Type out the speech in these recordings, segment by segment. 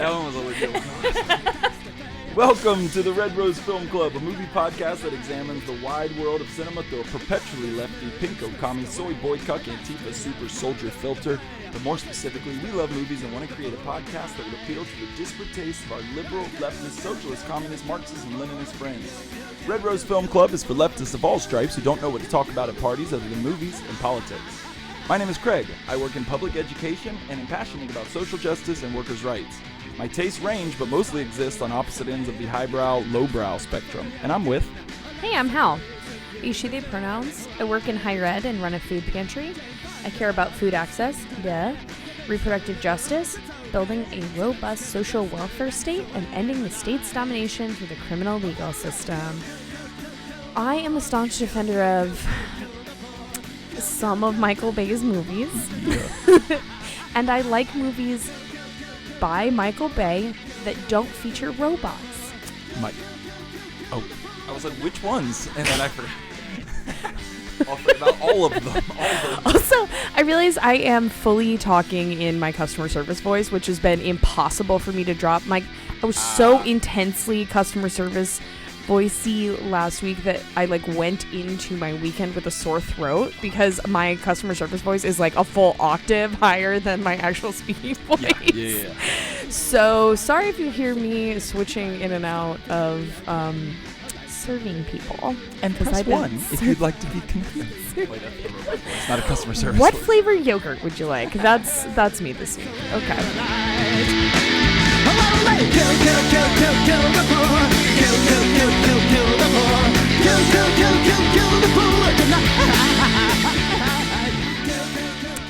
That one was a legit one. Welcome to the Red Rose Film Club, a movie podcast that examines the wide world of cinema through a perpetually lefty, pinko, commie, soy boy, cuck, Antifa, super soldier filter. But more specifically, we love movies and want to create a podcast that would appeal to the disparate tastes of our liberal, leftist, socialist, communist, Marxist, and Leninist friends. Red Rose Film Club is for leftists of all stripes who don't know what to talk about at parties other than movies and politics. My name is Craig. I work in public education and am passionate about social justice and workers' rights. My tastes range, but mostly exist on opposite ends of the highbrow, lowbrow spectrum. And I'm with... Hey, I'm Hal. I use she, they pronouns. I work in higher ed and run a food pantry. I care about food access, reproductive justice, building a robust social welfare state, and ending the state's domination through the criminal legal system. I am a staunch defender of some of Michael Bay's movies. Yeah. And I like movies by Michael Bay that don't feature robots. Oh, I was like, which ones? And then I forgot. About all of them. Also, I realize I am fully talking in my customer service voice, which has been impossible for me to drop. I was so intensely customer service voicey last week that I went into my weekend with a sore throat because my customer service voice is a full octave higher than my actual speaking voice. Yeah. So sorry if you hear me switching in and out of serving people. And press 1 if you'd like to be confused. Wait, that's the robot voice, not a customer service What voice. flavor yogurt would you like? That's me this week. Okay.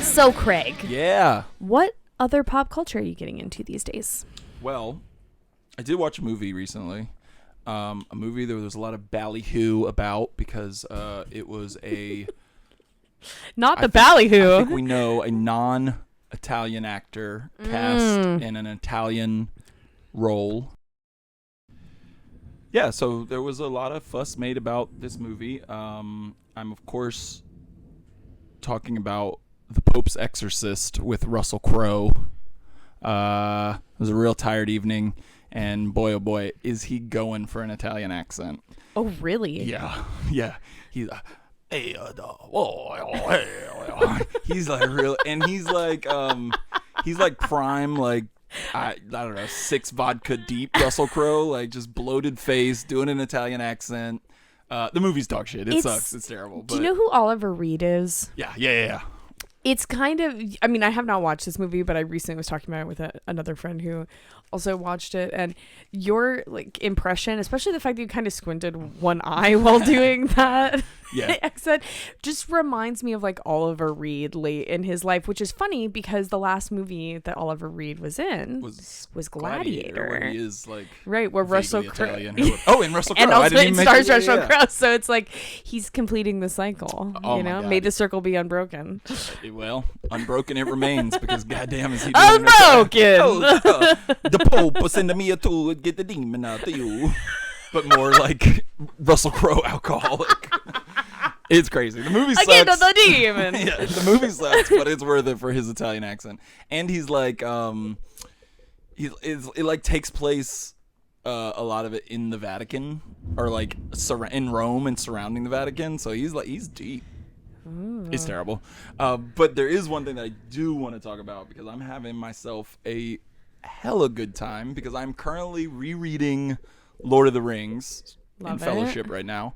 So, Craig. Yeah. What other pop culture are you getting into these days? Well, I did watch a movie recently. A movie there was a lot of ballyhoo about because it was a... Not the ballyhoo. I think we know a non-Italian actor cast in an Italian role. Yeah, so there was a lot of fuss made about this movie. I'm, of course, talking about The Pope's Exorcist with Russell Crowe. It was a real tired evening, and boy, oh boy, is he going for an Italian accent. Oh, really? Yeah. He's hey, he's real, and he's prime, I don't know, 6 vodka deep Russell Crowe, just bloated face, doing an Italian accent. The movie's dog shit. It sucks. It's terrible. Do you know who Oliver Reed is? Yeah. It's kind of, I mean, I have not watched this movie, but I recently was talking about it with another friend who also watched it, and your impression, especially the fact that you kind of squinted one eye while doing that accent, just reminds me of Oliver Reed late in his life, which is funny because the last movie that Oliver Reed was in was Gladiator, where he is right, where Russell Crowe. And Russell Crowe, and also it stars Russell Crowe. So it's he's completing the cycle. May the circle be unbroken. Well, unbroken it remains because goddamn is he unbroken. The Pope will send me a tool to get the demon out of you. But more Russell Crowe alcoholic. It's crazy. The movie sucks. Again, the demon. Yeah, the movie sucks, but it's worth it for his Italian accent. And he's it takes place a lot of it in the Vatican or in Rome and surrounding the Vatican. So he's deep. Ooh. It's terrible. But there is one thing that I do want to talk about because I'm having myself a hella good time because I'm currently rereading Lord of the Rings in Fellowship right now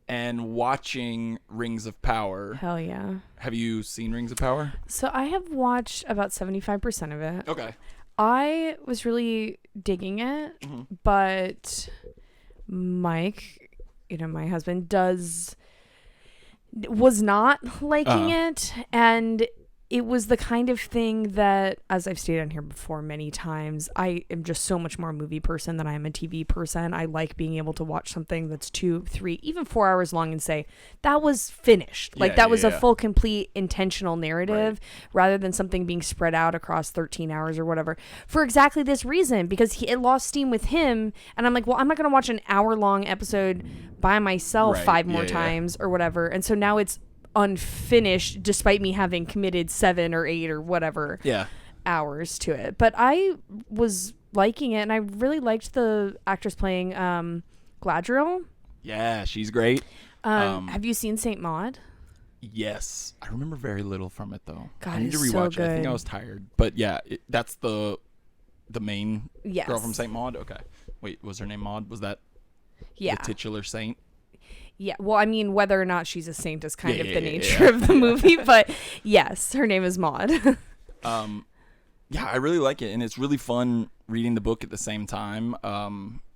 and watching Rings of Power. Hell yeah. Have you seen Rings of Power? So I have watched about 75% of it. Okay. I was really digging it, but Mike, my husband, was not liking it, and it was the kind of thing that, as I've stated on here before many times, I am just so much more a movie person than I am a TV person. I like being able to watch something that's 2, 3, even 4 hours long and say, that was finished. That was a full, complete, intentional narrative rather than something being spread out across 13 hours or whatever. For exactly this reason, because it lost steam with him. And I'm like, well, I'm not going to watch an hour-long episode by myself 5 more times or whatever. And so now it's unfinished despite me having committed 7 or 8 or whatever hours to it. But I was liking it, and I really liked the actress playing Gladriel. Yeah, she's great. Have you seen Saint Maud? Yes. I remember very little from it, though. God, I need to it's rewatch so it. I think good. I was tired. But yeah, that's the main Yes. girl from Saint Maud? Okay. Wait, was her name Maud? Was that Yeah. the titular saint? Yeah. Well, I mean, whether or not she's a saint is kind of the yeah, nature of the movie, but yes, her name is Maud. Yeah, I really like it, and it's really fun reading the book at the same time,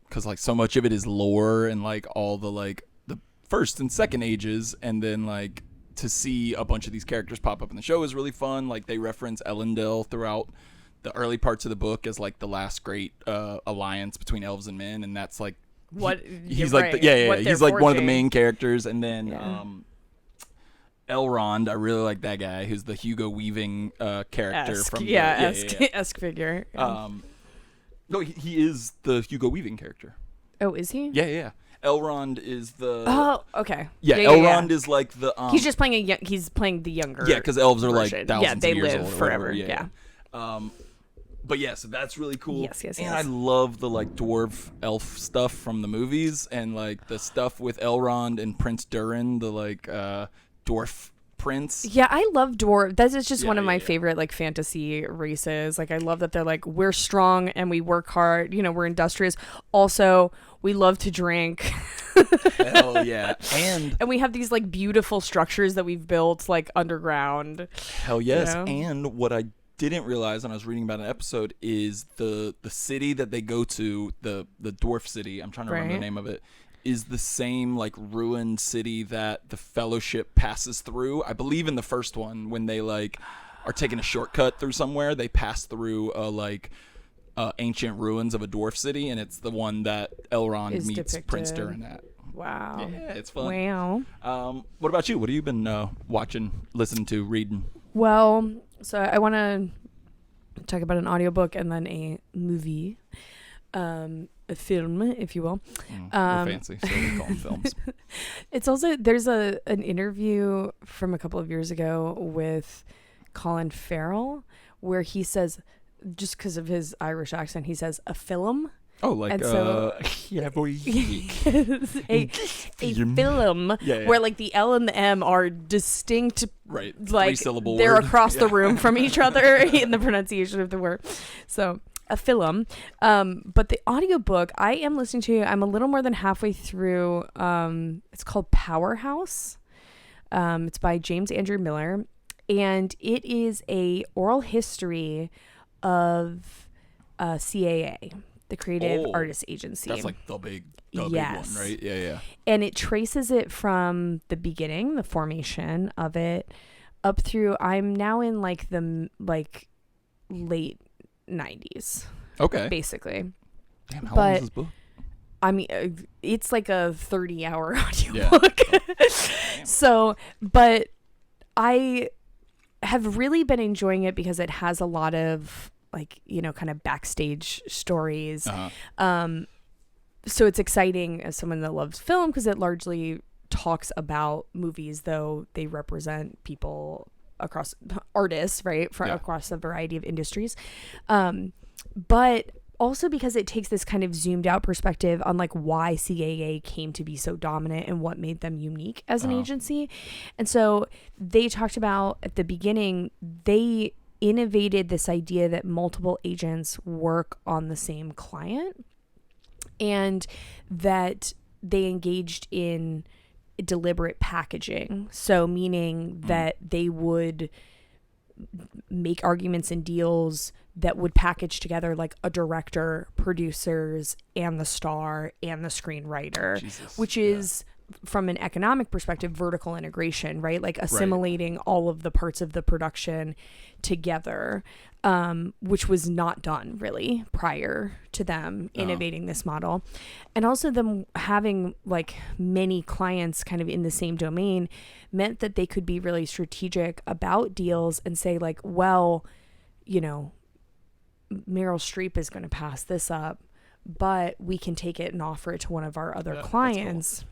because like so much of it is lore and like all the like the first and second ages, and then like to see a bunch of these characters pop up in the show is really fun. Like they reference Elendil throughout the early parts of the book as like the last great alliance between elves and men, and that's like he's like right. he's like one of the forging. main characters, and then Yeah. Elrond, I really like that guy who's the Hugo Weaving character Esque, from esque figure. Yeah. No, he is the Hugo Weaving character. Oh, is he? Yeah. Elrond is the. Oh, okay. Yeah, Elrond is like the. He's just playing he's playing the younger. Yeah, because elves are like version. thousands they of years live old or forever. whatever. Yeah. But yeah, so that's really cool. Yes. And I love the like dwarf elf stuff from the movies, and like the stuff with Elrond and Prince Durin, the like dwarf prince. Yeah, I love dwarf. That is just one of my yeah. favorite like fantasy races. Like I love that they're like, we're strong and we work hard. You know, we're industrious. Also, we love to drink. Hell yeah. And we have these like beautiful structures that we've built like underground. hell yes. You know? And what I didn't realize when I was reading about an episode is the city that they go to, the dwarf city, I'm trying to remember the name of it, is the same like ruined city that the Fellowship passes through. I believe in the first one when they like are taking a shortcut through somewhere, they pass through ancient ruins of a dwarf city, and it's the one that Elrond Is meets depicted. Prince Durin at. Wow. Yeah, it's fun. Wow. What about you? What have you been watching, listening to, reading? Well, so I want to talk about an audiobook and then a movie, a film, if you will. We're fancy, so we call them films. It's also, there's an interview from a couple of years ago with Colin Farrell where he says, just because of his Irish accent, he says a film. Oh, like And so- yeah, boy. a film where like the L and the M are distinct, Right, like three-syllable they're word. across the room from each other in the pronunciation of the word. So a film. But the audiobook I am listening to, I'm a little more than halfway through. It's called Powerhouse. It's by James Andrew Miller, and it is a oral history of CAA, the Creative Artists Agency. That's like the big one, right? Yeah. And it traces it from the beginning, the formation of it, up through, I'm now in like the late 90s. Okay. Basically. Damn, how long is this book? I mean, it's like a 30-hour audiobook. Yeah. So, but I have really been enjoying it because it has a lot of like, you know, kind of backstage stories. So it's exciting as someone that loves film because it largely talks about movies, though they represent people across artists, right? Across a variety of industries. But also because it takes this kind of zoomed out perspective on like why CAA came to be so dominant and what made them unique as an agency. And so they talked about at the beginning, they innovated this idea that multiple agents work on the same client and that they engaged in deliberate packaging. So meaning that they would make arguments and deals that would package together like a director, producers, and the star and the screenwriter, which is from an economic perspective, vertical integration, right? Like assimilating all of the parts of the production together, which was not done really prior to them innovating this model. And also them having like many clients kind of in the same domain meant that they could be really strategic about deals and say like, well, you know, Meryl Streep is going to pass this up, but we can take it and offer it to one of our other clients.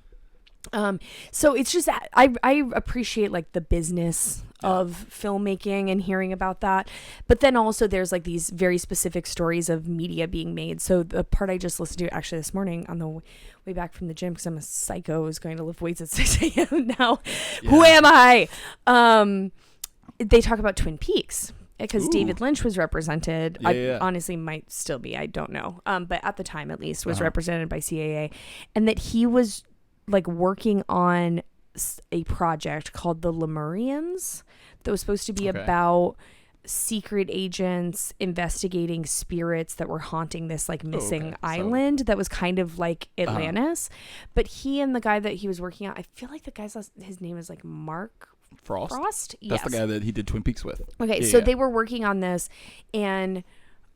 So it's just, I appreciate like the business of filmmaking and hearing about that. But then also there's like these very specific stories of media being made. So the part I just listened to actually this morning on the way back from the gym, because I'm a psycho who's going to lift weights at 6 a.m. now. Yeah. Who am I? They talk about Twin Peaks. Because David Lynch was represented, honestly might still be, I don't know, but at the time at least was represented by CAA, and that he was like working on a project called the Lemurians that was supposed to be about secret agents investigating spirits that were haunting this like missing island that was kind of like Atlantis. But he and the guy that he was working on, I feel like the guy's his name is like Mark Frost? Yes. That's the guy that he did Twin Peaks with. Okay, so they were working on this, and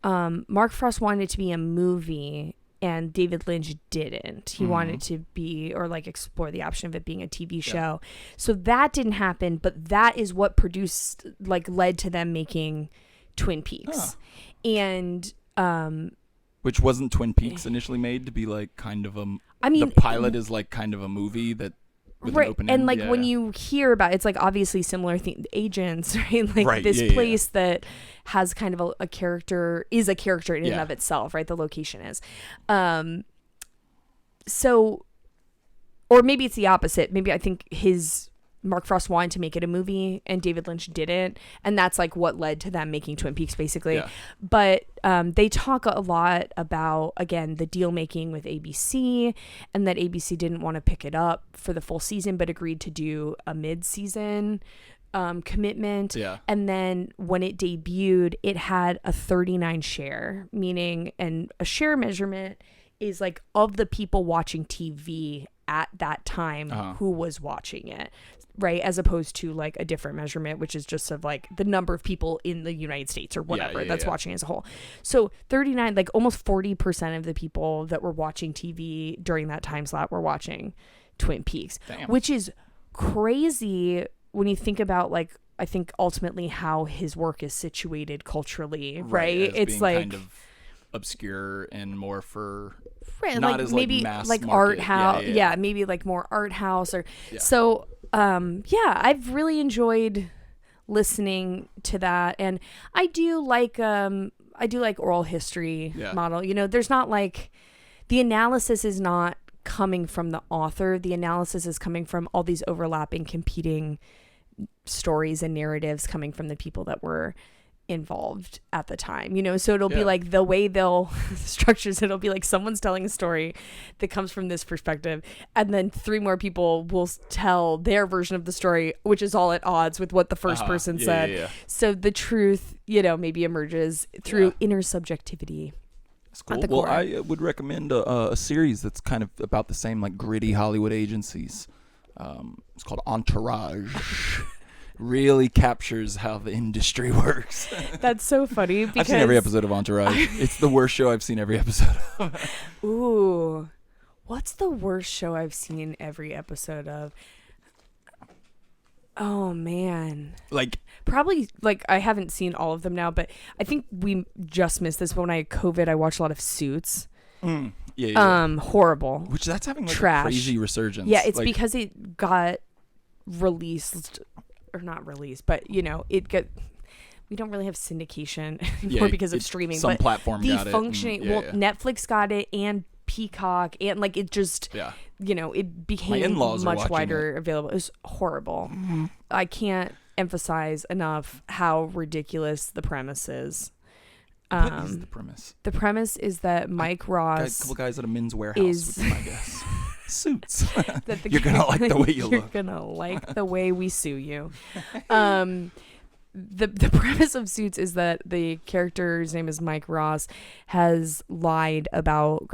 Mark Frost wanted it to be a movie, and David Lynch didn't. He wanted it to be, or like explore the option of it being a TV show. So that didn't happen, but that is what produced, like led to them making Twin Peaks. And which wasn't Twin Peaks initially made to be like kind of a, I mean, the pilot is like kind of a movie that right, and like when you hear about it's like obviously similar agents, right? Like this place that has kind of a character, is a character in and of itself, right? The location is. So, or maybe it's the opposite. Maybe I think Mark Frost wanted to make it a movie and David Lynch didn't, and that's like what led to them making Twin Peaks basically. But they talk a lot about, again, the deal making with ABC, and that ABC didn't want to pick it up for the full season but agreed to do a mid-season commitment. And then when it debuted, it had a 39 share, meaning, and a share measurement is like of the people watching TV at that time who was watching it, right? As opposed to like a different measurement, which is just of like the number of people in the United States or whatever that's watching as a whole. So 39, like almost 40% of the people that were watching TV during that time slot were watching Twin Peaks. Damn. Which is crazy when you think about like, I think ultimately how his work is situated culturally, right? It's like kind of obscure and more for not like as maybe like mass like market. art house, maybe like more art house or so. I've really enjoyed listening to that, and I do like oral history model. You know, there's not like the analysis is not coming from the author. The analysis is coming from all these overlapping, competing stories and narratives coming from the people that were involved at the time, you know. So it'll be like the way they'll structures it'll be like someone's telling a story that comes from this perspective, and then three more people will tell their version of the story, which is all at odds with what the first person said. So the truth, you know, maybe emerges through inner subjectivity. That's cool. Well, I would recommend a series that's kind of about the same, like gritty Hollywood agencies. It's called Entourage. Really captures how the industry works. That's so funny because I've seen every episode of Entourage. It's the worst show I've seen every episode of. Ooh. What's the worst show I've seen every episode of? Oh man. Like probably like I haven't seen all of them now, but I think we just missed this, but when I had COVID I watched a lot of Suits. Horrible. Which that's having like trash. A crazy resurgence. Yeah, it's like, because it got released, or not released, but you know, we don't really have syndication anymore because of streaming. Some but platform the got functioning, it. Netflix got it and Peacock, and like it just, you know, it became much wider available. It was horrible. Mm-hmm. I can't emphasize enough how ridiculous the premise is. What is the premise? The premise is that Mike Ross, a couple guys at a men's warehouse, would be my guess. Suits. You're gonna like the way you look. You're gonna like the way we sue you. The premise of Suits is that the character's name is Mike Ross has lied about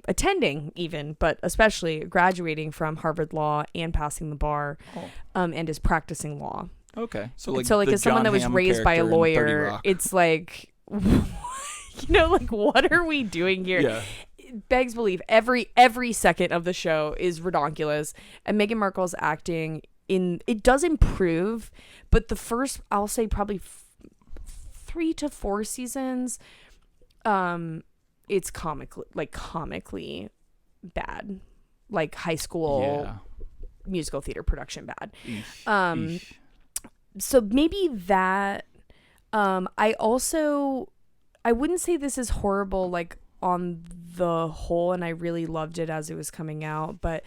attending even, but especially graduating from Harvard Law and passing the bar, and is practicing law. Okay, so as someone that was raised by a lawyer, it's like, you know, like what are we doing here? Yeah. It begs belief. Every second of the show is redonkulous, and Meghan Markle's acting it does improve, but the first, I'll say probably 3 to 4 seasons, it's comically bad, like high school musical theater production bad. Eesh. So maybe that. I wouldn't say this is horrible, like, on the whole, and I really loved it as it was coming out, but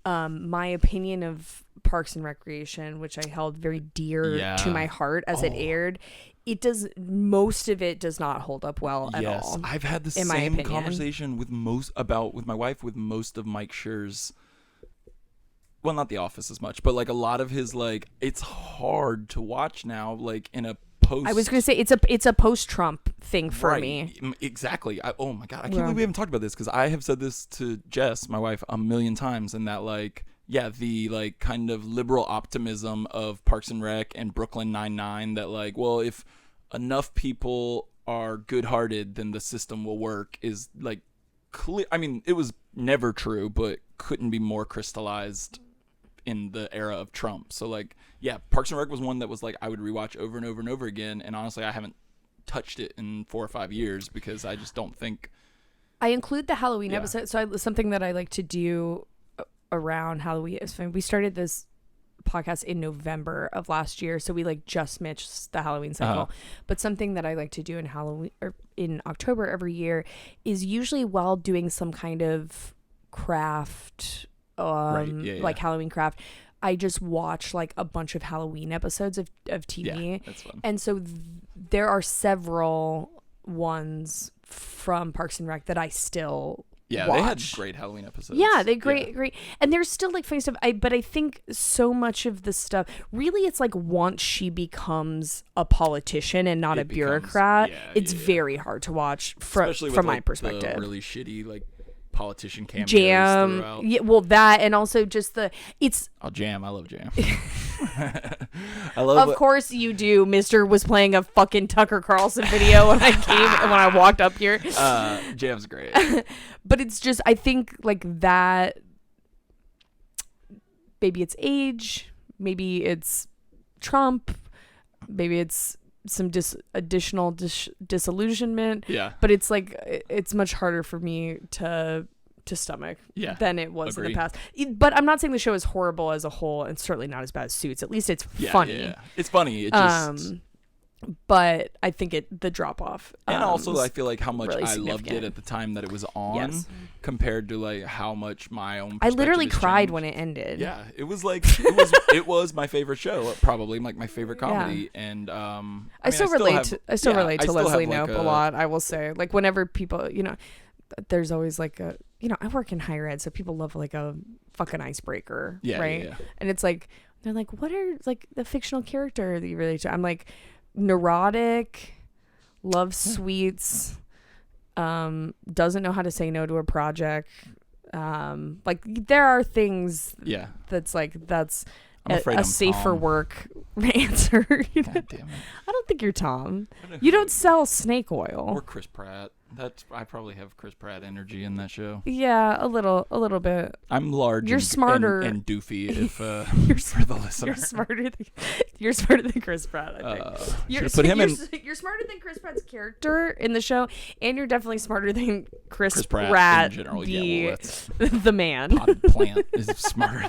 my opinion of Parks and Recreation, which I held very dear to my heart as it aired, most of it does not hold up well at all. I've had the same conversation with my wife with most of Mike Schur's, well, not The Office as much, but like a lot of his, like, it's hard to watch now, like in a post. I was going to say it's a post-Trump thing for me. Exactly. Oh my God. I can't believe we haven't talked about this, because I have said this to Jess, my wife, a million times, and that, like, yeah, the, like, kind of liberal optimism of Parks and Rec and Brooklyn Nine-Nine, that, like, well, if enough people are good-hearted, then the system will work, is, like, clear. I mean, it was never true, but couldn't be more crystallized in the era of Trump. So, like, yeah, Parks and Rec was one that was, like, I would rewatch over and over and over again, and honestly, I haven't touched it in 4 or 5 years, because I just don't think... I include the Halloween episode, so something that I like to do around Halloween is we started this podcast in November of last year, so we, like, just missed the Halloween cycle. But something that I like to do in Halloween, or in October every year, is usually while doing some kind of craft, like Halloween craft, I just watch, like, a bunch of Halloween episodes of TV. Yeah, that's fun. And so there are several ones from Parks and Rec that I still watch. They had great Halloween episodes. Yeah, they great. And there's still, like, funny stuff. But I think so much of the stuff, really, it's like once she becomes a politician and not a bureaucrat, it's very hard to watch from my perspective. The really shitty, like, politician cameos Jam, throughout. yeah, well, that, and also just Jam. I love Jam. Of course you do. Mr. was playing a fucking Tucker Carlson video when I walked up here. Jam's great. But it's just, I think, like, that, maybe it's age, maybe it's Trump, maybe it's some additional disillusionment. Yeah. But it's, like, it's much harder for me to stomach than it was in the past. But I'm not saying the show is horrible as a whole, and certainly not as bad as Suits. At least it's funny. Yeah. It's funny. It just... but I think the drop off, and also I feel like how much really I loved it at the time that it was on, compared to, like, how much my own I literally cried changed. when it ended. Yeah, it was like it was my favorite show, probably, like, my favorite comedy. And I still relate to Leslie Knope a lot. I will say, like, whenever people, there's always, like, I work in higher ed, so people love, like, a fucking icebreaker, right? Yeah. And it's like, they're like, what are, like, the fictional character that you relate to? I'm like, neurotic, loves sweets, doesn't know how to say no to a project. Like, there are things that's, like, that's a safe for work answer. God damn it. I don't think you're Tom. You don't sell snake oil. Or Chris Pratt. I probably have Chris Pratt energy in that show. Yeah, a little bit. I'm large. You're smarter and doofy. If for the listener, you're smarter than Chris Pratt. I think you're smarter than Chris Pratt's character in the show, and you're definitely smarter than Chris Pratt in general. The man. Potted plant is smarter.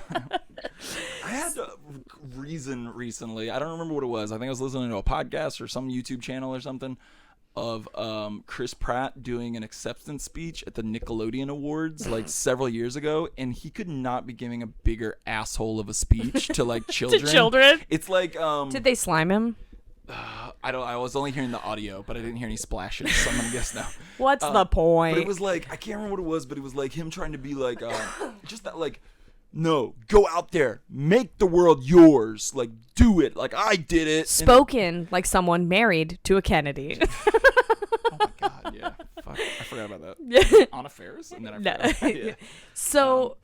I had a reason recently. I don't remember what it was. I think I was listening to a podcast or some YouTube channel or something of Chris Pratt doing an acceptance speech at the Nickelodeon Awards, like, several years ago, and he could not be giving a bigger asshole of a speech to, like, children. To children? It's like did they slime him? I was only hearing the audio, but I didn't hear any splashes, so I'm gonna guess now. What's the point? But it was like, I can't remember what it was, but it was like him trying to be like just that, like, no, go out there, make the world yours, like, do it, like I did it. Spoken like someone married to a Kennedy. Oh my God, yeah. Fuck, I forgot about that. On affairs, and then I forgot. Yeah. So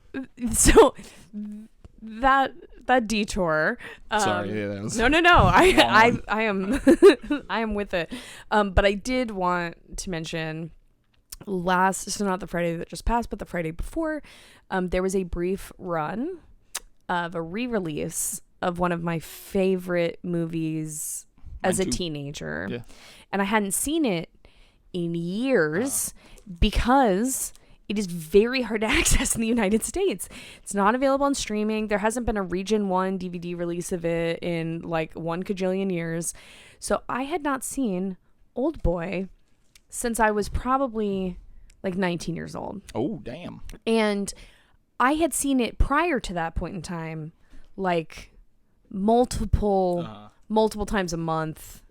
that detour. Sorry, that was no. I am I am with it. But I did want to mention so not the Friday that just passed, but the Friday before, there was a brief run of a re-release of one of my favorite movies as a teenager. Yeah. And I hadn't seen it in years because it is very hard to access in the United States. It's not available on streaming. There hasn't been a Region 1 DVD release of it in like 1 kajillion years. So I had not seen Oldboy since I was probably like 19 years old. Oh, damn. And I had seen it prior to that point in time, like multiple times a month,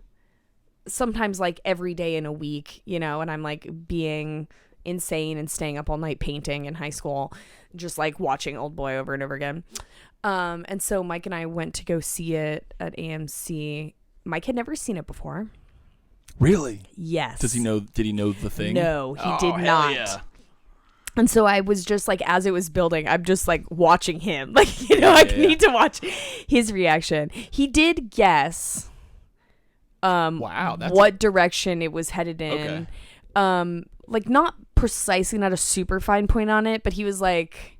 sometimes like every day in a week, you know, and I'm like being insane and staying up all night painting in high school, just like watching Oldboy over and over again. And so Mike and I went to go see it at AMC. Mike had never seen it before. Really? Yes. Did he know the thing? No, he did hell not. Yeah. And so I was just like, as it was building, I'm just like watching him. Like, you know, I need to watch his reaction. He did guess wow, what direction it was headed in. Okay. Like not precisely, not a super fine point on it, but he was like,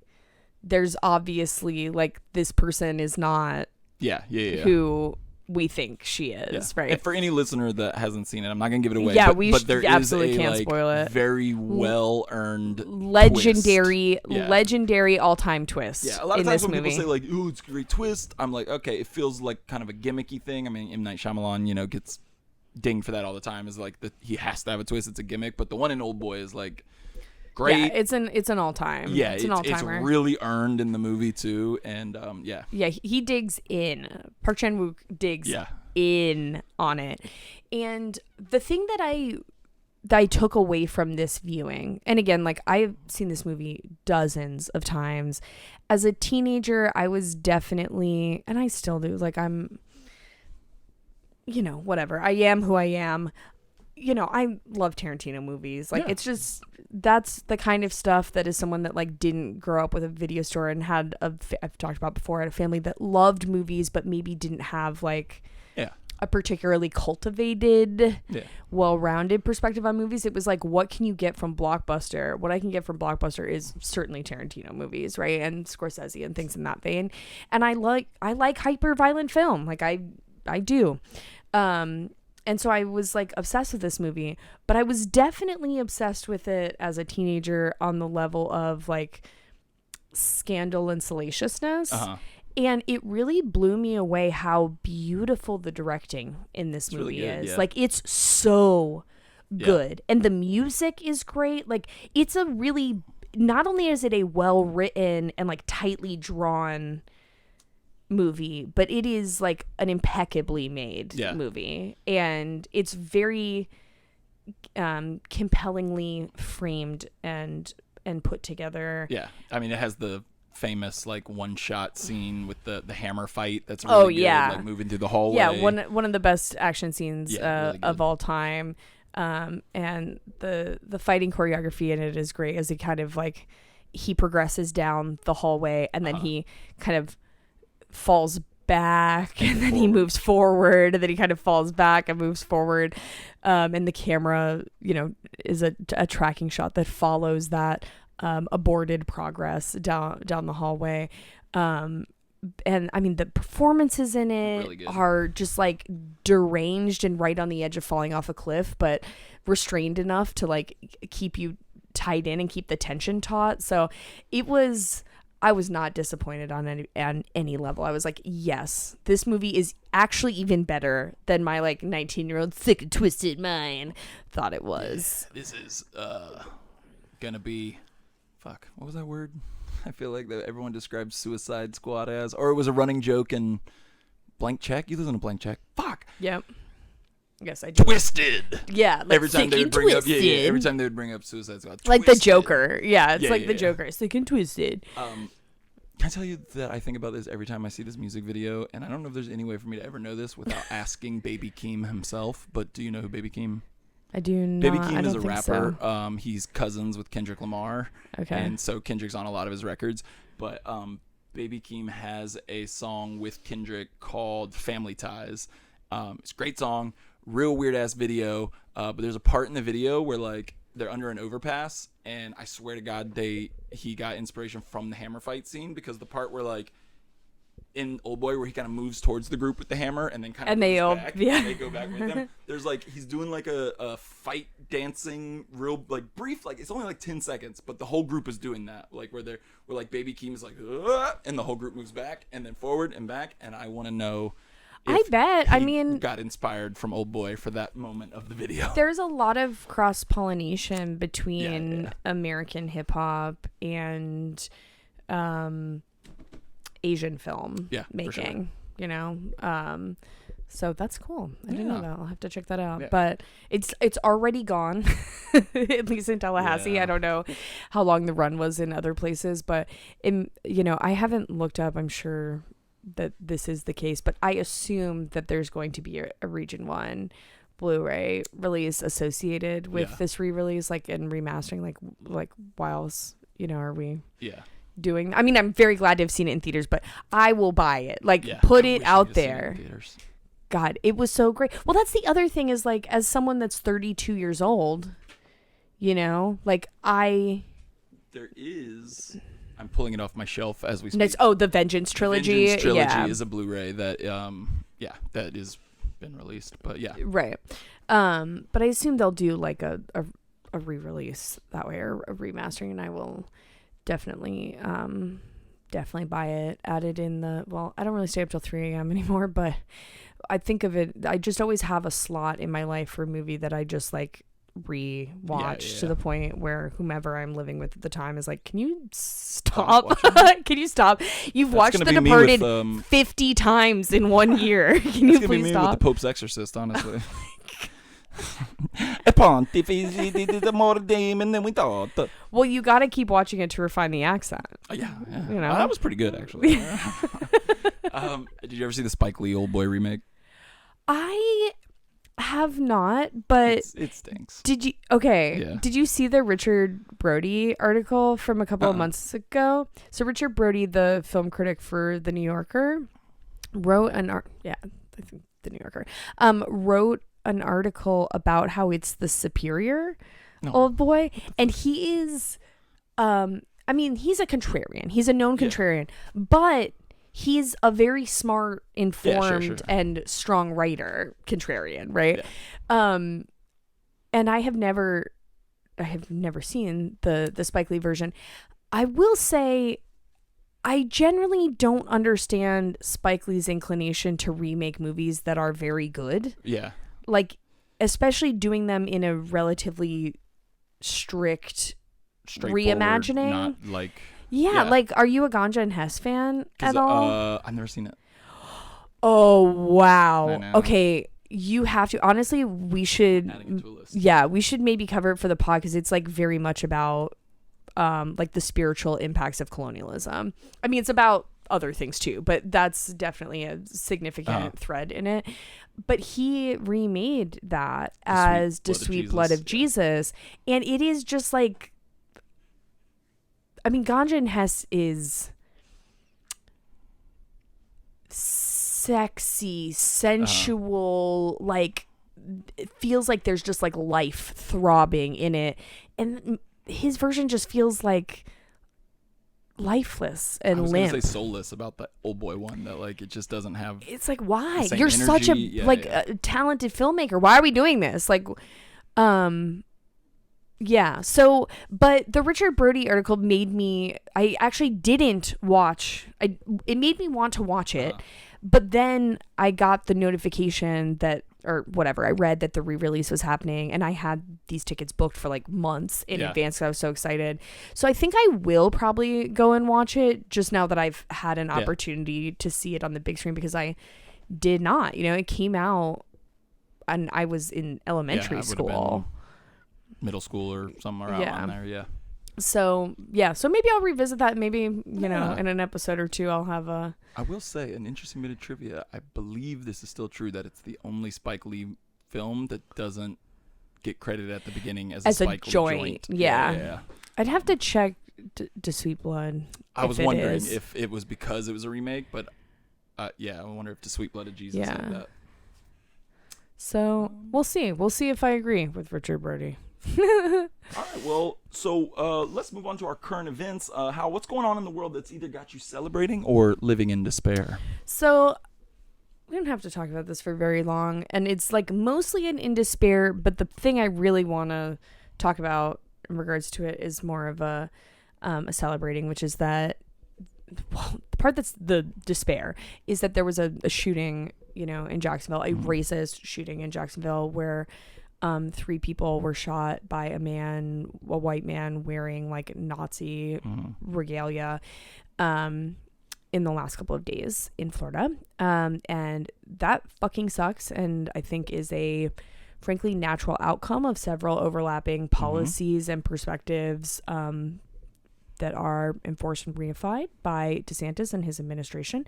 there's obviously like this person is not who we think she is, right? And for any listener that hasn't seen it, I'm not gonna give it away. Yeah, but there absolutely is a, can't like, spoil it. Very well earned, legendary all-time twist. Yeah, a lot of times when movie. people say like, "Ooh, it's a great twist," I'm like, okay, it feels like kind of a gimmicky thing. I mean, M. Night Shyamalan, you know, gets dinged for that all the time. Is like he has to have a twist. It's a gimmick, but the one in Oldboy is like great. Yeah, it's an all-time. Yeah, it's an all-timer. It's really earned in the movie too, and yeah, he digs in. Park Chan-wook digs in on it, and the thing that I took away from this viewing, and again, like I've seen this movie dozens of times. As a teenager, I was definitely, and I still do, like I'm, you know, whatever. I am who I am. You know, I love Tarantino movies. Like, it's just, that's the kind of stuff that is someone that, like, didn't grow up with a video store and had, I've talked about before, had a family that loved movies, but maybe didn't have, like, a particularly cultivated, well-rounded perspective on movies. It was like, what can you get from Blockbuster? What I can get from Blockbuster is certainly Tarantino movies, right? And Scorsese and things in that vein. And I like hyper-violent film. Like, I do. And so I was like obsessed with this movie, but I was definitely obsessed with it as a teenager on the level of like scandal and salaciousness. And it really blew me away how beautiful the directing in this movie really good, is. Like, it's so good. And the music is great. Like, it's a really, not only is it a well-written and like tightly drawn movie, but it is like an impeccably made movie, and it's very compellingly framed and put together. I mean, it has the famous like one shot scene with the hammer fight that's really good, like moving through the hallway. One of the best action scenes really of all time. And the fighting choreography in it is great, as he kind of like he progresses down the hallway and then he kind of falls back and then he moves forward and then he kind of falls back and moves forward, and the camera, you know, is a tracking shot that follows that aborted progress down the hallway, and I mean the performances in it really are just like deranged and right on the edge of falling off a cliff, but restrained enough to like keep you tied in and keep the tension taut. So I was not disappointed on any level. I was like, yes, this movie is actually even better than my like 19-year-old sick and twisted mind thought it was. This is gonna be, fuck, what was that word? I feel like that everyone describes Suicide Squad as, or it was a running joke in Blank Check. You listen to Blank Check. Fuck. Yep. Yes, I do. Twisted. Yeah, like every time they would bring up, every time they would bring up Suicide Squad. Like the Joker. Yeah, it's like the Joker. Sick and twisted. Can I tell you that I think about this every time I see this music video, and I don't know if there's any way for me to ever know this without asking Baby Keem himself, but do you know who Baby Keem? I do not. Baby Keem is a rapper. So. He's cousins with Kendrick Lamar. Okay. And so Kendrick's on a lot of his records, but Baby Keem has a song with Kendrick called Family Ties. It's a great song, real weird ass video, but there's a part in the video where like they're under an overpass, and I swear to God he got inspiration from the hammer fight scene, because the part where like in Oldboy where he kind of moves towards the group with the hammer and then kind of And they all, back, yeah. and they go back with him. There's like he's doing like a fight dancing real like brief, like it's only like 10 seconds, but the whole group is doing that, like where like Baby Keem is like and the whole group moves back and then forward and back, and I want to know I bet. I he mean, got inspired from Oldboy for that moment of the video. there's a lot of cross-pollination between Yeah. American hip-hop and Asian film for sure. making, you know? So that's cool. I didn't know that. I'll have to check that out. Yeah. But it's already gone, at least in Tallahassee. Yeah. I don't know how long the run was in other places, but I haven't looked up. I'm sure that this is the case, but I assume that there's going to be a Region 1 Blu-ray release associated with this re-release, like in remastering, like whilst, are we doing? I mean, I'm very glad to have seen it in theaters, but I will buy it. Like, put it out there. God, it was so great. Well, that's the other thing is, like, as someone that's 32 years old, like there is. I'm pulling it off my shelf as we speak. Next, the Vengeance trilogy. Vengeance trilogy is a Blu-ray that that is been released, but right. But I assume they'll do like a re-release that way, or a remastering, and I will definitely buy it. Add it in the. Well, I don't really stay up till 3 a.m. anymore, but I think of it. I just always have a slot in my life for a movie that I just like re-watch to the point where whomever I'm living with at the time is like, can you stop? Can you stop? You've watched The Departed 50 times in 1 year. Can you please stop? With the Pope's Exorcist, honestly. Well, you got to keep watching it to refine the accent. Yeah. That was pretty good, actually. Did you ever see the Spike Lee Oldboy remake? I have not, but it stinks. Did you? Okay. Yeah. Did you see the Richard Brody article from a couple of months ago? So Richard Brody, the film critic for The New Yorker, wrote I think The New Yorker, wrote an article about how it's the superior Oldboy, and he is, I mean, he's a contrarian. He's a known contrarian, but he's a very smart, informed, and strong writer, contrarian, right? Yeah. And I have never seen the Spike Lee version. I will say, I generally don't understand Spike Lee's inclination to remake movies that are very good. Yeah. Like, especially doing them in a relatively strict reimagining. Not like... Yeah, like, are you a Ganja and Hess fan at all? I've never seen it. Oh, wow. Okay, you have to. Honestly, we should... Adding it to a list. Yeah, we should maybe cover it for the pod, because it's, like, very much about, like, the spiritual impacts of colonialism. I mean, it's about other things, too, but that's definitely a significant thread in it. But he remade that as The Sweet Blood of Jesus, and it is just, like... I mean, Ganja and Hess is sexy, sensual, like, it feels like there's just, like, life throbbing in it. And his version just feels, like, lifeless and limp. I was going to say soulless about the Oldboy one, that, like, it just doesn't have... It's like, why? You're energy. Such a, a talented filmmaker. Why are we doing this? Like, yeah. So, but the Richard Brody article made me, I actually didn't watch, it made me want to watch it, but then I got the notification that, or whatever, I read that the re-release was happening, and I had these tickets booked for like months in advance, because I was so excited. So I think I will probably go and watch it, just now that I've had an opportunity to see it on the big screen, because I did not, it came out, and I was in elementary school. Middle school or somewhere around there, So maybe I'll revisit that. Maybe in an episode or two I'll have a... I will say, an interesting bit of trivia, I believe this is still true, that it's the only Spike Lee film that doesn't get credited at the beginning as a Spike Lee joint. Yeah. I'd have to check to Sweet Blood. I was wondering if it was because it was a remake, but I wonder if the Sweet Blood of Jesus had that. So we'll see. We'll see if I agree with Richard Brody. All right, well, so let's move on to our current events. Hal, what's going on in the world that's either got you celebrating or living in despair? So we don't have to talk about this for very long, and it's like mostly in despair, but the thing I really want to talk about in regards to it is more of a celebrating, which is that, well, the part that's the despair is that there was a shooting, in Jacksonville, a racist shooting in Jacksonville where 3 people were shot by a white man wearing like Nazi regalia in the last couple of days in Florida. And that fucking sucks, and I think is a frankly natural outcome of several overlapping policies and perspectives that are enforced and reified by DeSantis and his administration.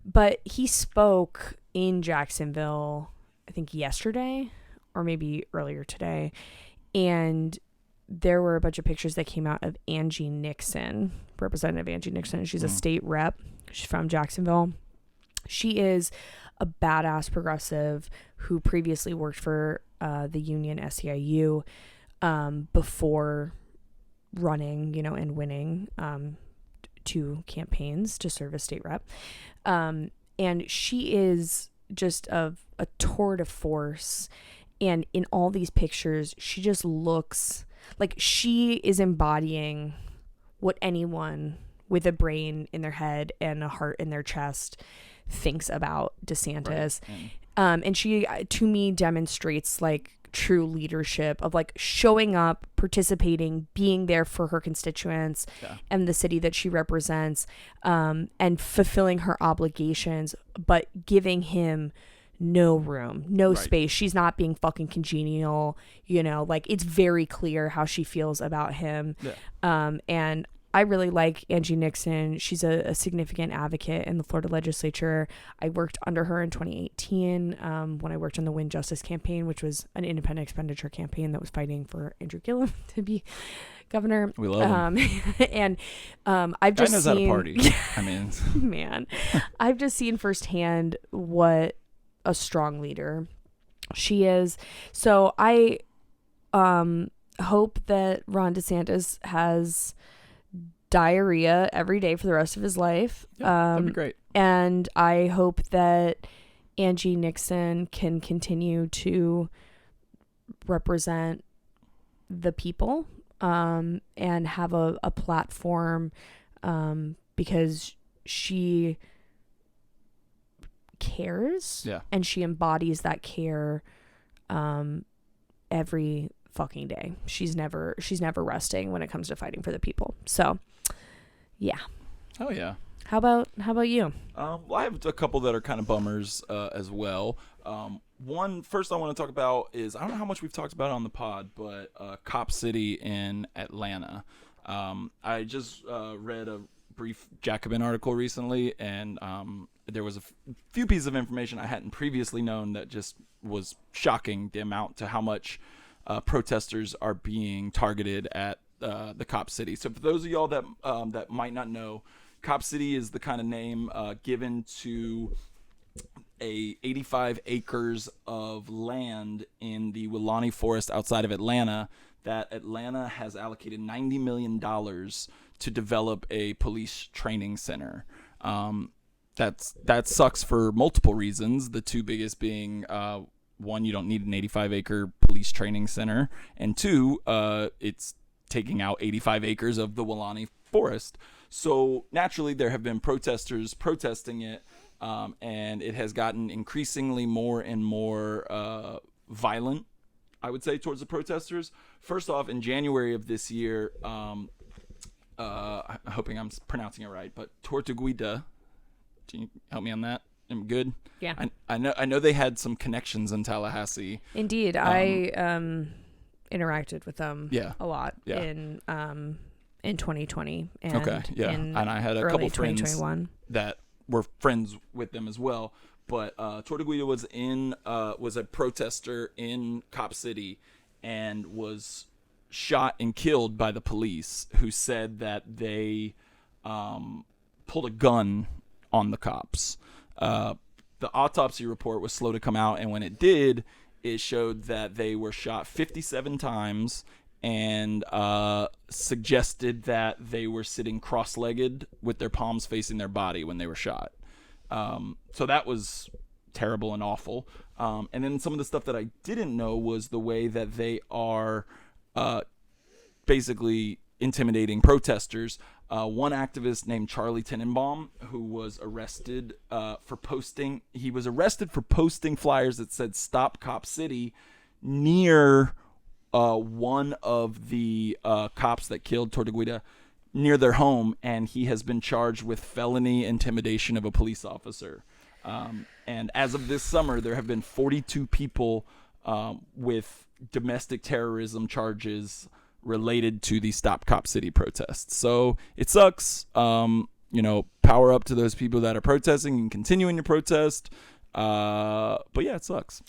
But he spoke in Jacksonville, I think yesterday or maybe earlier today, and there were a bunch of pictures that came out of Angie Nixon, Representative Angie Nixon. She's a state rep. She's from Jacksonville. She is a badass progressive who previously worked for the union SEIU before running, and winning 2 campaigns to serve as state rep. And she is just a tour de force. And in all these pictures, she just looks like she is embodying what anyone with a brain in their head and a heart in their chest thinks about DeSantis. Right. And she, to me, demonstrates like true leadership of like showing up, participating, being there for her constituents and the city that she represents, and fulfilling her obligations, but giving him no room, no space. She's not being fucking congenial, like it's very clear how she feels about him. And I really like Angie Nixon. She's a significant advocate in the Florida legislature. I worked under her in 2018 when I worked on the Win Justice campaign, which was an independent expenditure campaign that was fighting for Andrew Gillum to be governor. We love him. And I've just knows seen... how to party. I mean... Man. I've just seen firsthand what a strong leader she is. So I hope that Ron DeSantis has diarrhea every day for the rest of his life. That'd be great. And I hope that Angie Nixon can continue to represent the people and have a platform because she cares and she embodies that care every fucking day. She's never resting when it comes to fighting for the people. So yeah. Oh yeah. How about you? Well, I have a couple that are kind of bummers as well. One first I want to talk about is, I don't know how much we've talked about it on the pod, but Cop City in Atlanta. I just read a brief Jacobin article recently, and there was a few pieces of information I hadn't previously known that just was shocking, the amount to how much protesters are being targeted at the Cop City. So for those of y'all that might not know, Cop City is the kind of name given to a 85 acres of land in the Woolani Forest outside of Atlanta that Atlanta has allocated $90 million to develop a police training center. That sucks for multiple reasons. The 2 biggest being, 1, you don't need an 85 acre police training center, and 2, it's taking out 85 acres of the Woolani Forest. So naturally there have been protesters protesting it, and it has gotten increasingly more and more violent, I would say, towards the protesters. First off, in January of this year, I'm hoping I'm pronouncing it right, but Tortuguita, can you help me on that? I'm good. Yeah. I know they had some connections in Tallahassee. Indeed. I interacted with them a lot in 2020 and and I had a couple friends that were friends with them as well. But Tortuguita was a protester in Cop City and was shot and killed by the police, who said that they pulled a gun on the cops. The autopsy report was slow to come out, and when it did, it showed that they were shot 57 times and suggested that they were sitting cross-legged with their palms facing their body when they were shot. So that was terrible and awful. And then some of the stuff that I didn't know was the way that they are basically intimidating protesters. One activist named Charlie Tenenbaum, who was arrested for posting flyers that said "Stop Cop City" near one of the cops that killed Tortuguita, near their home, and he has been charged with felony intimidation of a police officer. And as of this summer, there have been 42 people with domestic terrorism charges related to the Stop Cop City protests. So it sucks. Power up to those people that are protesting and continuing to protest. But yeah, it sucks.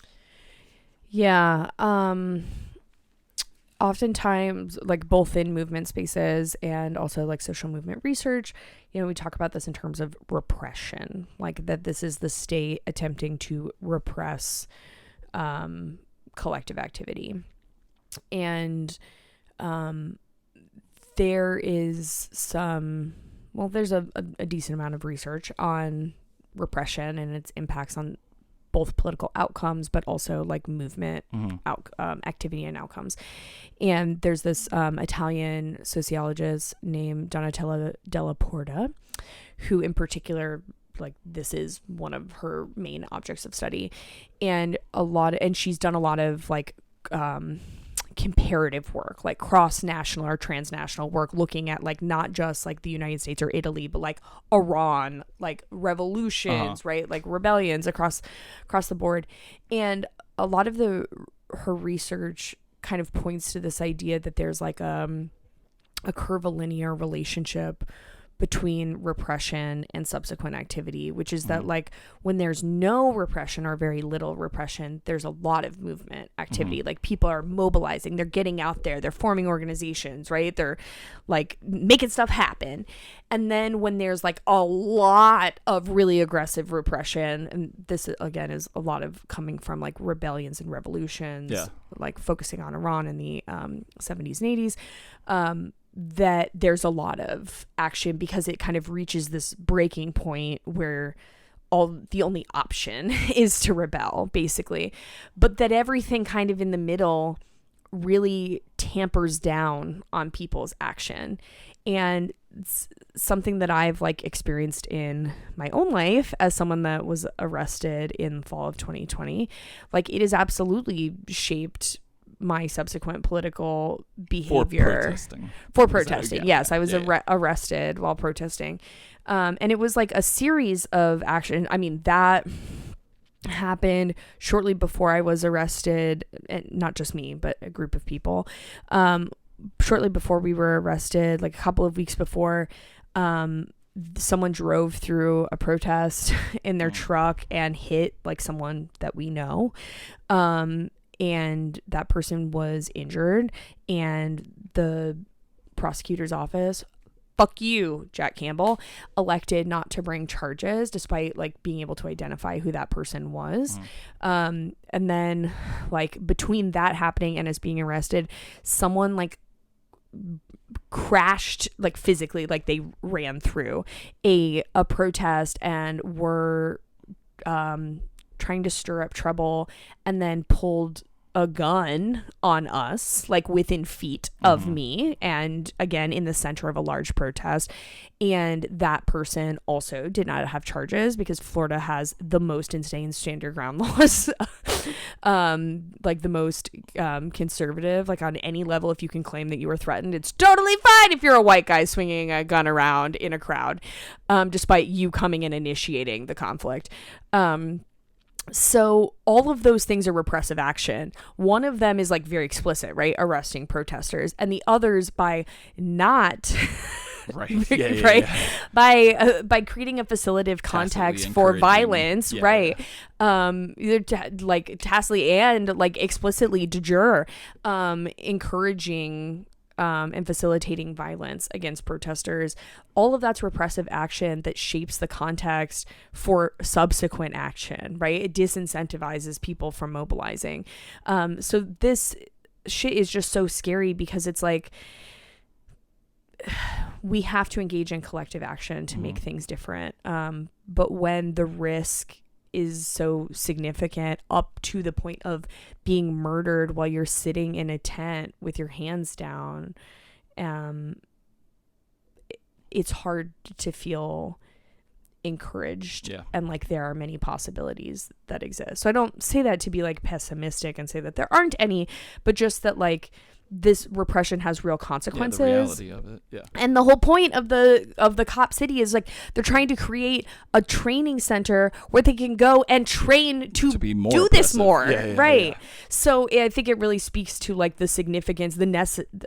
Yeah. Oftentimes, like both in movement spaces and also like social movement research, we talk about this in terms of repression, like that this is the state attempting to repress collective activity. And there is there's a decent amount of research on repression and its impacts on both political outcomes, but also like movement activity and outcomes. And there's this Italian sociologist named Donatella Della Porta, who in particular, like this is one of her main objects of study, and she's done a lot of like comparative work, like cross-national or transnational work, looking at like not just like the United States or Italy, but like Iran, like revolutions, right? Like rebellions across the board. And a lot of her research kind of points to this idea that there's like a curvilinear relationship between repression and subsequent activity, which is that like when there's no repression or very little repression, there's a lot of movement activity. Like people are mobilizing, they're getting out there, they're forming organizations, right? They're like making stuff happen. And then when there's like a lot of really aggressive repression, and this again is a lot of coming from like rebellions and revolutions, like focusing on Iran in the 70s and 80s, that there's a lot of action because it kind of reaches this breaking point where the only option is to rebel, basically. But that everything kind of in the middle really tampers down on people's action. And it's something that I've like experienced in my own life as someone that was arrested in the fall of 2020. Like it has absolutely shaped my subsequent political behavior for protesting. Yes, I was arrested while protesting. And it was like a series of action. I mean, that happened shortly before I was arrested, and not just me, but a group of people. Shortly before we were arrested, like a couple of weeks before, someone drove through a protest in their truck and hit like someone that we know. And that person was injured, and the prosecutor's office, fuck you, Jack Campbell, elected not to bring charges despite like being able to identify who that person was. And then like between that happening and us being arrested, someone like crashed like physically, like they ran through a protest and were trying to stir up trouble, and then pulled a gun on us, like within feet of me, and again in the center of a large protest. And that person also did not have charges because Florida has the most insane stand your ground laws, like the most conservative, like on any level. If you can claim that you were threatened, it's totally fine if you're a white guy swinging a gun around in a crowd, despite you coming and initiating the conflict. So all of those things are repressive action. One of them is like very explicit, right? Arresting protesters, and the others by not right, by creating a facilitative context for violence, right? Either like tacitly and like explicitly de jure, encouraging and facilitating violence against protesters. All of that's repressive action that shapes the context for subsequent action, right? It disincentivizes people from mobilizing. So this shit is just so scary because it's like we have to engage in collective action to make things different. But when the risk is so significant up to the point of being murdered while you're sitting in a tent with your hands down, it's hard to feel encouraged. And like there are many possibilities that exist. So I don't say that to be like pessimistic and say that there aren't any, but just that like this repression has real consequences. The reality of it. And the whole point of the cop city is like they're trying to create a training center where they can go and train to be more do this more, right? So I think it really speaks to like the significance,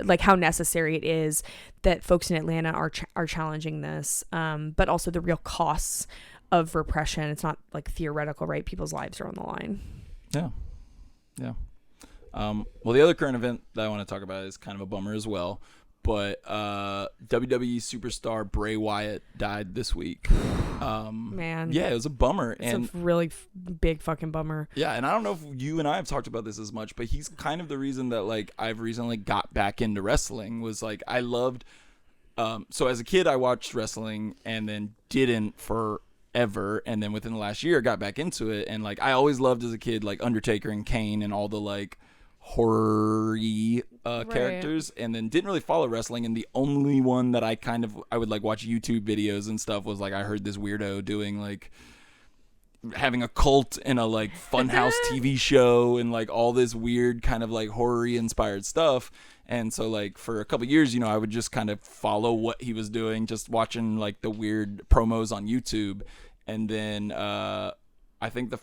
like how necessary it is that folks in Atlanta are challenging this, but also the real costs of repression. It's not like theoretical, right? People's lives are on the line. Yeah. Well, the other current event that I want to talk about is kind of a bummer as well, but WWE Superstar Bray Wyatt died this week. Man. Yeah, it was a bummer. It's a really big fucking bummer. Yeah, and I don't know if you and I have talked about this as much, but he's kind of the reason that like I've recently got back into wrestling. Was like I loved so as a kid I watched wrestling and then didn't forever, and then within the last year got back into it, and like I always loved as a kid like Undertaker and Kane and all the like horror-y characters, and then didn't really follow wrestling, and the only one that I would like watch YouTube videos and stuff was like I heard this weirdo doing like having a cult in a like funhouse TV show and like all this weird kind of like horror-y inspired stuff. And so like for a couple of years, I would just kind of follow what he was doing, just watching like the weird promos on YouTube. And then I think it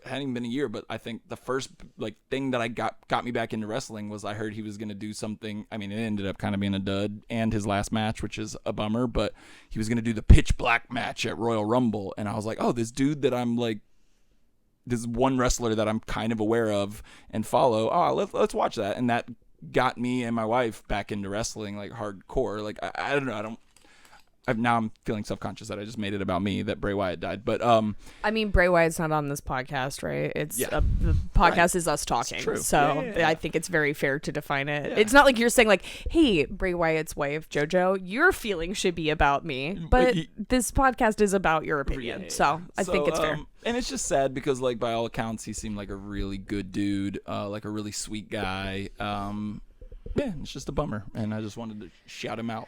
hadn't even been a year, but I think the first like thing that I got me back into wrestling was I heard he was going to do something. I mean, it ended up kind of being a dud and his last match, which is a bummer, but he was going to do the pitch black match at Royal Rumble. And I was like, oh, this dude that I'm like, this one wrestler that I'm kind of aware of and follow. Oh, let's watch that. And that got me and my wife back into wrestling, like hardcore. Like, I don't know. Now I'm feeling self-conscious that I just made it about me that Bray Wyatt died, but I mean, Bray Wyatt's not on this podcast, right? It's the podcast is us talking, so I think it's very fair to define it. It's not like you're saying like, hey, Bray Wyatt's wife JoJo, your feelings should be about me, but this podcast is about your opinion, so I think it's fair. And it's just sad because like by all accounts he seemed like a really good dude, like a really sweet guy. It's just a bummer, and I just wanted to shout him out.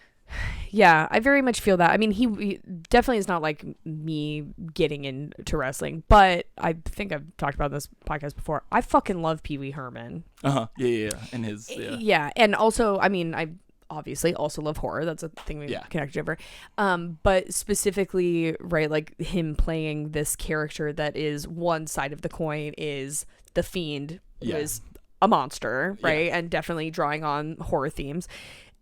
Yeah, I very much feel that. I mean, he definitely is not like me getting into wrestling, but I think I've talked about this podcast before. I fucking love Pee Wee Herman. Yeah. And his and also, I mean, I obviously also love horror. That's a thing we connected over. But specifically, right, like him playing this character that is one side of the coin is the Fiend, who is a monster, right, and definitely drawing on horror themes.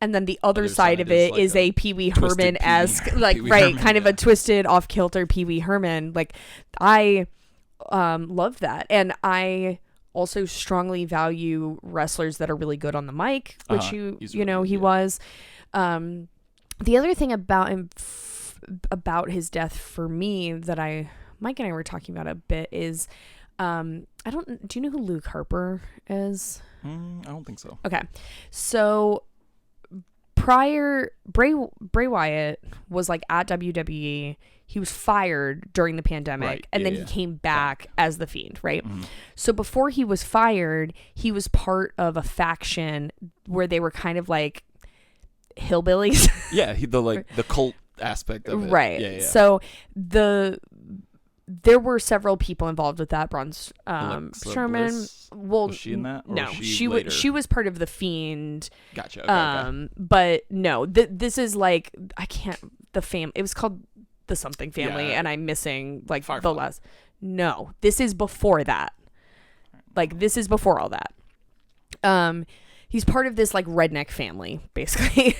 And then the other side of it is like a Pee Wee Herman-esque, like, right, kind of a twisted, off-kilter Pee Wee Herman. Like, I love that. And I also strongly value wrestlers that are really good on the mic, which he was. The other thing about him, about his death for me that Mike and I were talking about a bit is, do you know who Luke Harper is? I don't think so. Okay. So prior, Bray Wyatt was like at WWE. He was fired during the pandemic, and then he came back as the Fiend, right? Mm-hmm. So before he was fired, he was part of a faction where they were kind of like hillbillies. The cult aspect of it. Right. Yeah. So there were several people involved with that. Braun Strowman. Well, was she in that? Or no, she was part of the Fiend. Gotcha. Okay. But no, this is like it was called the something family, and I'm missing like Firefly. The last. No, this is before that. Like this is before all that. He's part of this like redneck family basically,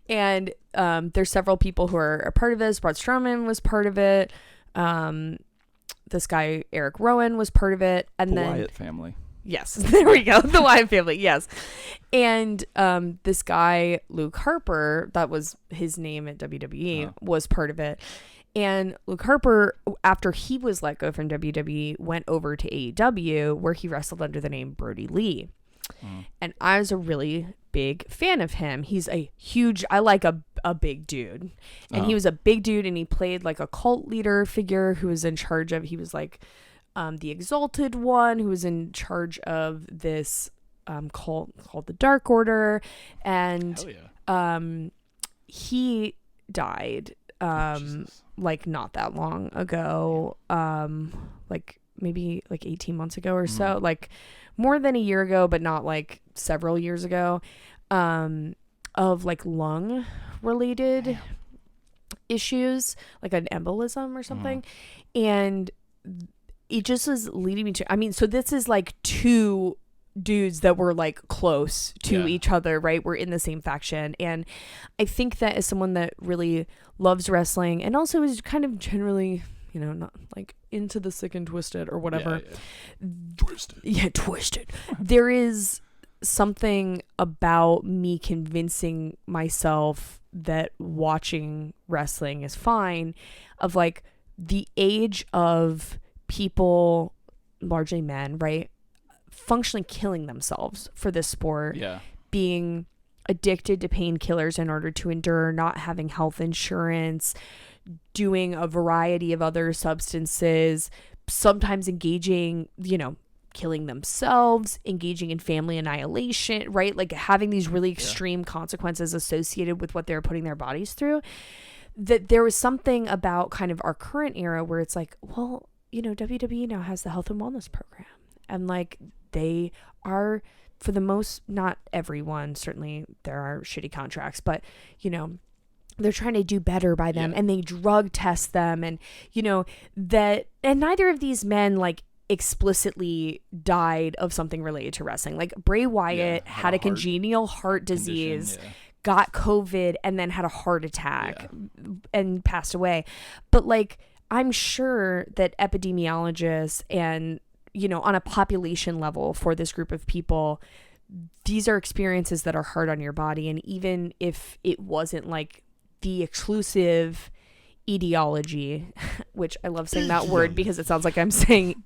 and there's several people who are a part of this. Braun Strowman was part of it. This guy Eric Rowan was part of it, and the then Wyatt family. Yes, there we go. The Wyatt family, yes. And this guy, Luke Harper, that was his name at WWE, was part of it. And Luke Harper, after he was let go from WWE, went over to AEW, where he wrestled under the name Brody Lee. And I was a really big fan of him. He's a huge, I like a big dude. And he was a big dude, and he played like a cult leader figure who was in charge of, he was like the Exalted One, who was in charge of this cult called the Dark Order. And he died like not that long ago, like maybe like 18 months ago or so, like more than a year ago, but not like several years ago, of like lung related issues, like an embolism or something. And it just was leading me to, I mean, so this is like two dudes that were like close to each other, right? We're in the same faction. And I think that as someone that really loves wrestling and also is kind of generally, you know, not like into the sick and twisted or whatever. Twisted. There is something about me convincing myself that watching wrestling is fine, of like the age of people, largely men, right, functionally killing themselves for this sport, being addicted to painkillers in order to endure, not having health insurance, doing a variety of other substances, sometimes engaging, you know, killing themselves, engaging in family annihilation, right? Like having these really extreme consequences associated with what they're putting their bodies through. That there was something about kind of our current era where it's like, well, you know, WWE now has the health and wellness program. And like they are, for the most, not everyone, certainly there are shitty contracts, but you know, they're trying to do better by them and they drug test them, and you know that, and neither of these men like explicitly died of something related to wrestling. Like Bray Wyatt had a congenital heart disease, got COVID, and then had a heart attack and passed away. But like, I'm sure that epidemiologists and, you know, on a population level for this group of people, these are experiences that are hard on your body. And even if it wasn't like the exclusive etiology, which I love saying that word because it sounds like I'm saying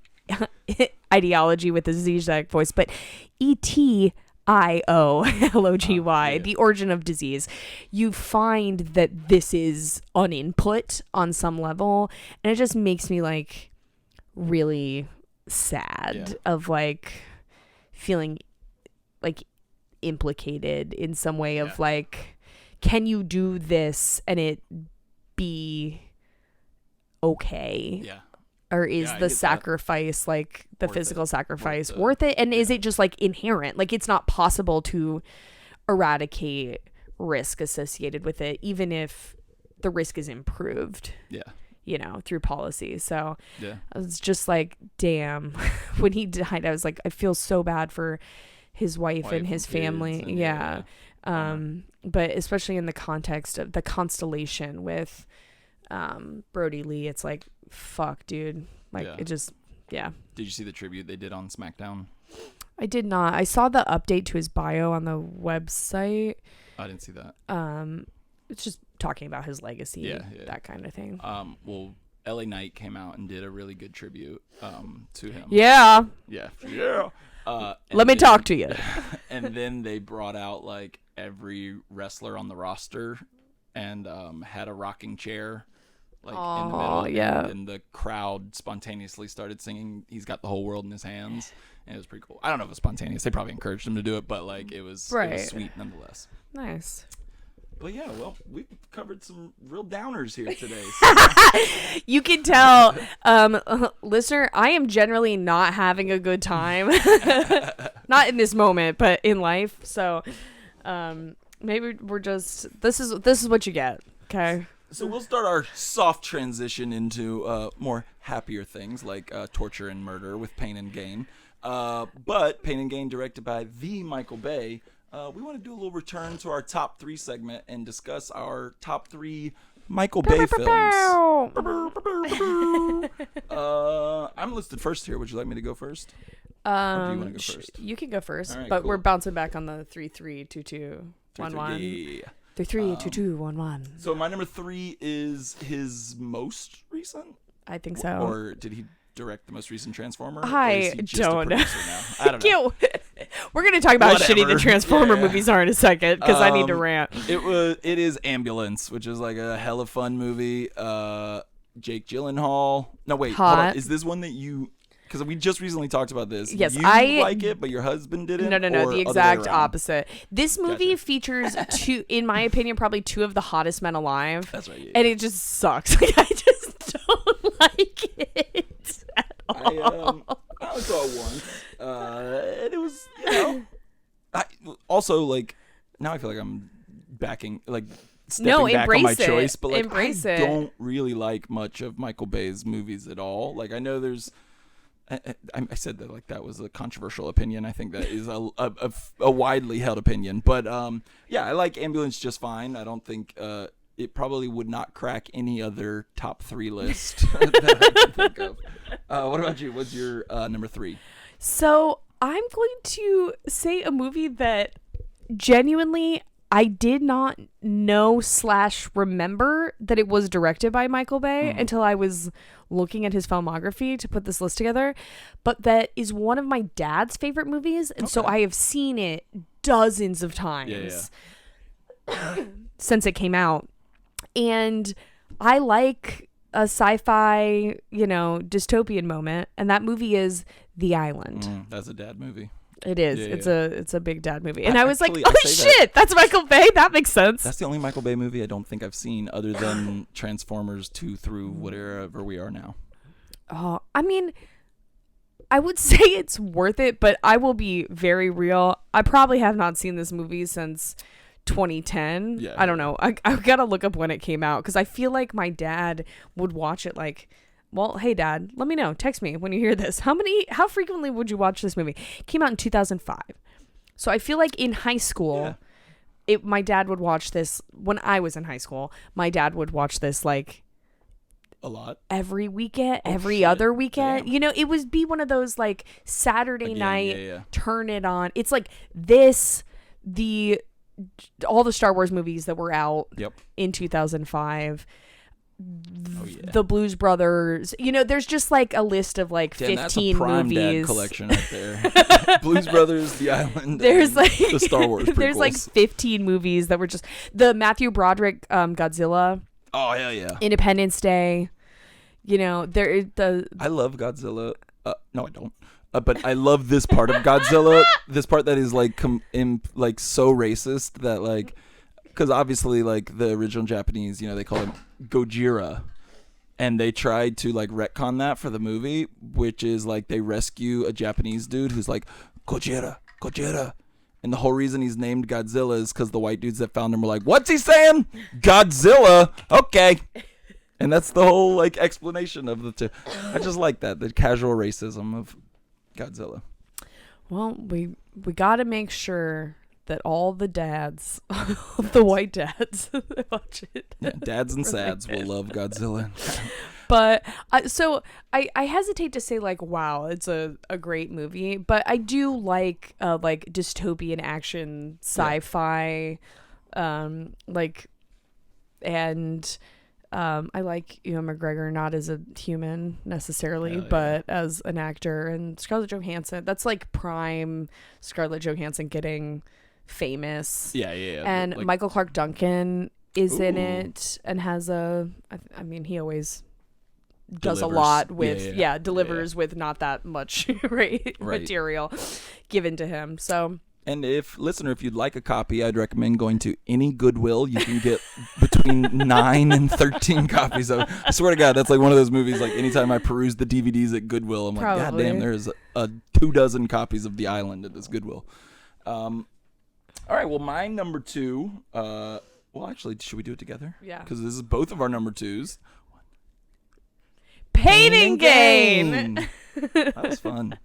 ideology with a zigzag voice, but etiology, the origin of disease, you find that this is an input on some level, and it just makes me like really sad of like feeling like implicated in some way of like, can you do this and it be okay? Or is the sacrifice, like the physical sacrifice, worth it? And is it just like inherent? Like it's not possible to eradicate risk associated with it, even if the risk is improved, you know, through policy. So I was just like, damn, when he died, I was like, I feel so bad for his wife and his family. But especially in the context of the constellation with Brody Lee, it's like, fuck, dude. Like it just, Did you see the tribute they did on SmackDown? I did not. I saw the update to his bio on the website. I didn't see that. It's just talking about his legacy, that kind of thing. Well, LA Knight came out and did a really good tribute to him. Let me talk to you. And then they brought out like every wrestler on the roster and had a rocking chair like in the middle, and the crowd spontaneously started singing "He's Got the Whole World in His Hands," and it was pretty cool. I don't know if it was spontaneous; they probably encouraged him to do it, but like it was sweet nonetheless. Nice. But yeah, well, we've covered some real downers here today. So. You can tell, listener, I am generally not having a good time. Not in this moment, but in life. So maybe we're just, this is what you get. Okay. So we'll start our soft transition into more happier things like torture and murder with Pain and Gain. But Pain and Gain, directed by the Michael Bay. We want to do a little return to our top 3 segment and discuss our top 3 Michael Bay films. I'm listed first here. Would you like me to go first? Or do you want to go first? You can go first, All right, but cool. we're bouncing back on the 3-3-2-2-1-1. Yeah. 3-3-2-2-1-1. So my number 3 is his most recent. I think so. Or did he direct the most recent Transformer? I or is he just don't a know. producer now? I don't know. We're gonna talk about how shitty the Whatever. Transformer Yeah. movies are in a second because I need to rant. It is Ambulance, which is like a hella fun movie. Jake Gyllenhaal. No, wait. Hold on. Hot. Is this one that you? Because we just recently talked about this. Yes, you I like it, but your husband didn't. No. or The other way exact around? opposite. This movie Gotcha. features in my opinion, probably 2 of the hottest men alive. That's right. Yeah, And it just sucks. Like, I just don't like it at all. I only saw it once, and it was, I also, like, now I feel like I'm backing, like, stepping back on my embrace it. choice, but like Embrace I it. don't really like much of Michael Bay's movies at all. Like, I know there's, I said that like that was a controversial opinion. I think that is a widely held opinion, but yeah, I like Ambulance just fine. I don't think it probably would not crack any other top 3 list that I can think of. What about you? What's your number 3? So I'm going to say a movie that genuinely I did not know / remember that it was directed by Michael Bay until I was looking at his filmography to put this list together. But that is one of my dad's favorite movies. And so I have seen it dozens of times since it came out. And I like a sci-fi, dystopian moment. And that movie is The Island. That's a dad movie. It is. Yeah, It's a big dad movie. And I was actually, like, I oh say shit, that's Michael Bay. That makes sense. That's the only Michael Bay movie I don't think I've seen other than Transformers 2 through whatever we are now. Oh, I mean, I would say it's worth it, but I will be very real. I probably have not seen this movie since 2010. Yeah. I don't know. I've got to look up when it came out because I feel like my dad would watch it like, well, hey dad, let me know. Text me when you hear this. How frequently would you watch this movie? It came out in 2005. So I feel like in high school, my dad would watch this when I was in high school. My dad would watch this like A lot. every weekend, every other weekend. Damn. It would be one of those like Saturday Again, night, turn it on. It's like all the Star Wars movies that were out in 2005. The Blues Brothers, there's just like a list of like 15 that's a prime movies. dad collection right there. Blues Brothers, The Island. There's like the Star Wars prequels. There's like 15 movies that were just the Matthew Broderick Godzilla. Oh yeah. Independence Day. I love Godzilla. No, I don't. But I love this part of Godzilla. This part that is like like so racist that like. Because obviously, like, the original Japanese, they call him Gojira. And they tried to, like, retcon that for the movie, which is, like, they rescue a Japanese dude who's like, Gojira. And the whole reason he's named Godzilla is because the white dudes that found him were like, what's he saying? Godzilla. Okay. And that's the whole, like, explanation of the two. I just like that, the casual racism of Godzilla. Well, we got to make sure that all the dads, the white dads, watch it. Yeah, dads and sads will love Godzilla. But so I hesitate to say like, wow, it's a great movie, but I do like dystopian action, sci-fi, like, and I like Ewan McGregor not as a human necessarily, but as an actor, and Scarlett Johansson. That's like prime Scarlett Johansson getting famous. Yeah. And like, Michael Clark Duncan is in it and has I mean, he always does delivers. A lot with delivers with not that much material given to him. So, and if you'd like a copy, I'd recommend going to any Goodwill. You can get between 9 and 13 copies of. I swear to God, that's like one of those movies. Like anytime I peruse the DVDs at Goodwill, I'm like, God damn, there's a 24 copies of The Island at this Goodwill. All right, well, my number 2. Well, actually, should we do it together? Yeah. Because this is both of our number 2s. Pain and Gain. That was fun.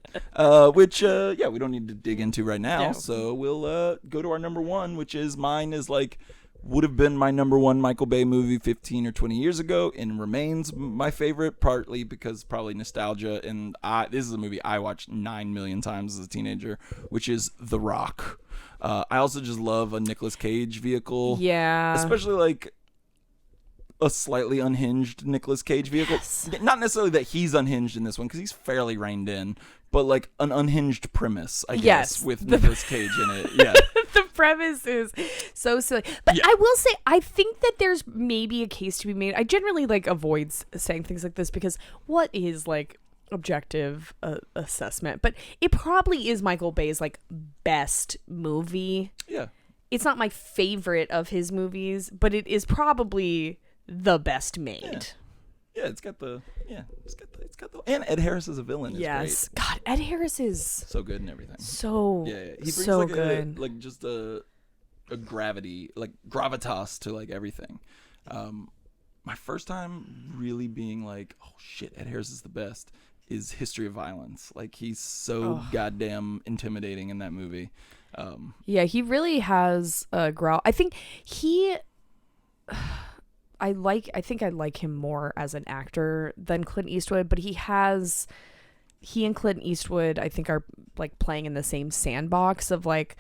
Which, we don't need to dig into right now. Yeah. So we'll go to our number 1, which is mine is like would have been my number one Michael Bay movie 15 or 20 years ago and remains my favorite, partly because probably nostalgia. And this is a movie I watched 9 million times as a teenager, which is The Rock. I also just love a Nicolas Cage vehicle. Yeah. Especially like a slightly unhinged Nicolas Cage vehicle. Yes. Not necessarily that he's unhinged in this one because he's fairly reined in, but like an unhinged premise, I guess, with Nicolas Cage in it. Yeah. The premise is so silly. But I will say, I think that there's maybe a case to be made. I generally like avoid saying things like this because what is like objective assessment? But it probably is Michael Bay's like best movie. Yeah. It's not my favorite of his movies, but it is probably the best made. Yeah, it's got the and Ed Harris as a villain is yes. great. God, Ed Harris is so good and everything. So He brings so like good. like just a gravity, like gravitas to like everything. My first time really being like, oh shit, Ed Harris is the best is History of Violence. Like he's so goddamn intimidating in that movie. Yeah, he really has a growl. I think I think I like him more as an actor than Clint Eastwood, but he and Clint Eastwood I think are like playing in the same sandbox of like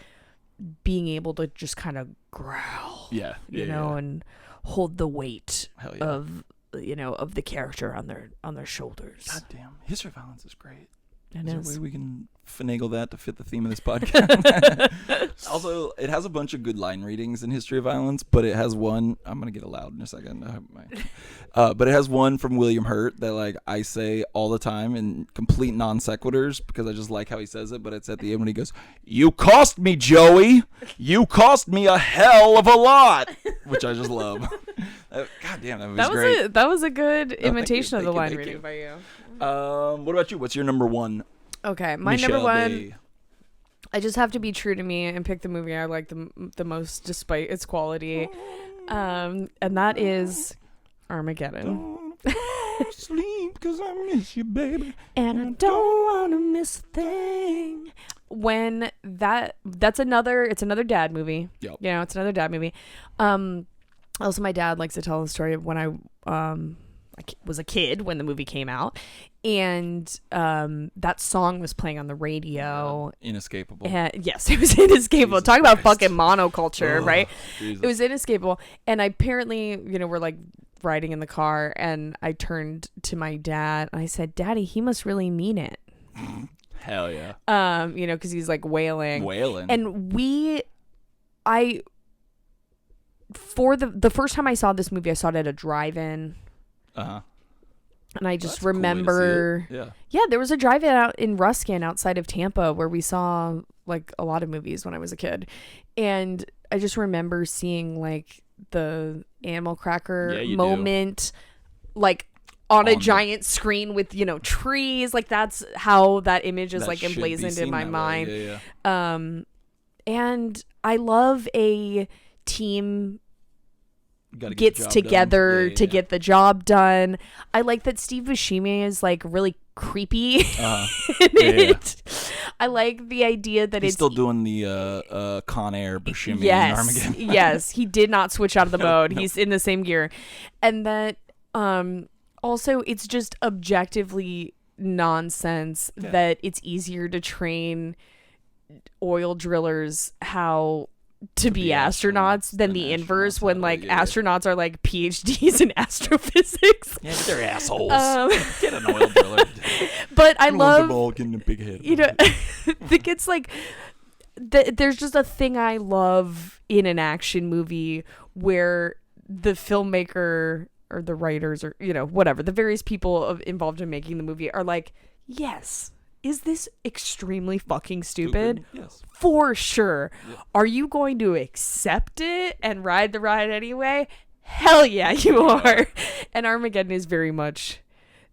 being able to just kind of growl. Yeah. You know, and hold the weight Hell yeah. of of the character on their shoulders. God damn. History of Violence is great. It Is there a is. way we can finagle that to fit the theme of this podcast? Also, it has a bunch of good line readings in History of Violence, but it has one. I'm gonna get loud in a second. But it has one from William Hurt that like I say all the time in complete non sequiturs because I just like how he says it. But it's at the end when he goes, "You cost me, Joey. You cost me a hell of a lot," which I just love. God damn, that was great. That was a good imitation of the Thank line you. reading by you. What about you? What's your number one? Okay, my Michelle number one. Bay. I just have to be true to me and pick the movie I like the most, despite its quality, and that is Armageddon. Don't sleep 'cause I miss you, baby. And I don't want to miss a thing. When it's another dad movie. Yep. It's another dad movie. Also, my dad likes to tell the story of when I was a kid when the movie came out, and that song was playing on the radio. Inescapable. Yes, it was inescapable. Jesus Talk about Christ. fucking monoculture, right? Jesus. It was inescapable. And apparently, we're like riding in the car, and I turned to my dad and I said, "Daddy, he must really mean it." Hell yeah. Because he's like wailing. And for the first time I saw this movie, I saw it at a drive-in. Uh-huh. And I just That's a cool way to remember, see it. yeah, there was a drive-in out in Ruskin outside of Tampa where we saw like a lot of movies when I was a kid, and I just remember seeing like the animal cracker moment, like on a giant screen with trees. Like that's how that image is like emblazoned in my mind. And I love a team gets together to get the job done. I like that Steve Buscemi is like really creepy in it. I like the idea that he's still doing the Con Air Buscemi in Armageddon. Yes, he did not switch out of the mode. He's in the same gear. And that also it's just objectively nonsense that it's easier to train oil drillers how to be astronauts than the inverse when like astronauts are like PhDs in astrophysics. Yeah, they're assholes. Get an oil driller. But I love getting a big head. I think it's like there's just a thing I love in an action movie where the filmmaker or the writers or whatever, the various people involved in making the movie are like, yes, is this extremely fucking stupid? Yes. For sure. Yeah. Are you going to accept it and ride the ride anyway? Hell yeah, you are. And Armageddon is very much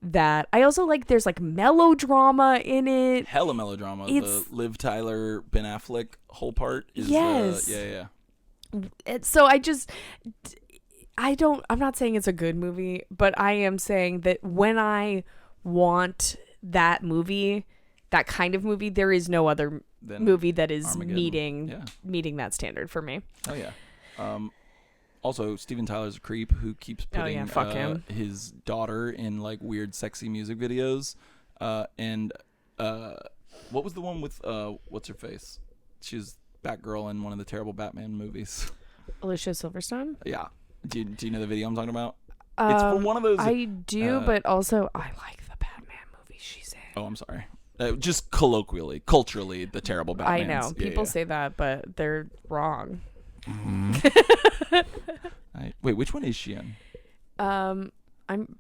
that. I also like there's like melodrama in it. Hella melodrama. The Liv Tyler, Ben Affleck whole part is So I'm not saying it's a good movie, but I am saying that when I want that movie, that kind of movie, there is no other movie that is meeting that standard for me. Oh yeah. Also, Steven Tyler's a creep who keeps putting fuck him. his daughter in like weird, sexy music videos. And what was the one with what's her face? She was Batgirl in one of the terrible Batman movies. Alicia Silverstone? Yeah. Do you know the video I'm talking about? It's for one of those. I do, but also I like the Batman movies she's in. Oh, I'm sorry. Just colloquially, culturally, the terrible Batman. I know. People say that, but they're wrong. Mm-hmm. Wait, which one is she in? I'm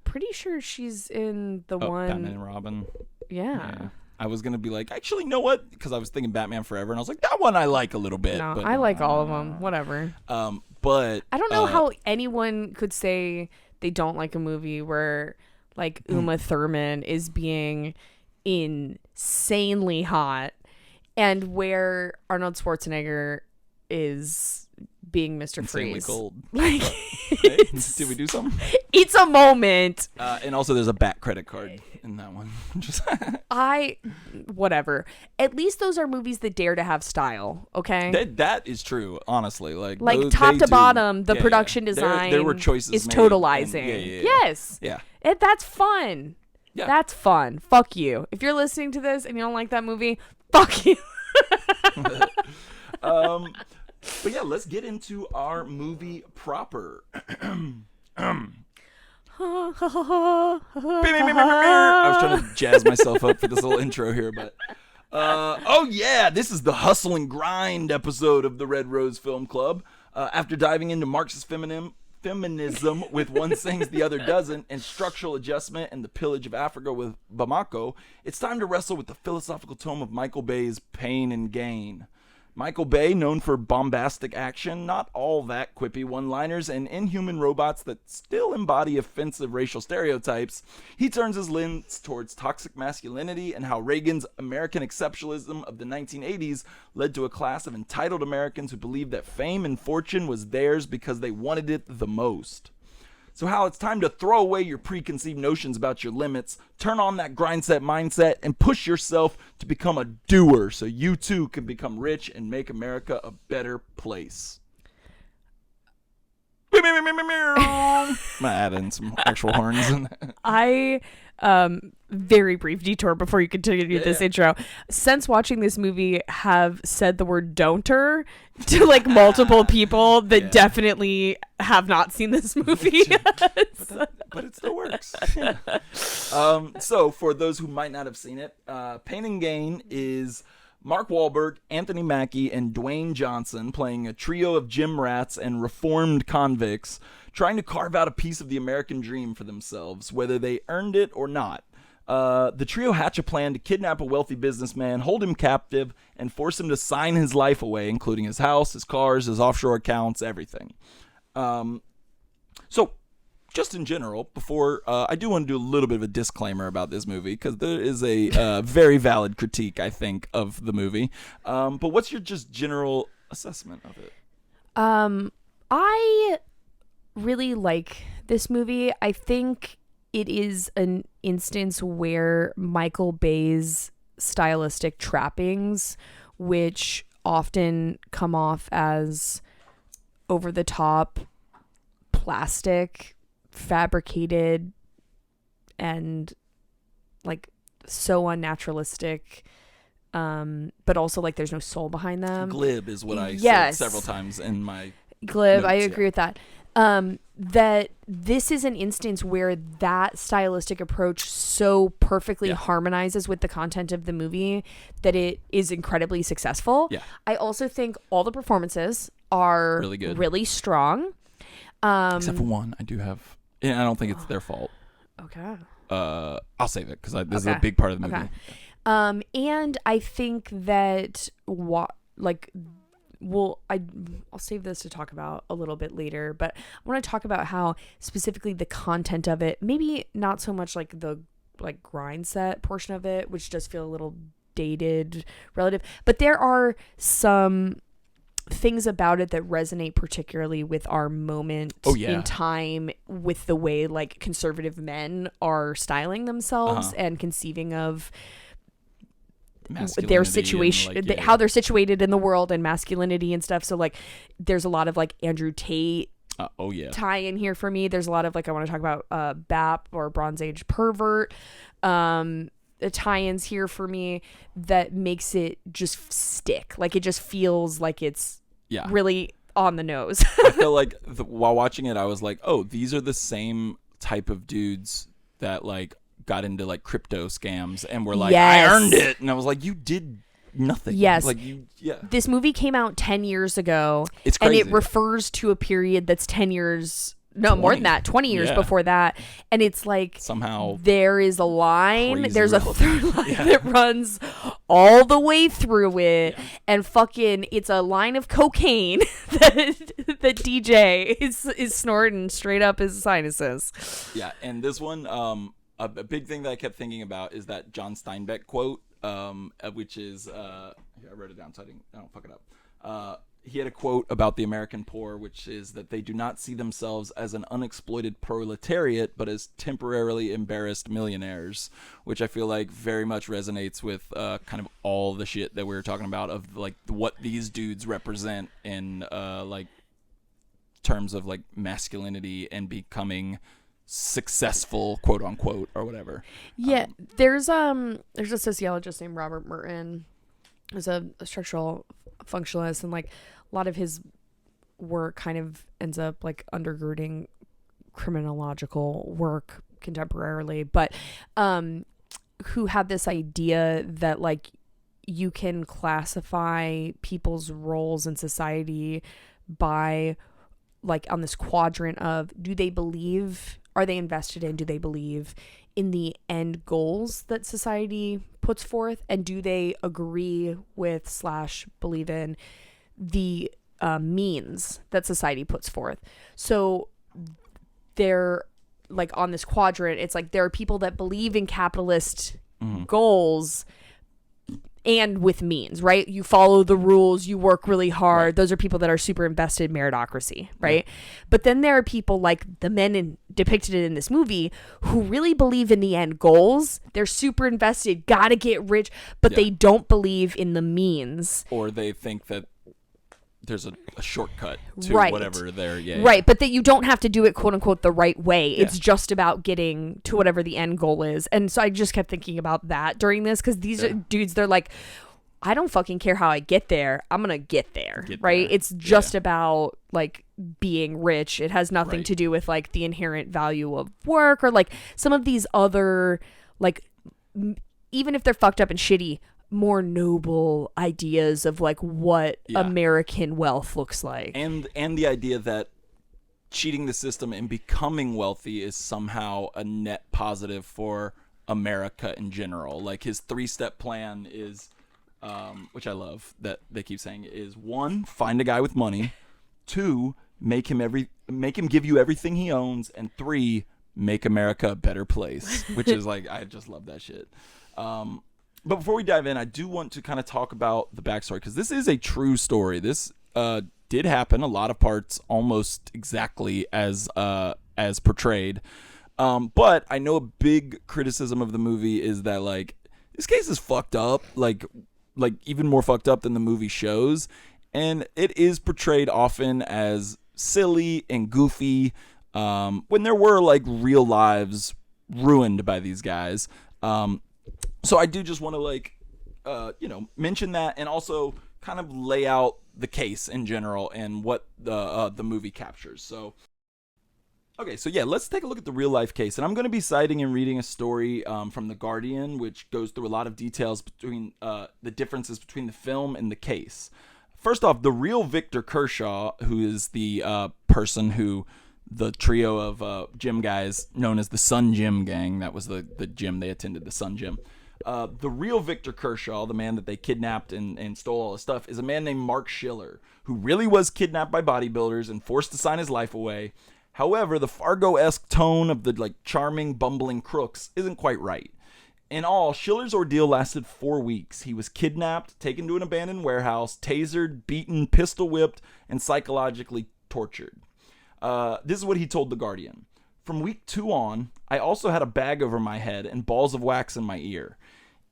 pretty sure she's in the one. Batman and Robin. Yeah. I was gonna be like, actually, you know what? Because I was thinking Batman Forever, and I was like, that one I like a little bit. No, but I like all of them. Whatever. But I don't know how anyone could say they don't like a movie where like Uma Thurman is being insanely hot, and where Arnold Schwarzenegger is being Mr. insanely Freeze. cold. Like, Hey, did we do something? It's a moment. And also, there's a bat credit card in that one. Just Whatever. At least those are movies that dare to have style. Okay. that is true. Honestly, like those, top to bottom, the production design. There were choices. Is made, totalizing. Yes. Yeah. That's fun. Yeah. That's fun. Fuck you. If you're listening to this and you don't like that movie, fuck you. But yeah, let's get into our movie proper. I was trying to jazz myself up for this little intro here, but oh yeah, this is the hustle and grind episode of the Red Rose Film Club. After diving into Marxist feminism with One Sings the Other Doesn't, and structural adjustment and the pillage of Africa with Bamako, it's time to wrestle with the philosophical tome of Michael Bay's Pain and Gain. Michael Bay, known for bombastic action, not all that quippy one-liners, and inhuman robots that still embody offensive racial stereotypes, he turns his lens towards toxic masculinity and how Reagan's American exceptionalism of the 1980s led to a class of entitled Americans who believed that fame and fortune was theirs because they wanted it the most. So Hal, it's time to throw away your preconceived notions about your limits, turn on that grind set mindset, and push yourself to become a doer so you too can become rich and make America a better place. I'm gonna add in some actual horns. Very brief detour before you continue this intro. Since watching this movie, have said the word "don'ter" to like multiple people that definitely have not seen this movie. but it still works. Yeah. So for those who might not have seen it, Pain and Gain is Mark Wahlberg, Anthony Mackie, and Dwayne Johnson playing a trio of gym rats and reformed convicts trying to carve out a piece of the American dream for themselves, whether they earned it or not. The trio hatch a plan to kidnap a wealthy businessman, hold him captive, and force him to sign his life away, including his house, his cars, his offshore accounts, everything. So, just in general, before I do want to do a little bit of a disclaimer about this movie, because there is a very valid critique, I think, of the movie. But what's your just general assessment of it? I really like this movie. I think it is an instance where Michael Bay's stylistic trappings, which often come off as over the top, plastic, fabricated, and like so unnaturalistic, but also like there's no soul behind them. Glib is what I said several times in my glib notes, I agree with that. That this is an instance where that stylistic approach so perfectly harmonizes with the content of the movie that it is incredibly successful. Yeah. I also think all the performances are really good, really strong. Except for one, I don't think it's their fault. Okay. I'll save it because this is a big part of the movie. Okay. And I think that I'll save this to talk about a little bit later, but I want to talk about how specifically the content of it, maybe not so much like the grind set portion of it, which does feel a little dated relative, but there are some things about it that resonate particularly with our moment in time, with the way like conservative men are styling themselves and conceiving of their situation, how they're situated in the world and masculinity and stuff. So like there's a lot of like Andrew Tate Oh yeah. tie in here for me. There's a lot of like I want to talk about BAP or Bronze Age pervert. The tie-ins here for me that makes it just stick. Like it just feels like it's really on the nose. I feel like while watching it, I was like, oh, these are the same type of dudes that like got into like crypto scams and were like, I earned it. And I was like, you did nothing. Yes. Like This movie came out 10 years ago. It's crazy. And it refers to a period that's 10 years. No, 20. more than that. 20 years before that. And it's like somehow there is a line. There's relevant. a third line that runs all the way through it. Yeah. And fucking it's a line of cocaine that DJ is snorting straight up his sinuses. Yeah, and this one, a big thing that I kept thinking about is that John Steinbeck quote, which is here, I wrote it down so I don't fuck it up. He had a quote about the American poor, which is that they do not see themselves as an unexploited proletariat, but as temporarily embarrassed millionaires, which I feel like very much resonates with kind of all the shit that we were talking about of like what these dudes represent in like terms of like masculinity and becoming successful, quote unquote, or whatever. Yeah, there's a sociologist named Robert Merton, who's a structural functionalist, and like a lot of his work kind of ends up like undergirding criminological work contemporarily, but who had this idea that like you can classify people's roles in society by like on this quadrant of are they invested in, do they believe in the end goals that society puts forth, and do they agree with / believe in the means that society puts forth. So they're like on this quadrant, it's like there are people that believe in capitalist goals and with means, right? You follow the rules, you work really hard. Right. Those are people that are super invested in meritocracy, right? Yeah. But then there are people like the men depicted in this movie who really believe in the end goals. They're super invested, gotta get rich, but they don't believe in the means. Or they think that there's a shortcut to whatever they're but that you don't have to do it quote unquote the right way. It's just about getting to whatever the end goal is. And so I just kept thinking about that during this, because these are dudes, they're like, I don't fucking care how I get there, I'm gonna get there. It's just about like being rich. It has nothing to do with like the inherent value of work or like some of these other like even if they're fucked up and shitty, more noble ideas of like what American wealth looks like, and the idea that cheating the system and becoming wealthy is somehow a net positive for America in general. Like his 3-step plan is which I love that they keep saying, is 1, find a guy with money, 2, make him give you everything he owns, and 3, make America a better place, which is like I just love that shit. But before we dive in, I do want to kind of talk about the backstory, because this is a true story. This did happen, a lot of parts almost exactly as portrayed. But I know a big criticism of the movie is that like this case is fucked up, like even more fucked up than the movie shows, and it is portrayed often as silly and goofy when there were like real lives ruined by these guys. So I do just want to like, mention that, and also kind of lay out the case in general and what the movie captures. So, okay, so yeah, let's take a look at the real life case. And I'm going to be citing and reading a story from The Guardian, which goes through a lot of details between the differences between the film and the case. First off, the real Victor Kershaw, who is the person who the trio of gym guys known as the Sun Gym Gang, that was the gym they attended, the Sun Gym. The real Victor Kershaw, the man that they kidnapped and stole all his stuff, is a man named Mark Schiller, who really was kidnapped by bodybuilders and forced to sign his life away. However, the Fargo-esque tone of the like charming, bumbling crooks isn't quite right. In all, Schiller's ordeal lasted 4 weeks. He was kidnapped, taken to an abandoned warehouse, tasered, beaten, pistol whipped, and psychologically tortured. This is what he told The Guardian. From week 2 on, I also had a bag over my head and balls of wax in my ear.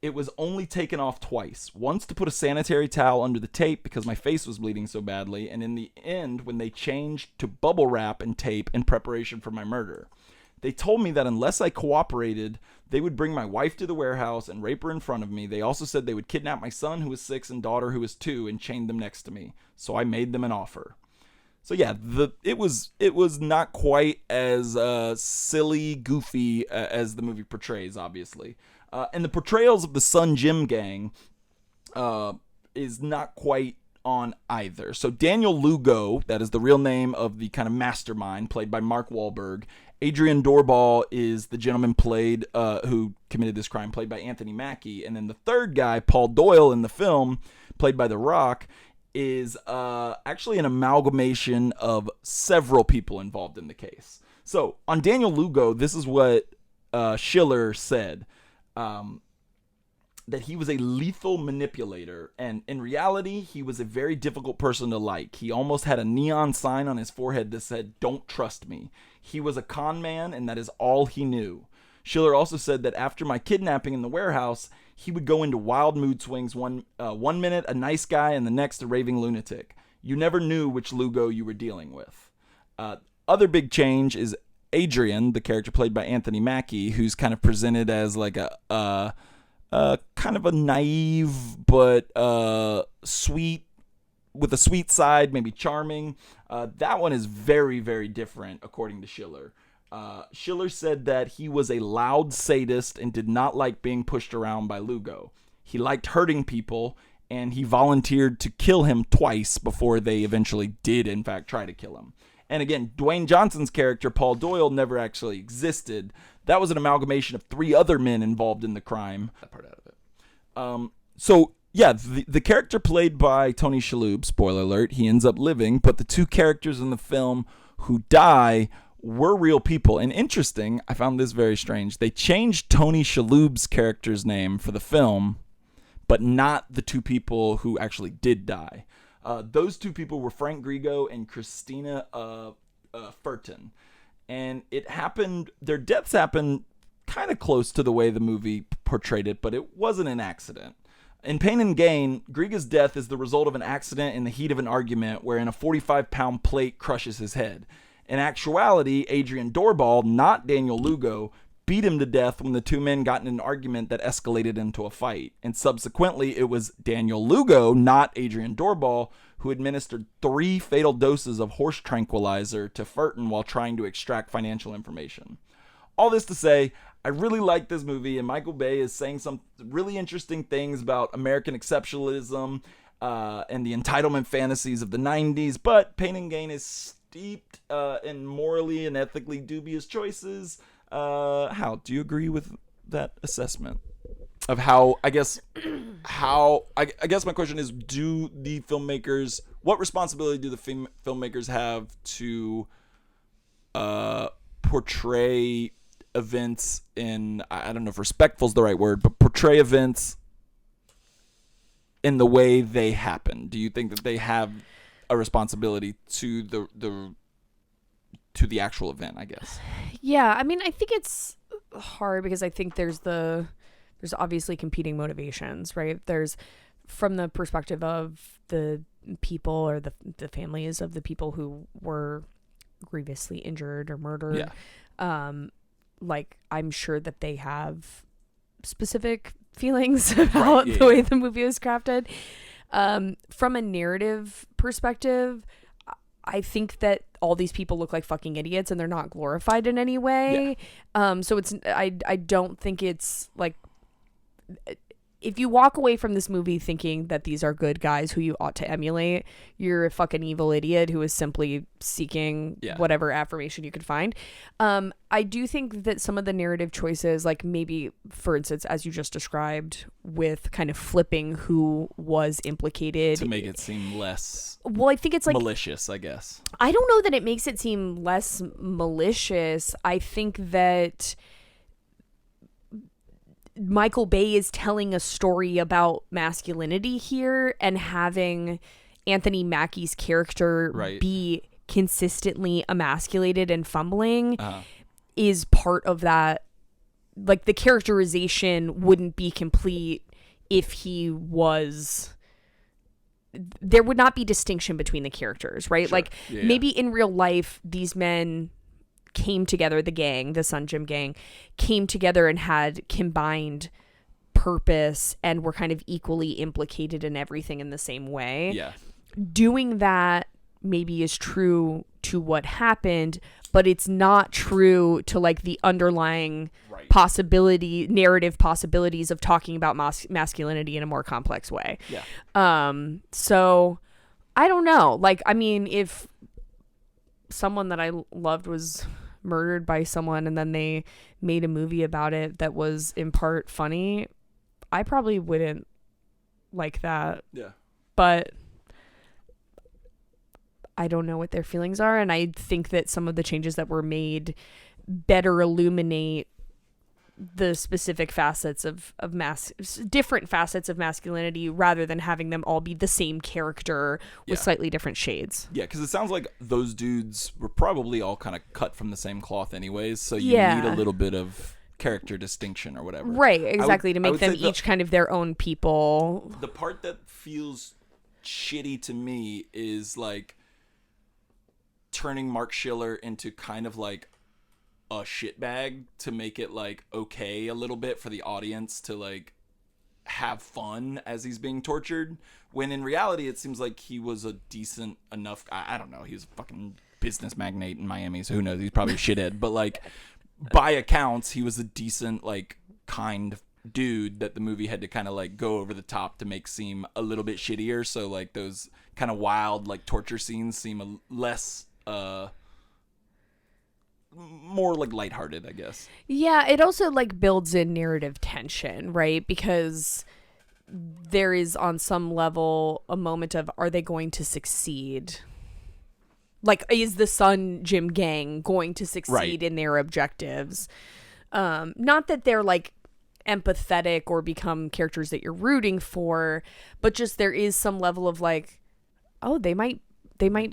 it was only taken off twice. Once to put a sanitary towel under the tape because my face was bleeding so badly, and in the end when they changed to bubble wrap and tape in preparation for my murder. They told me that unless I cooperated, they would bring my wife to the warehouse and rape her in front of me. They also said they would kidnap my son, who was 6, and daughter, who was 2, and chain them next to me. So I made them an offer. So yeah, it was not quite as silly, goofy as the movie portrays, obviously. And the portrayals of the Sun Gym gang is not quite on either. So Daniel Lugo, that is the real name of the kind of mastermind, played by Mark Wahlberg. Adrian Doorbal is the gentleman played who committed this crime, played by Anthony Mackie. And then the third guy, Paul Doyle, in the film, played by The Rock, is actually an amalgamation of several people involved in the case. So on Daniel Lugo, this is what Schiller said. That he was a lethal manipulator, and in reality, he was a very difficult person to like. He almost had a neon sign on his forehead that said, "Don't trust me." He was a con man, and that is all he knew. Schiller also said that after my kidnapping in the warehouse, he would go into wild mood swings, one minute a nice guy and the next a raving lunatic. You never knew which Lugo you were dealing with. Other big change is Adrian, the character played by Anthony Mackie, who's kind of presented as like a kind of a naive but sweet, with a sweet side, maybe charming. That one is very, very different, according to Schiller. Schiller said that he was a loud sadist and did not like being pushed around by Lugo. He liked hurting people, and he volunteered to kill him twice before they eventually did, in fact, try to kill him. And again, Dwayne Johnson's character, Paul Doyle, never actually existed. That was an amalgamation of 3 other men involved in the crime. That part out of it. So, yeah, the character played by Tony Shalhoub, spoiler alert, he ends up living, but the 2 characters in the film who die were real people. And interesting, I found this very strange. They changed Tony Shalhoub's character's name for the film, but not the 2 people who actually did die. Those 2 people were Frank Grigo and Christina Furton. And their deaths happened kind of close to the way the movie portrayed it, but it wasn't an accident. In Pain and Gain, Griga's death is the result of an accident in the heat of an argument wherein a 45-pound plate crushes his head. In actuality, Adrian Doorbal, not Daniel Lugo, beat him to death when the 2 men got in an argument that escalated into a fight. And subsequently, it was Daniel Lugo, not Adrian Doorbal, who administered 3 fatal doses of horse tranquilizer to Furton while trying to extract financial information. All this to say, I really like this movie, and Michael Bay is saying some really interesting things about American exceptionalism and the entitlement fantasies of the 90s, but Pain and Gain is steeped in morally and ethically dubious choices. Hal, do you agree with that assessment of how, I guess my question is, do the filmmakers, what responsibility do the filmmakers have to portray events in, I don't know if respectful is the right word, but portray events in the way they happen? Do you think that they have a responsibility to the actual event, I guess? Yeah, I mean, I think it's hard because I think there's obviously competing motivations, right? There's, from the perspective of the people or the families of the people who were grievously injured or murdered. Yeah. Like, I'm sure that they have specific feelings about the way the movie was crafted. From a narrative perspective, I think that all these people look like fucking idiots and they're not glorified in any way. Yeah. So it's, I don't think it's like, if you walk away from this movie thinking that these are good guys who you ought to emulate, you're a fucking evil idiot who is simply seeking whatever affirmation you could find. I do think that some of the narrative choices, like maybe, for instance, as you just described, with kind of flipping who was implicated to make it seem less, well, I think it's like malicious, I guess. I don't know that it makes it seem less malicious. I think that Michael Bay is telling a story about masculinity here, and having Anthony Mackie's character be consistently emasculated and fumbling is part of that like the characterization wouldn't be complete if he was, there would not be distinction between the characters, right? Sure. Like maybe in real life, these men came together, the gang, the Sun Gym gang, came together and had combined purpose and were kind of equally implicated in everything in the same way. Yeah. Doing that maybe is true to what happened, but it's not true to like the underlying narrative possibilities of talking about masculinity in a more complex way. Yeah. So I don't know. Like, I mean, if someone that I loved was murdered by someone and then they made a movie about it that was in part funny, I probably wouldn't like that. Yeah. But I don't know what their feelings are, and I think that some of the changes that were made better illuminate the specific facets of different facets of masculinity rather than having them all be the same character with slightly different shades. Yeah, because it sounds like those dudes were probably all kind of cut from the same cloth anyways, so you need a little bit of character distinction or whatever. Right, exactly, to make them each kind of their own people. The part that feels shitty to me is like turning Mark Schiller into kind of like a shitbag to make it like okay a little bit for the audience to like have fun as he's being tortured, when in reality it seems like he was a decent enough, I don't know, he was a fucking business magnate in Miami, so who knows, he's probably a shithead, but like by accounts he was a decent, like, kind dude that the movie had to kind of like go over the top to make seem a little bit shittier, so like those kind of wild like torture scenes seem a less more like lighthearted, I guess. Yeah, it also like builds in narrative tension, right? Because there is on some level a moment of, are they going to succeed? Like, is the Sun Gym gang going to succeed in their objectives? Not that they're like empathetic or become characters that you're rooting for, but just there is some level of like, oh, they might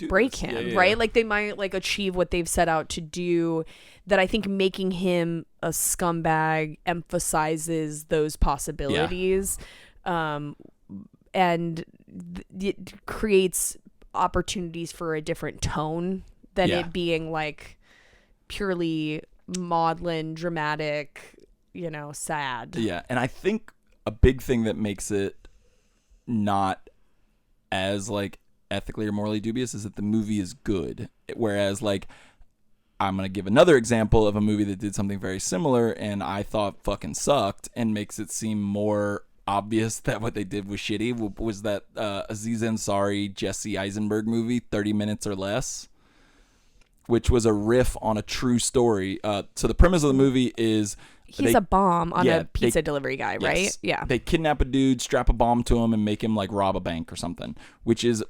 break him, right? Like they might like achieve what they've set out to do, that I think making him a scumbag emphasizes those possibilities. And it creates opportunities for a different tone than it being like purely maudlin, dramatic, sad. Yeah, and I think a big thing that makes it not as like ethically or morally dubious is that the movie is good, whereas like I'm gonna give another example of a movie that did something very similar and I thought fucking sucked and makes it seem more obvious that what they did was shitty, was that Aziz Ansari Jesse Eisenberg movie 30 Minutes or Less, which was a riff on a true story. So the premise of the movie is he's a bomb on a pizza delivery guy, right? Yes. Yeah. They kidnap a dude, strap a bomb to him, and make him like rob a bank or something, which is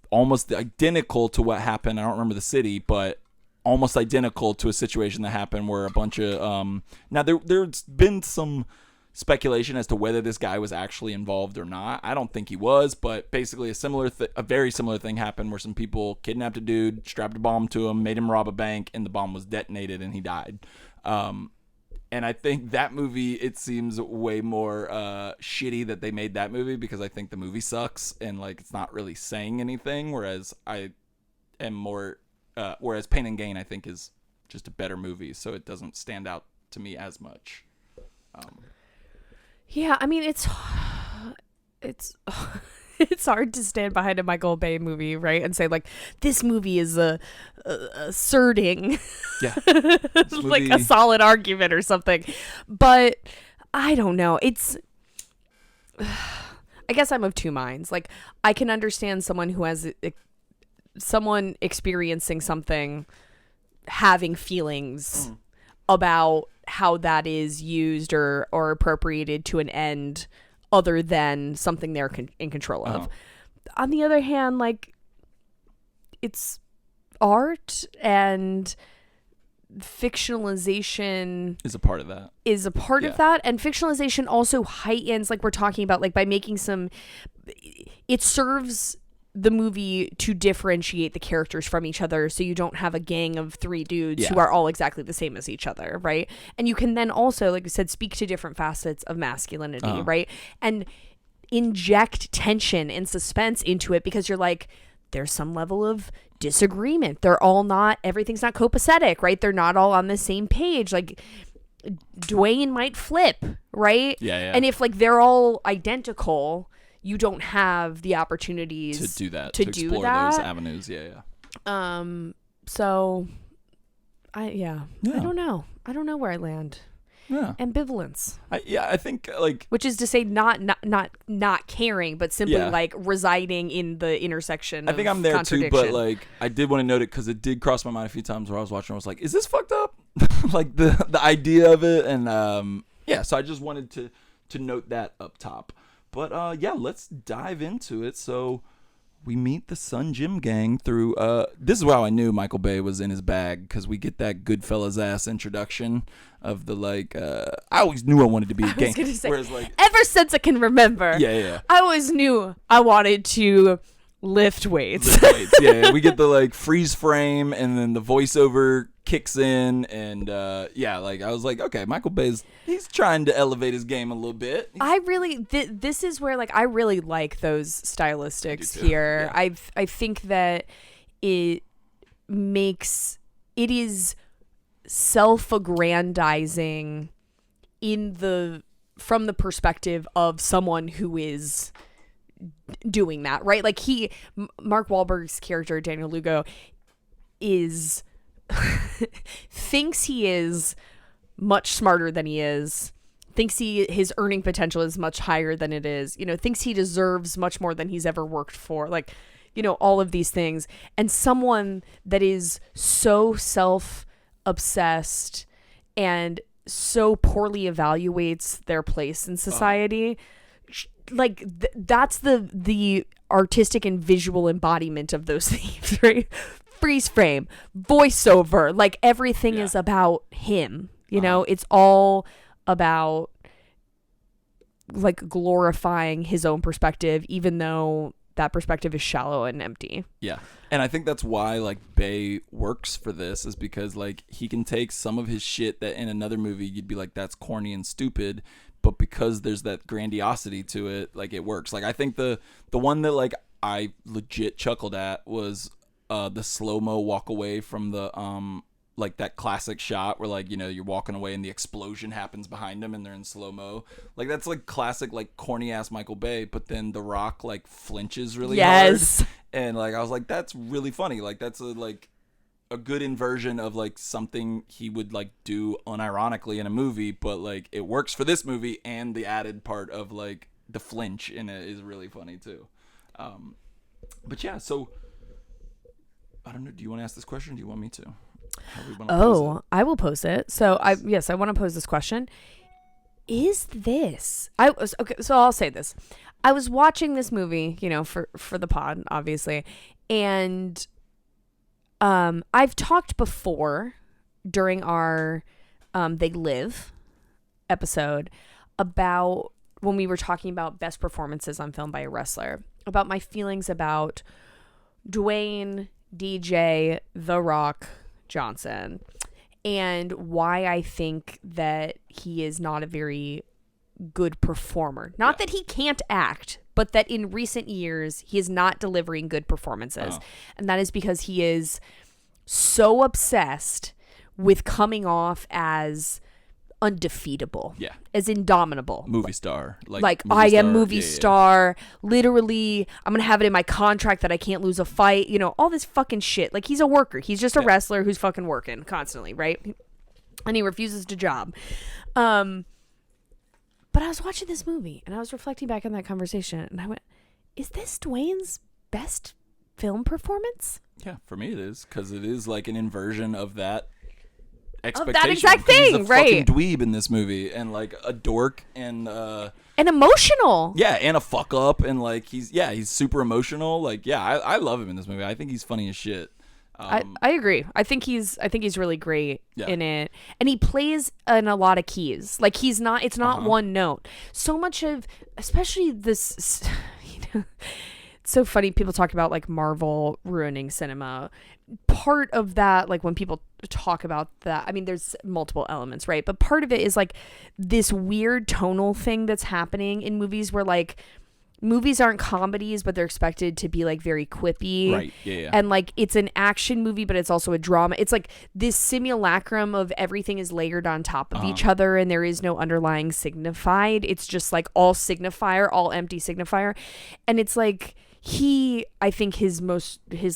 almost identical to what happened. I don't remember the city, but almost identical to a situation that happened where a bunch of now there's been some speculation as to whether this guy was actually involved or not. I don't think he was, but basically a very similar thing happened where some people kidnapped a dude, strapped a bomb to him, made him rob a bank, and the bomb was detonated and he died. And I think that movie, it seems way more shitty that they made that movie, because I think the movie sucks and like it's not really saying anything. Whereas whereas Pain and Gain, I think, is just a better movie, so it doesn't stand out to me as much. Yeah, I mean it's it's hard to stand behind a Michael Bay movie, right, and say like this movie is asserting like a solid argument or something. But I don't know. It's I guess I'm of two minds. Like I can understand someone who has someone experiencing something having feelings about how that is used or appropriated to an end other than something they're in control of. On the other hand, like it's art, and fictionalization is a part of that. Of that, and fictionalization also heightens, like we're talking about, like by making some, it serves the movie to differentiate the characters from each other, so you don't have a gang of 3 dudes who are all exactly the same as each other, right? And you can then also, like I said, speak to different facets of masculinity, right? And inject tension and suspense into it, because you're like, there's some level of disagreement. Everything's not copacetic, right? They're not all on the same page. Like, Dwayne might flip, right? Yeah. And if like they're all identical, you don't have the opportunities to do that, to explore those avenues. So I don't know where I land. Ambivalence. I think like, which is to say not caring, but simply like residing in the intersection. I think I'm there too, but like I did want to note it because it did cross my mind a few times where I was watching. I was like, is this fucked up? Like the idea of it, and so I just wanted to note that up top. But let's dive into it. So we meet the Sun Gym gang through this is how I knew Michael Bay was in his bag, because we get that Goodfellas ass introduction of the like I always knew I wanted to be a gang. I was gonna say, whereas like ever since I can remember, I always knew I wanted to lift weights. We get the like freeze frame, and then the voiceover kicks in, and like I was like, okay, Michael Bay's he's trying to elevate his game a little bit. I really this is where like I really like those stylistics here. I think that it is self-aggrandizing from the perspective of someone who is doing that, right? Like Mark Wahlberg's character Daniel Lugo thinks he is much smarter than he is, thinks his earning potential is much higher than it is, thinks he deserves much more than he's ever worked for, like, all of these things. And someone that is so self-obsessed and so poorly evaluates their place in society, like that's the artistic and visual embodiment of those themes, right? Freeze frame, voiceover, like everything is about him, it's all about like glorifying his own perspective, even though that perspective is shallow and empty. And I think that's why like Bay works for this, is because like he can take some of his shit that in another movie you'd be like, that's corny and stupid, but because there's that grandiosity to it, like it works. Like I think the one that like I legit chuckled at was the slow-mo walk away from the like that classic shot where like, you're walking away and the explosion happens behind them and they're in slow-mo. Like that's like classic like corny ass Michael Bay, but then The Rock like flinches really hard. And like I was like, that's really funny. Like that's a good inversion of like something he would like do unironically in a movie, but like it works for this movie, and the added part of like the flinch in it is really funny too. But yeah, so I don't know. Do you want to ask this question? Or do you want me to? I will pose it. So I want to pose this question. Is this? Okay. So I'll say this. I was watching this movie, for the pod, obviously, and I've talked before during our They Live episode about when we were talking about best performances on film by a wrestler, about my feelings about Dwayne, DJ, The Rock Johnson, and why I think that he is not a very good performer. Not that he can't act, but that in recent years he is not delivering good performances. And that is because he is so obsessed with coming off as undefeatable, as indomitable, movie star, I am movie star. Literally, I'm gonna have it in my contract that I can't lose a fight. All this fucking shit. Like he's a worker. He's just a wrestler who's fucking working constantly, right? And he refuses to job. But I was watching this movie and I was reflecting back on that conversation, and I went, "Is this Dwayne's best film performance?" Yeah, for me it is, because it is like an inversion of that expectation. Of that exact thing, he's a fucking dweeb in this movie, and like a dork, and emotional. Yeah, and a fuck up, and like he's super emotional. Like I love him in this movie. I think he's funny as shit. I agree. I think he's really great in it, and he plays in a lot of keys. Like it's not one note. So much of, especially this, so funny. People talk about like Marvel ruining cinema. Part of that, like when people talk about that, I mean, there's multiple elements, right? But part of it is like this weird tonal thing that's happening in movies where like movies aren't comedies, but they're expected to be like very quippy. Right. Yeah. And like it's an action movie, but it's also a drama. It's like this simulacrum of everything is layered on top of each other and there is no underlying signified. It's just like all signifier, all empty signifier. And it's like I think his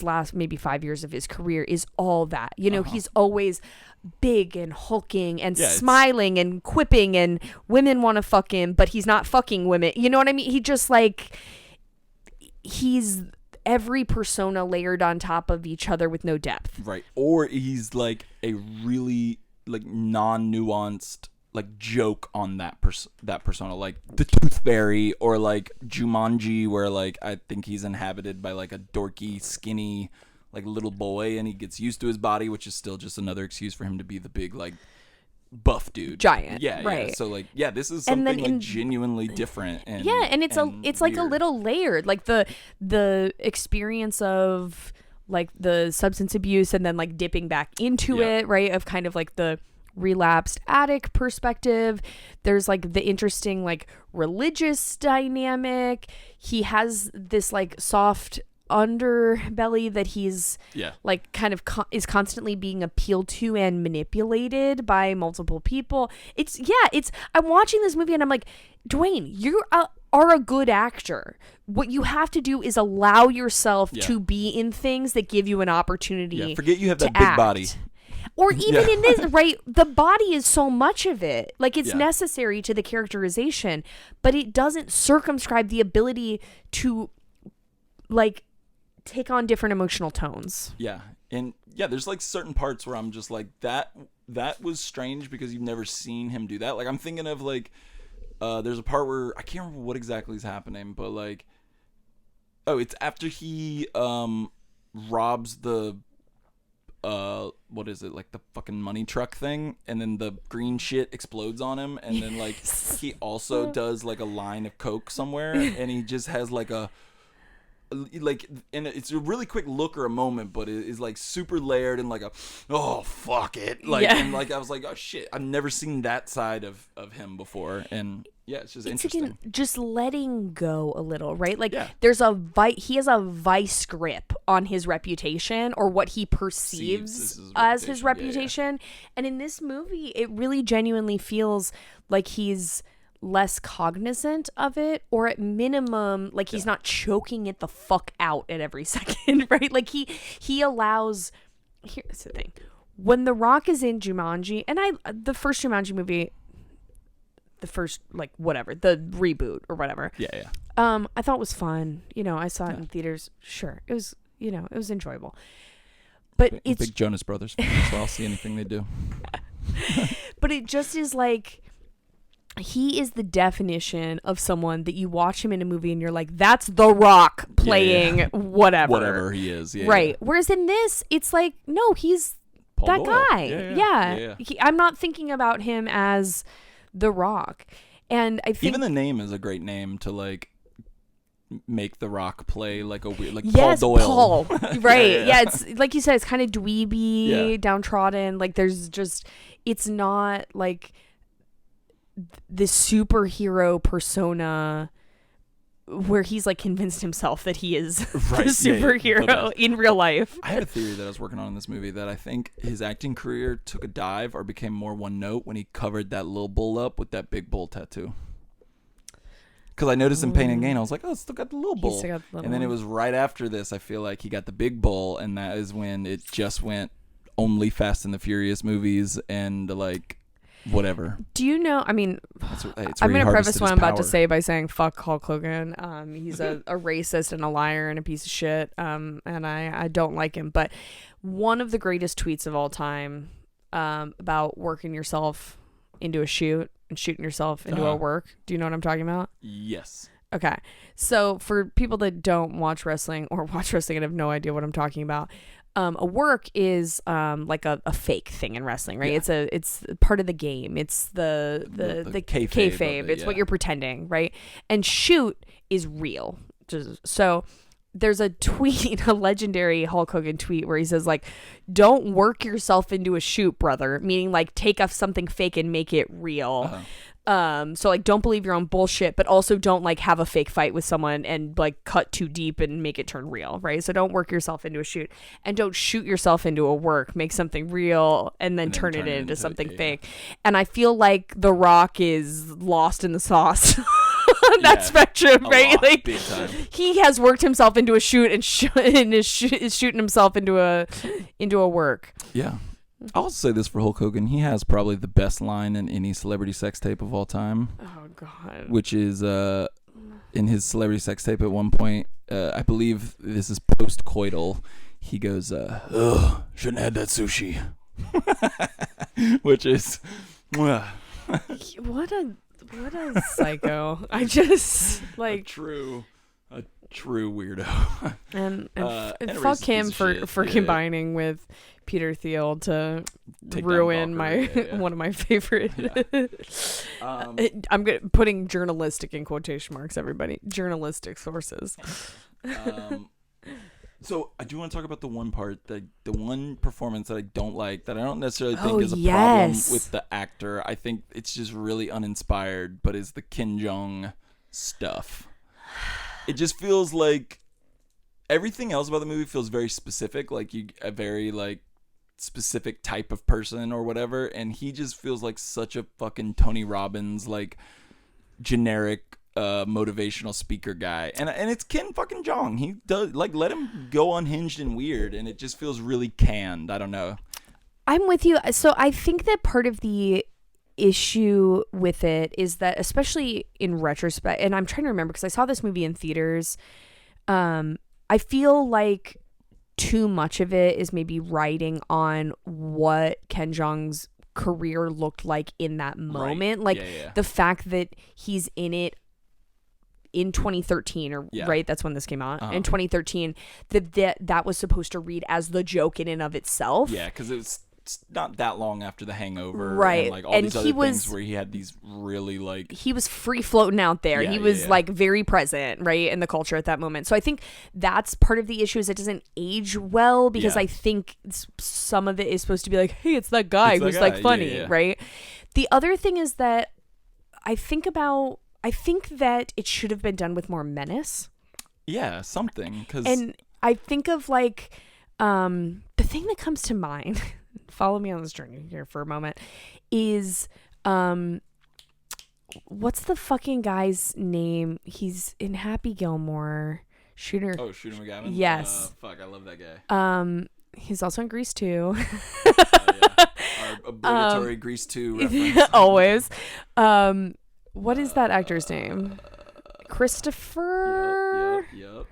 last maybe 5 years of his career is all that. You know, he's always big and hulking and smiling and quipping and women want to fuck him, but he's not fucking women. You know what I mean? He just like, he's every persona layered on top of each other with no depth. Right. Or he's like a really like non-nuanced like joke on that persona, like the Tooth Fairy or like Jumanji, where like I think he's inhabited by like a dorky, skinny like little boy, and he gets used to his body, which is still just another excuse for him to be the big like buff dude, giant. Yeah, right. Yeah. So like, yeah, this is something like genuinely different. And it's like a little layered, like the experience of like the substance abuse and then like dipping back into it, right? Of kind of like the relapsed addict perspective. There's like the interesting like religious dynamic. He has this like soft underbelly that he's like kind of is constantly being appealed to and manipulated by multiple people. I'm watching this movie and I'm like, Dwayne, you are a good actor. What you have to do is allow yourself to be in things that give you an opportunity. Forget you have that big body. Or even in this, right? The body is so much of it. Like it's necessary to the characterization, but it doesn't circumscribe the ability to like take on different emotional tones. Yeah. And yeah, there's like certain parts where I'm just like, that was strange because you've never seen him do that. Like I'm thinking of like, there's a part where I can't remember what exactly is happening, but like, it's after he robs the what is it, like the fucking money truck thing, and then the green shit explodes on him, and then like he also does like a line of coke somewhere, and he just has like a like, and it's a really quick look or a moment, but it is like super layered and like a fuck it, like and like I was like, oh shit, I've never seen that side of him before. And it's just interesting. Again, just letting go a little, right? Like there's he has a vice grip on his reputation or what he perceives as his reputation. And in this movie, it really genuinely feels like he's less cognizant of it, or at minimum like he's not choking it the fuck out at every second, right? Like he allows. Here's the thing, when The Rock is in Jumanji, and the first Jumanji movie, the first like whatever, the reboot or whatever, I thought was fun. You know, I saw it in theaters. Sure, it was, you know, it was enjoyable, but it's big Jonas Brothers, so I'll see anything they do. But it just is like, he is the definition of someone that you watch him in a movie and you're like, that's The Rock playing whatever he is, right. Whereas in this, it's like, no, he's Paul that Doyle. Guy. I'm not thinking about him as The Rock. And I think even the name is a great name to like make The Rock play like a weird, like yes, Paul Doyle. Paul. Right. Yeah, it's like you said, it's kind of dweeby, downtrodden. Like there's just, it's not like this superhero persona where he's like convinced himself that he is the superhero in real life. I had a theory that I was working on in this movie that I think his acting career took a dive or became more one note when he covered that little bull up with that big bull tattoo. Because I noticed in Pain and Gain, I was like, oh, it's still got the little bull. And then it was right after this, I feel like he got the big bull, and that is when it just went only Fast and the Furious movies and like whatever. Do you know, I mean, I'm going to preface what I'm about to say by saying fuck Hulk Hogan. He's a racist and a liar and a piece of shit, and I don't like him. But one of the greatest tweets of all time about working yourself into a shoot and shooting yourself into a work. Do you know what I'm talking about? Yes. Okay. So for people that don't watch wrestling or watch wrestling and have no idea what I'm talking about, a work is like a fake thing in wrestling, right? Yeah. It's part of the game. It's the kayfabe. It's what you're pretending, right? And shoot is real. So there's a tweet, a legendary Hulk Hogan tweet where he says like, don't work yourself into a shoot, brother, meaning like take off something fake and make it real. So like don't believe your own bullshit, but also don't like have a fake fight with someone and like cut too deep and make it turn real, right? So don't work yourself into a shoot, and don't shoot yourself into a work. Make something real and then turn it into something fake. And I feel like The Rock is lost in the sauce. That spectrum, right? Lot, like big time. He has worked himself into a shoot and is shooting himself into a work. Yeah. I'll also say this for Hulk Hogan. He has probably the best line in any celebrity sex tape of all time. Oh God. Which is in his celebrity sex tape at one point, I believe this is post-coital, he goes, ugh, shouldn't have had that sushi. Which is What a psycho. I just like a true weirdo. and fuck him for combining with Peter Thiel to ruin one of my favorite. I'm putting journalistic in quotation marks, everybody. Journalistic sources. So I do want to talk about the one part, the one performance that I don't like, that I don't necessarily think is a problem with the actor. I think it's just really uninspired, but is the Kim Jong stuff. It just feels like everything else about the movie feels very specific, like a very like specific type of person or whatever, and he just feels like such a fucking Tony Robbins like generic motivational speaker guy, and it's Kim fucking Jong. He does like let him go unhinged and weird, and it just feels really canned. I don't know. I'm with you. So I think that part of the issue with it is that, especially in retrospect, and I'm trying to remember because I saw this movie in theaters, I feel like too much of it is maybe riding on what Ken Jeong's career looked like in that moment. Right. Like the fact that he's in it in 2013 right, that's when this came out, in 2013, that was supposed to read as the joke in and of itself, because it was not that long after The Hangover, right, and like all these other things where he had these really like, he was free floating out there, he was like very present, right, in the culture at that moment. So I think that's part of the issue, is it doesn't age well, because I think some of it is supposed to be like, hey, it's that guy who's like funny, right? The other thing is that I think that it should have been done with more menace. Yeah, something. And I think of like, the thing that comes to mind, follow me on this journey here for a moment, is, what's the fucking guy's name? He's in Happy Gilmore. Shooter McGavin? Yes. Fuck, I love that guy. He's also in Grease 2. Our obligatory Grease 2 reference. Always. What is that actor's name? Christopher? Yep.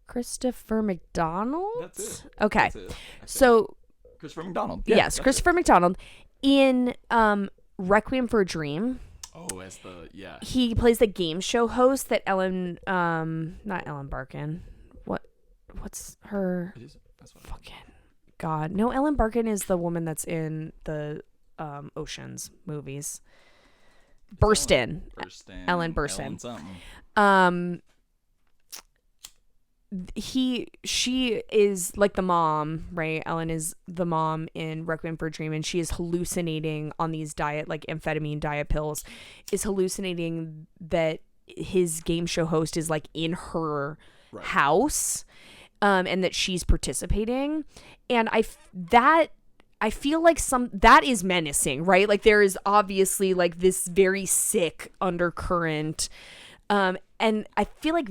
Christopher McDonald? That's it. Okay. That's it, so Christopher McDonald. Yes, Christopher McDonald in Requiem for a Dream. Oh, as the he plays the game show host that Ellen not Ellen Barkin. What's her fucking God. No, Ellen Barkin is the woman that's in the Oceans movies. Burstyn. Ellen Burstyn. She is like the mom, right? Ellen is the mom in Requiem for a Dream, and she is hallucinating on these amphetamine diet pills, is hallucinating that his game show host is like in her house, and that she's participating. And I feel like that is menacing, right? Like there is obviously like this very sick undercurrent, and I feel like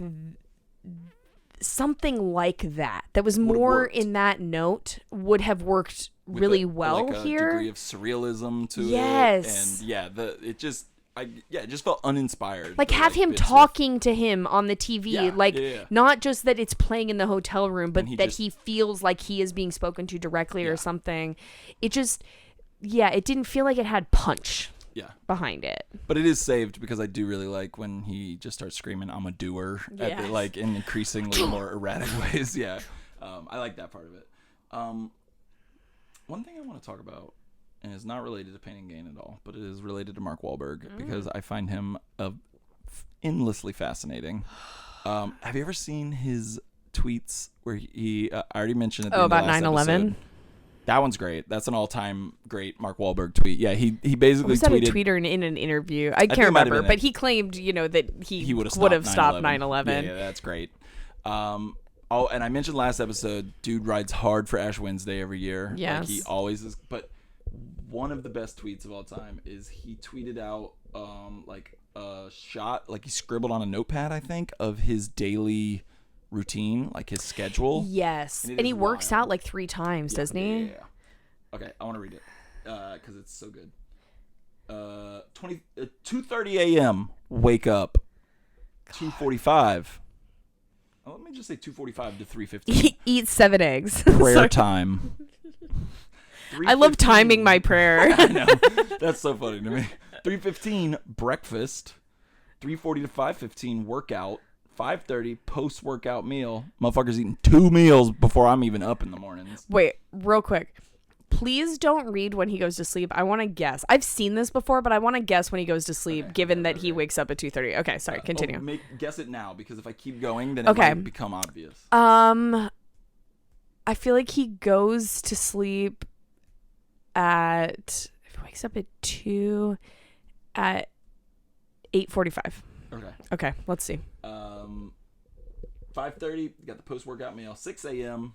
something like that was more in that note would have worked really well like here. A degree of surrealism to it, and it just felt uninspired. Like have him talking to him on the TV, not just that it's playing in the hotel room, but he feels like he is being spoken to directly or something. It just, it didn't feel like it had punch. Behind it, but it is saved because I do really like when he just starts screaming "I'm a doer" like in increasingly more erratic ways. I like that part of it. One thing I want to talk about, and it's not related to Pain and Gain at all, but it is related to Mark Wahlberg because I find him endlessly fascinating. Have you ever seen his tweets where he I already mentioned it. About 9/11. That one's great. That's an all-time great Mark Wahlberg tweet. Yeah, he basically was that tweeted. A tweeter in an interview? I can't remember, but he claimed, that he would have stopped 9/11. Yeah, that's great. And I mentioned last episode, dude rides hard for Ash Wednesday every year. Yes. Like he always is. But one of the best tweets of all time is he tweeted out like a shot, like he scribbled on a notepad, I think, of his daily routine, like his schedule. Yes. And he works out like 3 times, doesn't he? Yeah. Okay, I want to read it because it's so good. 2:30 a.m. wake up. 2:45. Oh, let me just say 2:45 to 3:15. Eat 7 eggs. Prayer time. I love timing my prayer. I know. That's so funny to me. 3:15 breakfast. 3:40 to 5:15 workout. 5:30 post-workout meal. Motherfucker's eating 2 meals before I'm even up in the mornings. Wait, real quick. Please don't read when he goes to sleep. I want to guess. I've seen this before, but I want to guess when he goes to sleep, given that he wakes up at 2:30. Okay, sorry. Continue. Guess it now, because if I keep going, then it might become obvious. I feel like he goes to sleep if he wakes up at 2 at 8:45. Okay, let's see. 5:30, you got the post-workout meal. 6 a.m.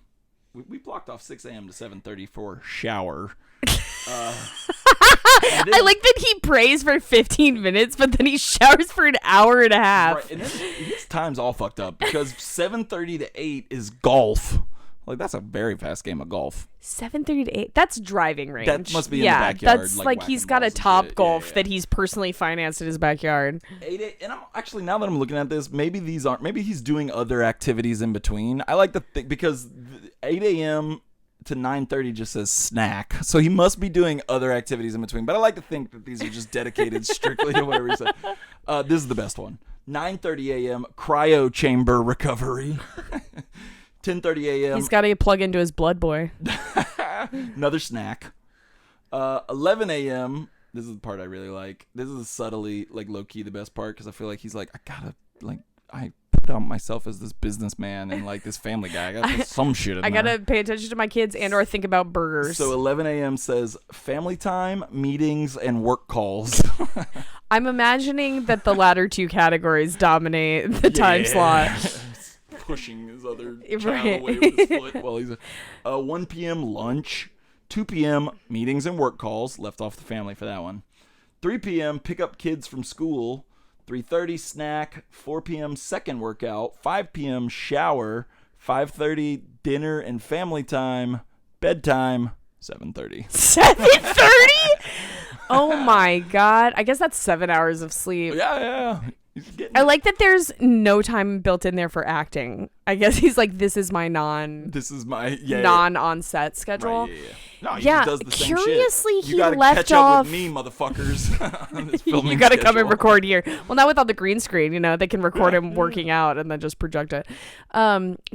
We blocked off 6 a.m. to 7:30 for shower. I like that he prays for 15 minutes, but then he showers for an hour and a half. Right, and then his time's all fucked up because 7:30 to 8 is golf. Like, that's a very fast game of golf. 7:30 to 8? That's driving range. That must be in the backyard. That's like he's got a top golf that he's personally financed in his backyard. 8 and I'm actually, now that I'm looking at this, maybe he's doing other activities in between. I like to think, because 8 a.m. to 9:30 just says snack. So he must be doing other activities in between. But I like to think that these are just dedicated strictly to whatever he said. This is the best one. 9:30 a.m. cryo chamber recovery. 10:30 a.m. He's got to plug into his blood boy. Another snack. 11 a.m. This is the part I really like. This is subtly, like, low-key the best part, because I feel like he's like, I put out myself as this businessman and, like, this family guy. I got to put some shit in there. I got to pay attention to my kids and or think about burgers. So 11 a.m. says family time, meetings, and work calls. I'm imagining that the latter 2 categories dominate the time slot. Pushing his other child away with his foot while he's 1 p.m. lunch, 2 p.m. meetings and work calls, left off the family for that one, 3 p.m. pick up kids from school, 3:30 snack, 4 p.m. second workout, 5 p.m. shower, 5:30 dinner and family time, bedtime, 7:30. 7:30? Oh my god! I guess that's 7 hours of sleep. Yeah. I like that there's no time built in there for acting. I guess he's like, this is my non-on-set schedule. Right, No, he just does the same shit. Curiously, you gotta catch up with me, motherfuckers. You gotta come and record here. Well, not with all the green screen, they can record him working out and then just project it.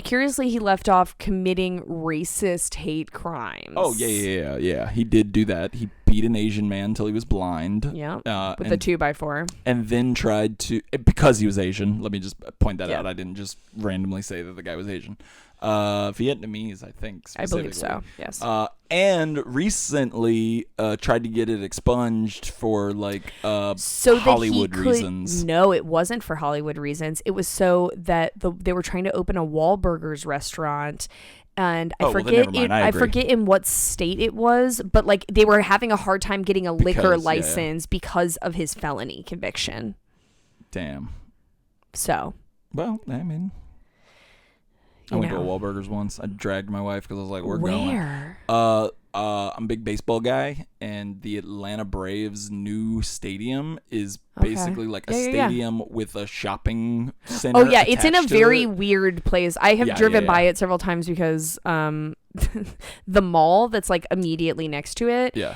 Curiously, he left off committing racist hate crimes. Oh, yeah. He did do that. He beat an Asian man until he was blind. Yeah, with a 2x4. And then tried to, because he was Asian, let me just point that out. I didn't just randomly say that the guy was Asian. Vietnamese, I think. I believe so, yes. And recently tried to get it expunged for, like, so Hollywood reasons. No, it wasn't for Hollywood reasons. It was so that they were trying to open a Wahlburgers restaurant. And I forget in what state it was, but like they were having a hard time getting a liquor license because of his felony conviction. Damn. So. Well, I mean, I went to a Wahlburgers once. I dragged my wife because I was like, "We're going." Where? I'm a big baseball guy, and the Atlanta Braves' new stadium is basically like a stadium with a shopping center. Oh yeah, it's in a very weird place. I have driven by it several times because the mall that's like immediately next to it. Yeah.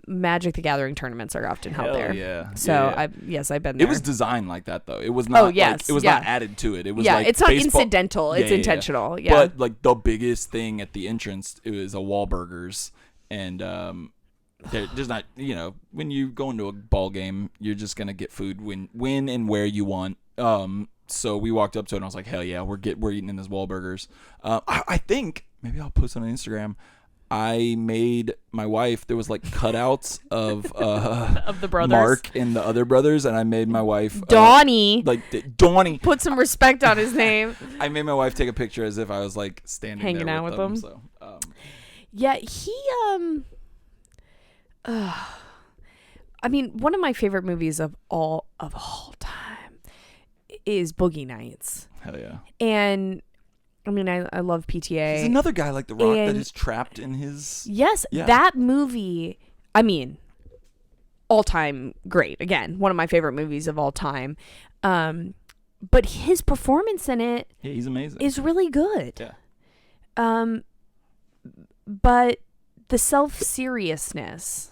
Magic the Gathering tournaments are often held there. Yeah. So I've been there. It was designed like that though. It was not. It was not added to it. It was like it's not baseball. incidental. It's intentional. Yeah. But like the biggest thing at the entrance, it was a Wahlburgers, and there's not, when you go into a ball game, you're just gonna get food when and where you want. So we walked up to it, and I was like, hell yeah, we're eating in this Wahlburgers. I think, maybe I'll post it on Instagram, I made my wife, there was like cutouts of of the brothers, Mark and the other brothers, and I made my wife Donnie, Donnie, put some respect on his name. I made my wife take a picture as if I was like standing hanging there out with them. So, yeah, he I mean, one of my favorite movies of all time is Boogie Nights. Hell yeah. And I mean, I love PTA. He's another guy like The Rock that is trapped in his... Yes, that movie, I mean, all-time great. Again, one of my favorite movies of all time. But his performance in it... Yeah, he's amazing. ...is really good. Yeah. But the self-seriousness...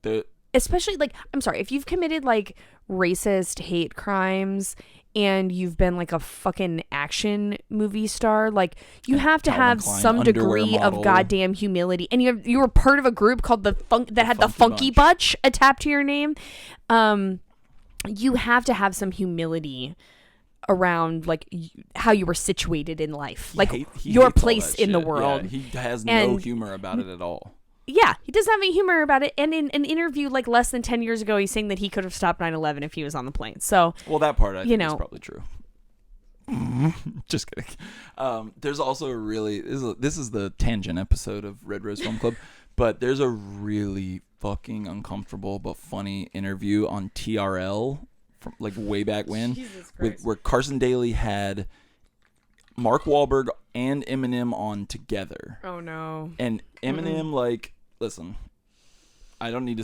Yeah. Especially, like, I'm sorry, if you've committed, like, racist hate crimes... and you've been like a fucking action movie star, like you have to have some degree of goddamn humility. And you were part of a group called the Funky Bunch attached to your name. You have to have some humility around like how you were situated in life, like your place in the world. Yeah, he has no humor about it at all. Yeah, he doesn't have any humor about it. And in an interview like less than 10 years ago, he's saying that he could have stopped 9/11 if he was on the plane. So, well, that part I think is probably true. Just kidding. There's also a really this is the tangent episode of Red Rose Film Club, but there's a really fucking uncomfortable but funny interview on TRL from like way back when, where Carson Daly had Mark Wahlberg and Eminem on together. Oh no. And Eminem, like, listen, I don't need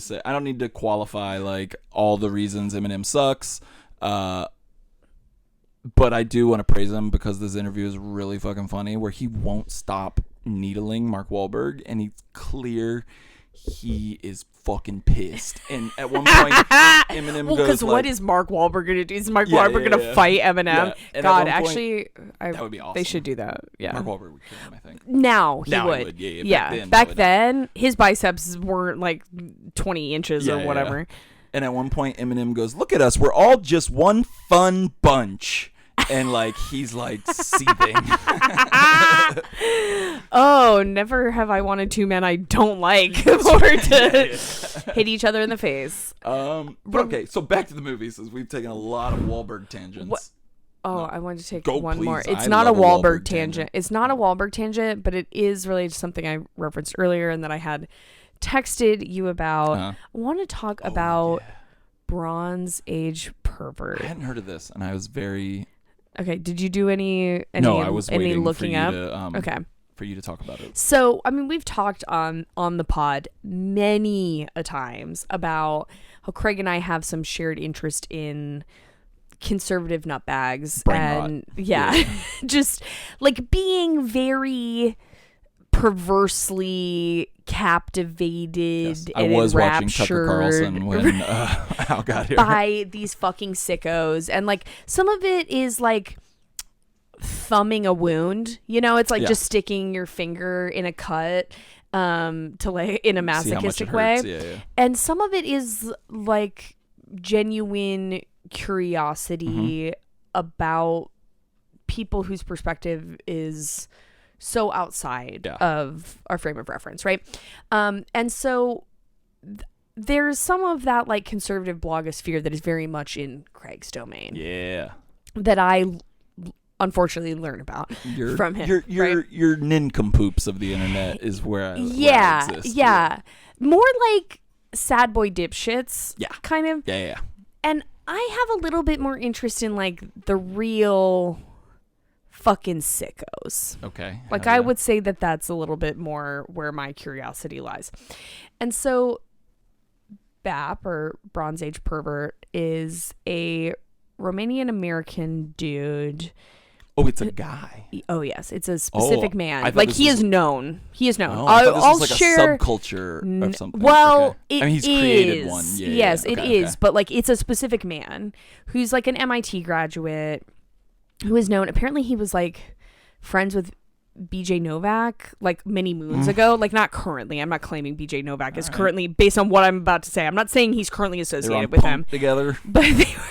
to qualify like all the reasons Eminem sucks. But I do want to praise him because this interview is really fucking funny, where he won't stop needling Mark Wahlberg, and he's clear he is fucking pissed. And at one point, Eminem goes because like, what is Mark Wahlberg gonna do? Is Mark Wahlberg gonna fight Eminem? Yeah. God, actually, that would be awesome. They should do that. Yeah, Mark Wahlberg would kill him, I think. Now he would. Yeah. Back then, his biceps weren't like 20 inches or whatever. Yeah. And at one point, Eminem goes, "Look at us, we're all just one fun bunch." And like he's like seething. Oh, never have I wanted two men I don't like or to hit each other in the face. But okay, so back to the movies, since we've taken a lot of Wahlberg tangents. What? Oh, no. I wanted to take one please. more. It's I not a love Wahlberg tangent. It's not a Wahlberg tangent, but it is related to something I referenced earlier and that I had texted you about. I want to talk about Bronze Age Pervert. I hadn't heard of this, and I was very... Okay, did you do any No, I was waiting looking for you up? to, okay. for you to talk about it. So, I mean, we've talked on the pod many a times about how Craig and I have some shared interest in conservative nutbags. And just like being very perversely captivated and I was enraptured watching Tucker Carlson when Hal got here by these fucking sickos, and like some of it is like thumbing a wound, you know, it's like just sticking your finger in a cut to like in a masochistic way. And some of it is like genuine curiosity about people whose perspective is so outside of our frame of reference, right? And so there's some of that like conservative blogosphere that is very much in Craig's domain. Yeah. That I unfortunately learn about from him. Your nincompoops of the internet is where I exist. Yeah. More like sad boy dipshits. Yeah. Kind of. Yeah. And I have a little bit more interest in like the real fucking sickos. Okay. Like I would say that that's a little bit more where my curiosity lies. And so BAP, or Bronze Age Pervert, is a Romanian American dude. Oh, it's a guy. Oh yes, it's a specific man. Like he is known. He is known. Oh, I'll like share a subculture of something. Well, I mean, he's created one. Yeah, yes, it is. But like, it's a specific man who's like an MIT graduate who is known. Apparently, he was like friends with BJ Novak like many moons ago. Like not currently. I'm not claiming BJ Novak is currently, based on what I'm about to say. I'm not saying he's currently associated with him together. But they were.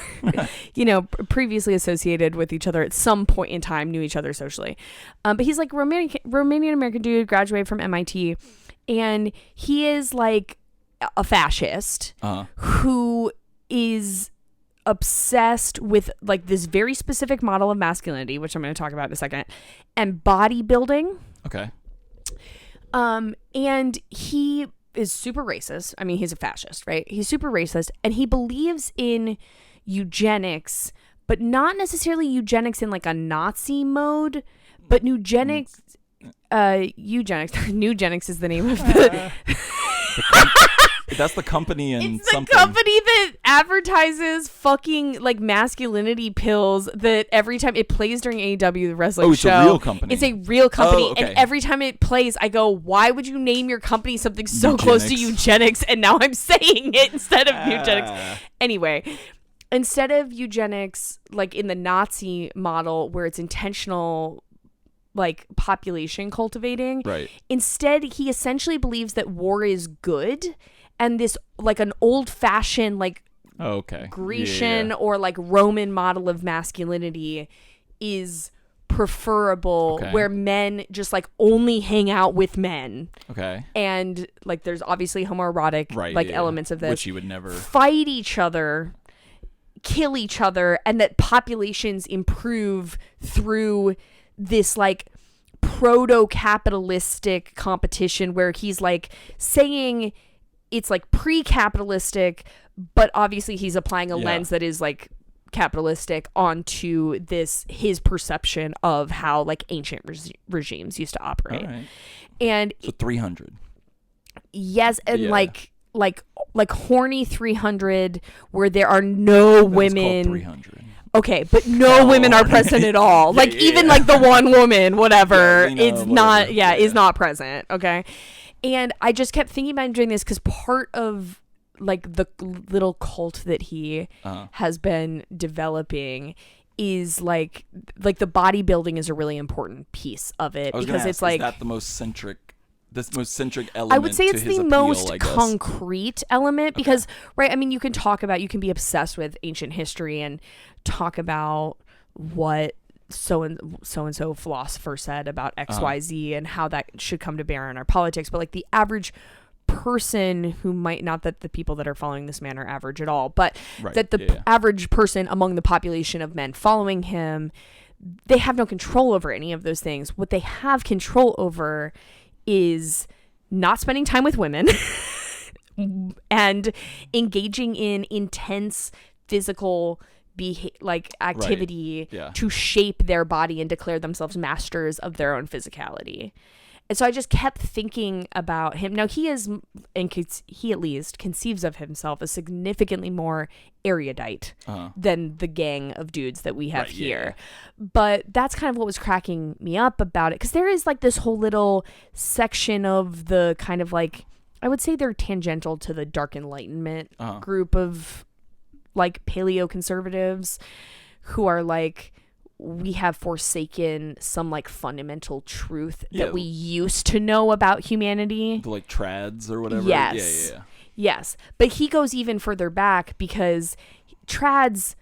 previously associated with each other at some point in time, knew each other socially. But he's like Romanian American dude, graduated from MIT, and he is like a fascist who is obsessed with like this very specific model of masculinity, which I'm going to talk about in a second, and bodybuilding. Okay. And he is super racist. I mean, he's a fascist, right? He's super racist, and he believes in eugenics, but not necessarily eugenics in like a Nazi mode, but eugenics. Nugenics is the name of the. That's the company and it's something. The company that advertises fucking like masculinity pills that every time it plays during AEW, the wrestling show. Oh, it's a real company. It's a real company. Oh, okay. And every time it plays, I go, why would you name your company something so close to eugenics? And now I'm saying it instead of eugenics. Anyway, instead of eugenics, like in the Nazi model where it's intentional like population cultivating, right? Instead, he essentially believes that war is good. And this like an old fashioned like Grecian or like Roman model of masculinity is preferable, where men just like only hang out with men. Okay. And like there's obviously homoerotic elements of this. Which you would never fight each other, kill each other, and that populations improve through this like proto-capitalistic competition where he's like saying it's like pre-capitalistic, but obviously he's applying a lens that is like capitalistic onto this his perception of how like ancient regimes used to operate. All right. And so 300. Yes, and like horny 300 where there are no women. 300. Okay, but no women are present at all. Like even like the one woman, whatever, is not present. Okay. And I just kept thinking about him doing this because part of like the little cult that he has been developing is like the bodybuilding is a really important piece of it because it's like, is that the most centric element? I would say it's the most appeal, concrete element because right, I mean you can be obsessed with ancient history and talk about what so and so philosopher said about XYZ and how that should come to bear in our politics, but like the average person who might, not that the people that are following this man are average at all, but that the average person among the population of men following him, they have no control over any of those things. What they have control over is not spending time with women and engaging in intense physical activity to shape their body and declare themselves masters of their own physicality. And so I just kept thinking about him. Now he is, and he at least conceives of himself as significantly more erudite than the gang of dudes that we have here. But that's kind of what was cracking me up about it. Because there is like this whole little section of the kind of like, I would say they're tangential to the Dark Enlightenment group of like paleo conservatives who are like, we have forsaken some like fundamental truth that we used to know about humanity. The like trads or whatever. Yes. Yes. But he goes even further back because trads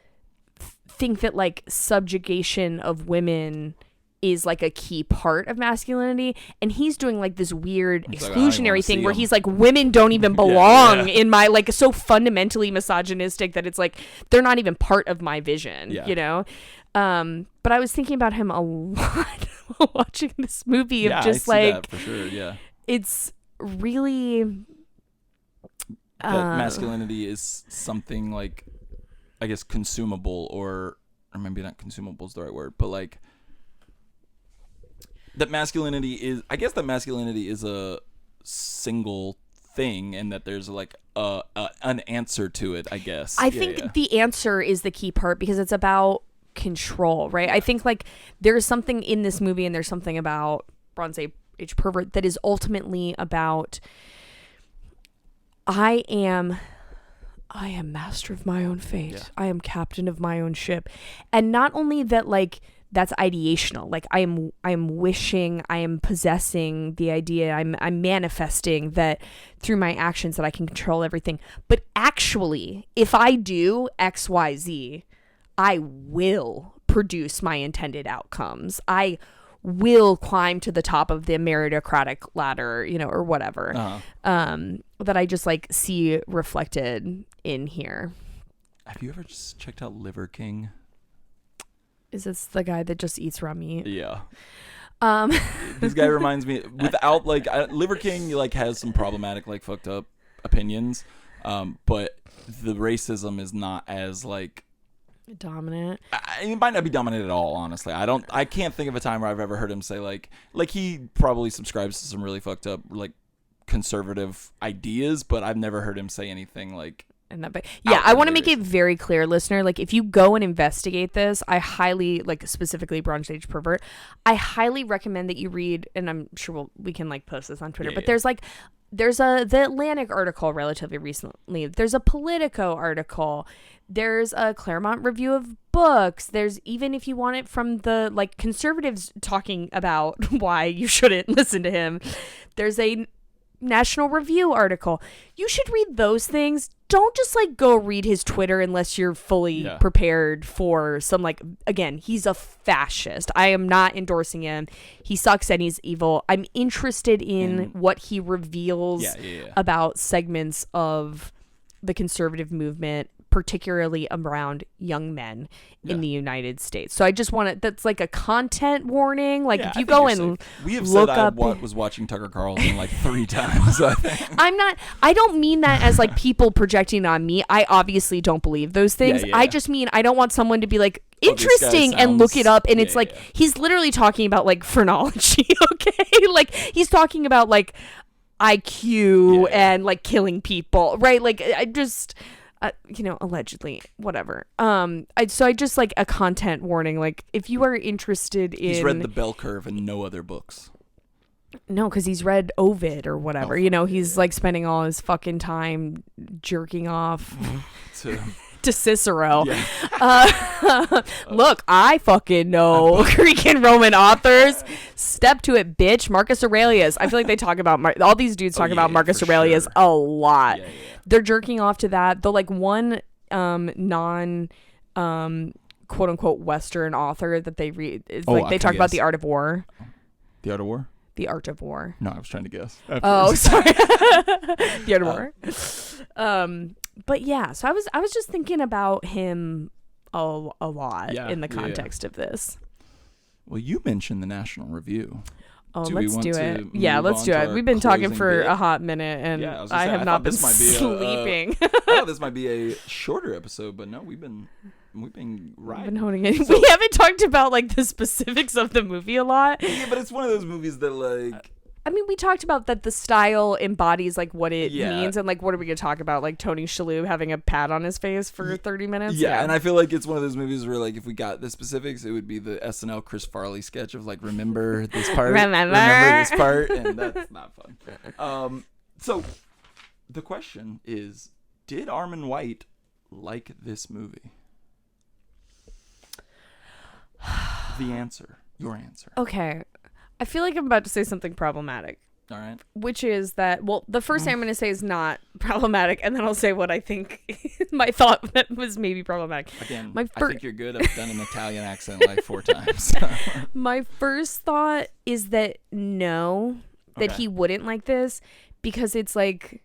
think that like subjugation of women is like a key part of masculinity, and he's doing like this weird exclusionary thing where he's like, women don't even belong in my, like, so fundamentally misogynistic that it's like they're not even part of my vision, you know. But I was thinking about him a lot while watching this movie of just like that for sure. It's really that masculinity is something like, I guess, consumable, or maybe not consumable is the right word, but like that masculinity is, I guess that masculinity is a single thing, and that there's like an answer to it, I guess. I think the answer is the key part because it's about control, right? I think like there's something in this movie, and there's something about Bronze Age pervert that is ultimately about I am master of my own fate. I am captain of my own ship. And not only that, like, that's ideational. Like I am wishing, I am possessing the idea, I'm manifesting that through my actions that I can control everything. But actually, if I do XYZ, I will produce my intended outcomes. I will climb to the top of the meritocratic ladder, or whatever. That I just like see reflected in here. Have you ever just checked out Liver King? Is this the guy that just eats raw meat? Yeah. This guy reminds me, without like Liver King, like has some problematic, like fucked up opinions, but the racism is not as like dominant. It might not be dominant at all, honestly. I can't think of a time where I've ever heard him say like he probably subscribes to some really fucked up like conservative ideas, but I've never heard him say anything like. I want to make it very clear, listener, like if you go and investigate this, I highly, like specifically Bronze Age Pervert, I highly recommend that you read, and I'm sure we can like post this on Twitter, but there's the Atlantic article relatively recently, there's a Politico article, there's a Claremont review of books, there's, even if you want it from the like conservatives talking about why you shouldn't listen to him, there's a National Review article. You should read those things. Don't just like go read his Twitter unless you're fully prepared for some like, again, he's a fascist. I am not endorsing him. He sucks and he's evil. I'm interested in what he reveals about segments of the conservative movement, particularly around young men in the United States. So I just want to, that's like a content warning. Like if you go and we have look said up, was watching Tucker Carlson like 3 times. I don't mean that as like people projecting on me. I obviously don't believe those things. I just mean, I don't want someone to be like, interesting, and look it up. And it's like, he's literally talking about like phrenology. Okay. Like he's talking about like IQ and like killing people. Right. Like I just, allegedly, whatever. I just like a content warning. Like, if you are interested in, he's read The Bell Curve and no other books. No, because he's read Ovid or whatever. He's like spending all his fucking time jerking off to Cicero. Look, I fucking know Greek and Roman authors. Step to it, bitch. Marcus Aurelius. I feel like they talk about all these dudes talk about Marcus Aurelius a lot. They're jerking off to that. Though, like one non quote unquote Western author that they read is like they talk about The Art of War. The Art of War. The Art of War. No, I was trying to guess. Oh, sorry. The Art of War. But yeah, so I was just thinking about him a lot in the context of this. Well, you mentioned the National Review. Oh, let's do it. Yeah, let's do it. We've been talking for a hot minute, and I have not been sleeping. I thought this might be a shorter episode, but no, we've been riding. We've been honing it. We haven't talked about like the specifics of the movie a lot. Yeah, but it's one of those movies that like. I mean, we talked about that the style embodies like what it means, and like what are we gonna talk about? Like Tony Shalhoub having a pat on his face for 30 minutes. Yeah, and I feel like it's one of those movies where like if we got the specifics, it would be the SNL Chris Farley sketch of like remember this part, remember this part, and that's not fun. So the question is, did Armond White like this movie? The answer, your answer. Okay. I feel like I'm about to say something problematic. All right. Which is that, well, the first thing I'm going to say is not problematic, and then I'll say what I think my thought that was maybe problematic. Again, I think you're good. I've done an Italian accent like 4 times. My first thought is that no, that he wouldn't like this because it's like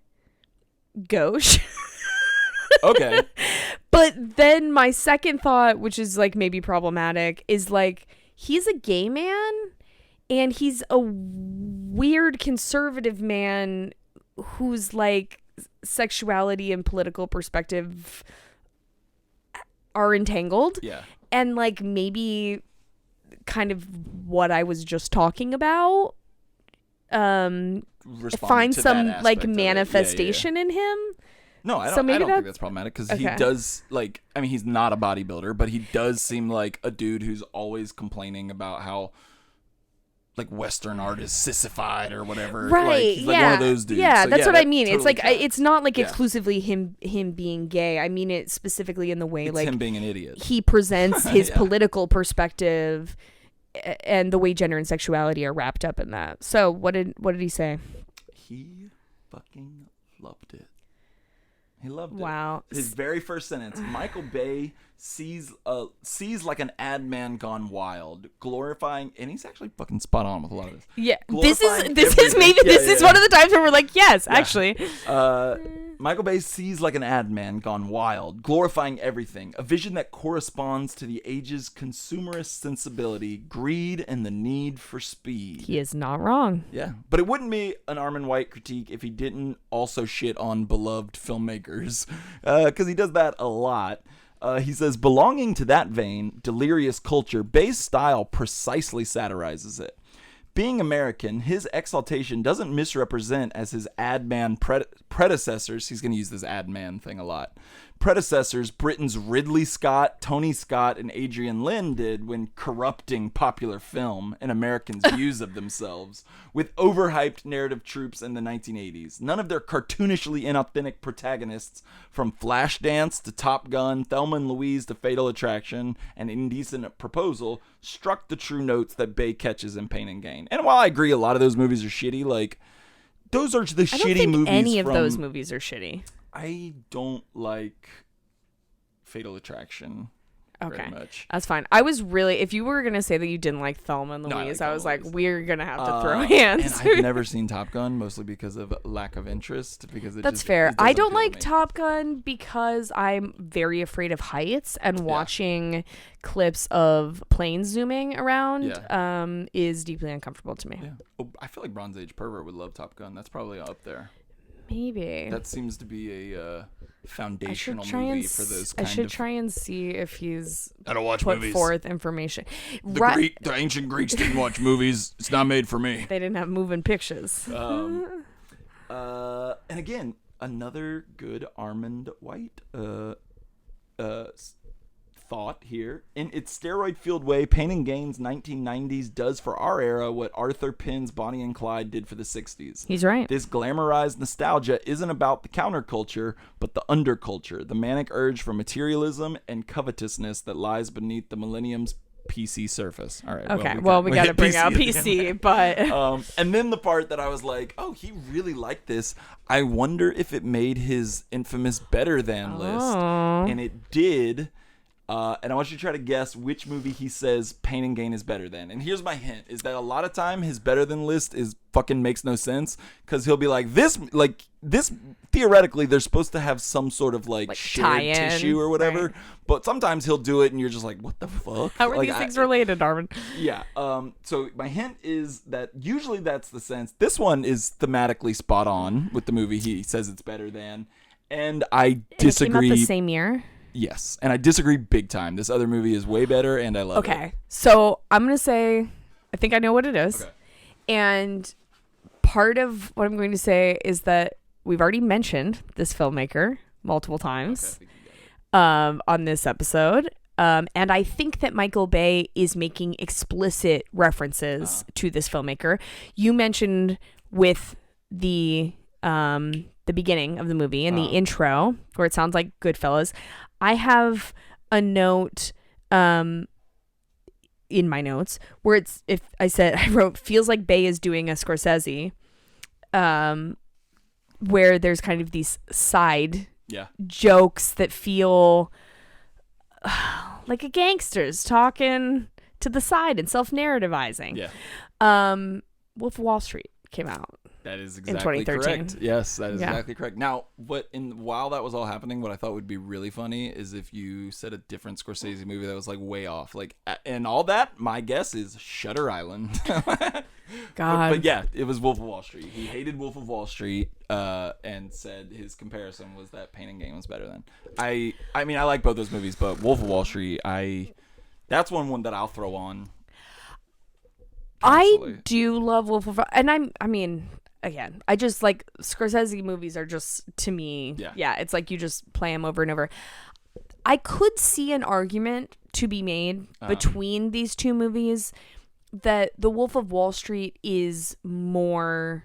gauche. Okay. But then my second thought, which is like maybe problematic, is like he's a gay man. And he's a weird conservative man whose like sexuality and political perspective are entangled. Yeah. And like maybe kind of what I was just talking about. Find some like manifestation in him. No, I don't think that's problematic because he does like, I mean, he's not a bodybuilder, but he does seem like a dude who's always complaining about how like Western art is sissified or whatever. Right. Like, he's like one of those dudes. Yeah, So, that's what I mean. totally It's like tracks. it's not like exclusively him being gay. I mean it specifically in the way It's like him being an idiot. he presents his political perspective and the way gender and sexuality are wrapped up in that. So what did he say? He fucking loved it. He loved it. Wow. His very first sentence: Michael Bay sees like an ad man gone wild, glorifying, and he's actually fucking spot on with a lot of this. Yeah, Glorifying this is maybe everything. this is one of the times where we're like, yes, actually. Michael Bay sees like an ad man gone wild, glorifying everything, a vision that corresponds to the age's consumerist sensibility, greed, and the need for speed. He is not wrong. Yeah, but it wouldn't be an Armond White critique if he didn't also shit on beloved filmmakers, because he does that a lot. He says, belonging to that vein, delirious culture, Bay's style precisely satirizes it. Being American, his exaltation doesn't misrepresent as his ad man predecessors. He's going to use this ad man thing a lot. Predecessors, Britain's Ridley Scott, Tony Scott, and Adrian Lyne did when corrupting popular film and Americans' views of themselves with overhyped narrative tropes in the 1980s. None of their cartoonishly inauthentic protagonists, from Flashdance to Top Gun, Thelma and Louise to Fatal Attraction, and Indecent Proposal, struck the true notes that Bay catches in Pain and Gain. And while I agree a lot of those movies are shitty, like, those are the shitty movies. Any of those movies are shitty. I don't like Fatal Attraction very much. That's fine. I was really, if you were going to say that you didn't like Thelma and Louise, I was like, we're going to have to throw hands. And I've never seen Top Gun, mostly because of lack of interest. Because That's fair. I don't like Top Gun because I'm very afraid of heights, and watching clips of planes zooming around is deeply uncomfortable to me. Yeah. Oh, I feel like Bronze Age Pervert would love Top Gun. That's probably up there. Maybe. That seems to be a foundational movie for those kind of... I should try and see if he's I don't watch put movies. forth information. The ancient Greeks didn't watch movies. It's not made for me. They didn't have moving pictures. And again, another good Armond White thought here. In its steroid-fueled way, Pain and Gain's 1990s does for our era what Arthur Penn's Bonnie and Clyde did for the 60s. He's right. This glamorized nostalgia isn't about the counterculture, but the underculture, the manic urge for materialism and covetousness that lies beneath the millennium's PC surface. All right. Okay. Well, we got to bring out PC, but and then the part that I was like, oh, he really liked this. I wonder if it made his infamous better than list, and it did. And I want you to try to guess which movie he says Pain and Gain is better than. And here's my hint, is that a lot of time his better than list is fucking makes no sense, because he'll be like, this theoretically they're supposed to have some sort of like shared tissue or whatever, right. But sometimes he'll do it and you're just like, what the fuck? How are these things related, Armond? Yeah. So my hint is that usually that's the sense. This one is thematically spot on with the movie he says it's better than. And I disagree. It came out the same year? Yes, and I disagree big time. This other movie is way better, and I love it. Okay, so I'm going to say, I think I know what it is. Okay. And part of what I'm going to say is that we've already mentioned this filmmaker multiple times on this episode. And I think that Michael Bay is making explicit references to this filmmaker. You mentioned with the beginning of the movie and the intro, where it sounds like Goodfellas. I have a note in my notes where I wrote feels like Bay is doing a Scorsese, where there's kind of these side jokes that feel like a gangster's talking to the side and self-narrativizing. Yeah. Wolf of Wall Street came out. That is exactly correct. Yes, that is exactly correct. Now, while that was all happening, what I thought would be really funny is if you said a different Scorsese movie that was like way off, like, and all that. My guess is Shutter Island. God, but yeah, it was Wolf of Wall Street. He hated Wolf of Wall Street, and said his comparison was that Pain and Gain was better than. I mean, I like both those movies, but Wolf of Wall Street, that's one that I'll throw on. Constantly. I do love Wolf of Wall Street, and I mean. Again, I just like Scorsese movies are just, to me, it's like you just play them over and over. I could see an argument to be made between these two movies that The Wolf of Wall Street is more,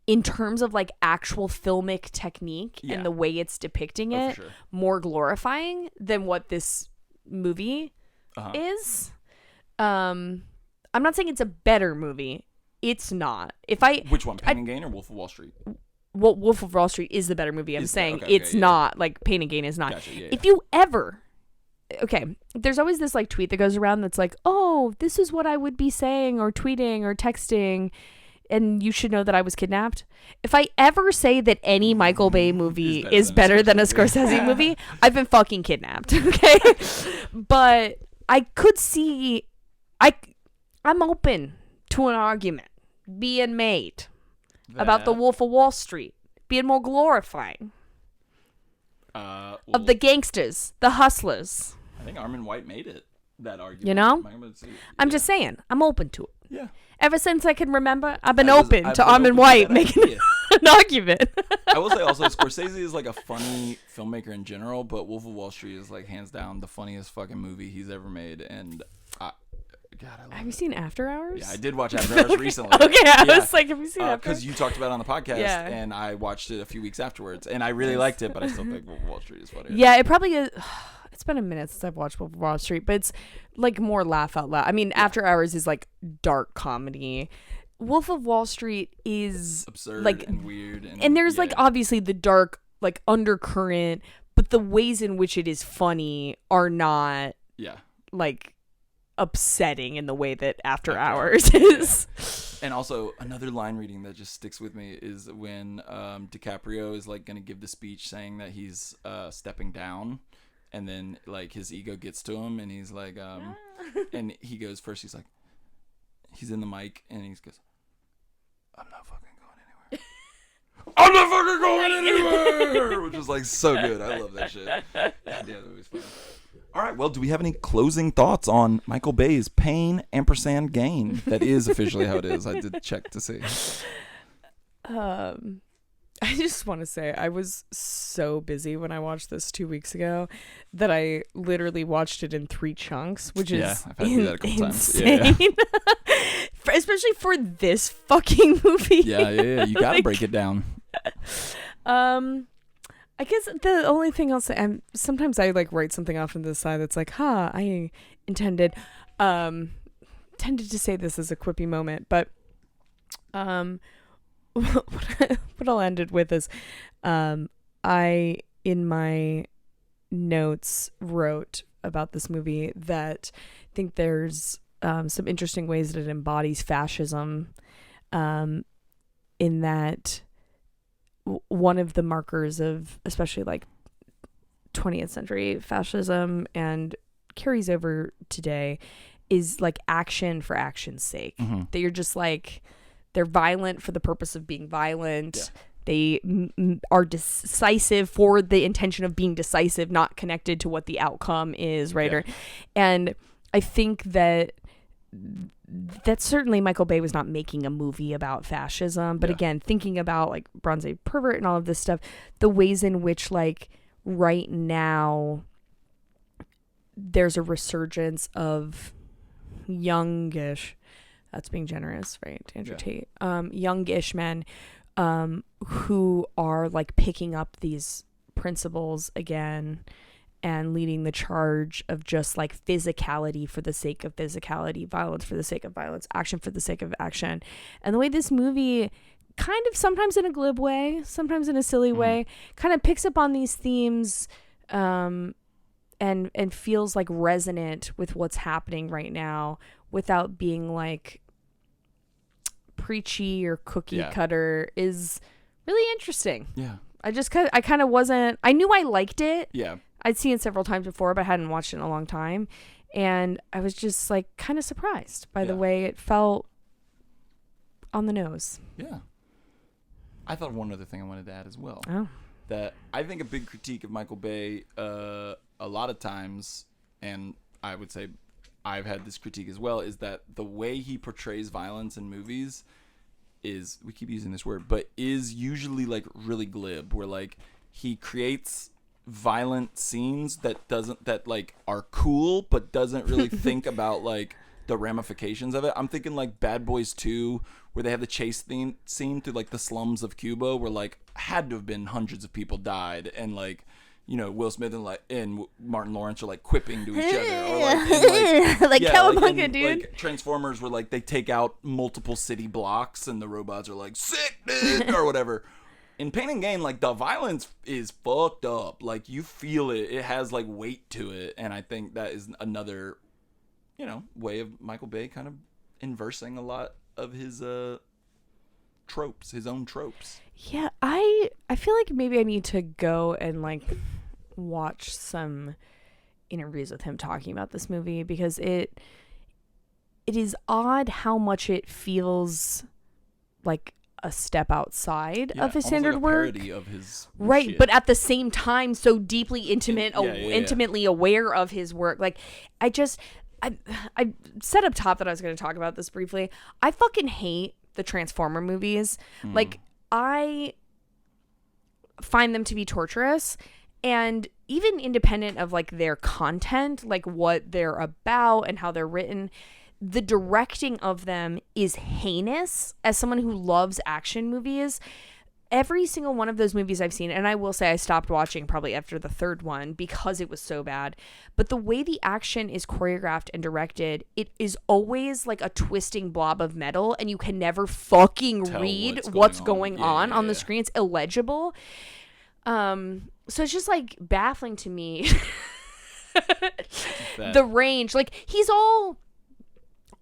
in terms of like actual filmic technique and the way it's depicting it, for sure. more glorifying than what this movie is. I'm not saying it's a better movie. It's not. Which one, Pain and Gain or Wolf of Wall Street? Well, Wolf of Wall Street is the better movie. I'm saying it's not like Pain and Gain is not. Gotcha, If you ever, there's always this like tweet that goes around that's like, oh, this is what I would be saying or tweeting or texting, and you should know that I was kidnapped. If I ever say that any Michael Bay movie is better than a Scorsese movie, I've been fucking kidnapped. Okay, but I could see, I'm open to an argument being made about The Wolf of Wall Street being more glorifying of the gangsters, the hustlers. I think Armond White made it, that argument. You know? I'm just saying, I'm open to it. Yeah. Ever since I can remember, I've been open to Armond White making an argument. I will say also, Scorsese is like a funny filmmaker in general, but Wolf of Wall Street is like hands down the funniest fucking movie he's ever made, and God, I love Have you seen After Hours? Yeah, I did watch After Hours recently. Okay, I was like, have you seen After Hours? Because you talked about it on the podcast, and I watched it a few weeks afterwards, and I really liked it, but I still think Wolf of Wall Street is funnier. Yeah, it probably is. It's been a minute since I've watched Wolf of Wall Street, but it's like more laugh out loud. I mean, After Hours is like dark comedy. Wolf of Wall Street is absurd like, and weird. And there's like obviously the dark like undercurrent, but the ways in which it is funny are not like upsetting in the way that After Hours is. And also another line reading that just sticks with me is when DiCaprio is like going to give the speech saying that he's stepping down, and then like his ego gets to him, and he's like and he goes first, he's like, he's in the mic and he goes, I'm not fucking going anywhere. I'm not fucking going anywhere, which is like so good. I love that shit. Yeah, that movie's funny. All right, well, do we have any closing thoughts on Michael Bay's Pain & Gain? That is officially how it is. I did check to see. I just want to say I was so busy when I watched this 2 weeks ago that I literally watched it in 3 chunks, which is I've had to do that a couple insane. times. Yeah. Especially for this fucking movie. Yeah. You gotta like, break it down. I guess the only thing I'll say, sometimes I like write something off on the side that's like, I tended to say this as a quippy moment, but what I'll end it with is I, in my notes, wrote about this movie that I think there's some interesting ways that it embodies fascism, in that one of the markers of especially like 20th century fascism and carries over today is like action for action's sake. Mm-hmm. That you're just like, they're violent for the purpose of being violent. Yeah. They are decisive for the intention of being decisive, not connected to what the outcome is, right? Yeah. And I think that certainly Michael Bay was not making a movie about fascism, but again, thinking about like Bronze Age pervert and all of this stuff, the ways in which like right now there's a resurgence of youngish, that's being generous, right? Andrew Tate, youngish men who are like picking up these principles again and leading the charge of just like physicality for the sake of physicality, violence for the sake of violence, action for the sake of action. And the way this movie kind of, sometimes in a glib way, sometimes in a silly way, kind of picks up on these themes and feels like resonant with what's happening right now without being like preachy or cookie cutter is really interesting. Yeah. I kind of wasn't, I knew I liked it. Yeah. I'd seen it several times before, but I hadn't watched it in a long time. And I was just like kind of surprised by the way it felt on the nose. Yeah. I thought of one other thing I wanted to add as well. Oh. That I think a big critique of Michael Bay, a lot of times, and I would say I've had this critique as well, is that the way he portrays violence in movies is, we keep using this word, but is usually like really glib, where like he creates violent scenes that like are cool, but doesn't really think about like, the ramifications of it. I'm thinking like Bad Boys 2, where they have the chase scene through like the slums of Cuba, where like had to have been hundreds of people died, and like, you know, Will Smith and Martin Lawrence are like quipping to each other, or like Cowabunga, dude. Like Transformers, where like they take out multiple city blocks and the robots are like sick, dude, or whatever. In Pain and Gain, like the violence is fucked up. Like you feel it. It has like weight to it, and I think that is another, you know, way of Michael Bay kind of inversing a lot of his tropes, his own tropes. Yeah, I feel like maybe I need to go and like watch some interviews with him talking about this movie, because it is odd how much it feels like a step outside of his standard like a work, parody of his right shit. But at the same time so deeply intimately aware of his work. Like I said up top that I was going to talk about this briefly. I fucking hate the Transformer movies. Like I find them to be torturous, and even independent of like their content, like what they're about and how they're written, the directing of them is heinous. As someone who loves action movies, every single one of those movies I've seen, and I will say I stopped watching probably after the third one because it was so bad, but the way the action is choreographed and directed, it is always like a twisting blob of metal, and you can never fucking read what's going on the screen. It's illegible. So it's just like baffling to me. The range, like he's all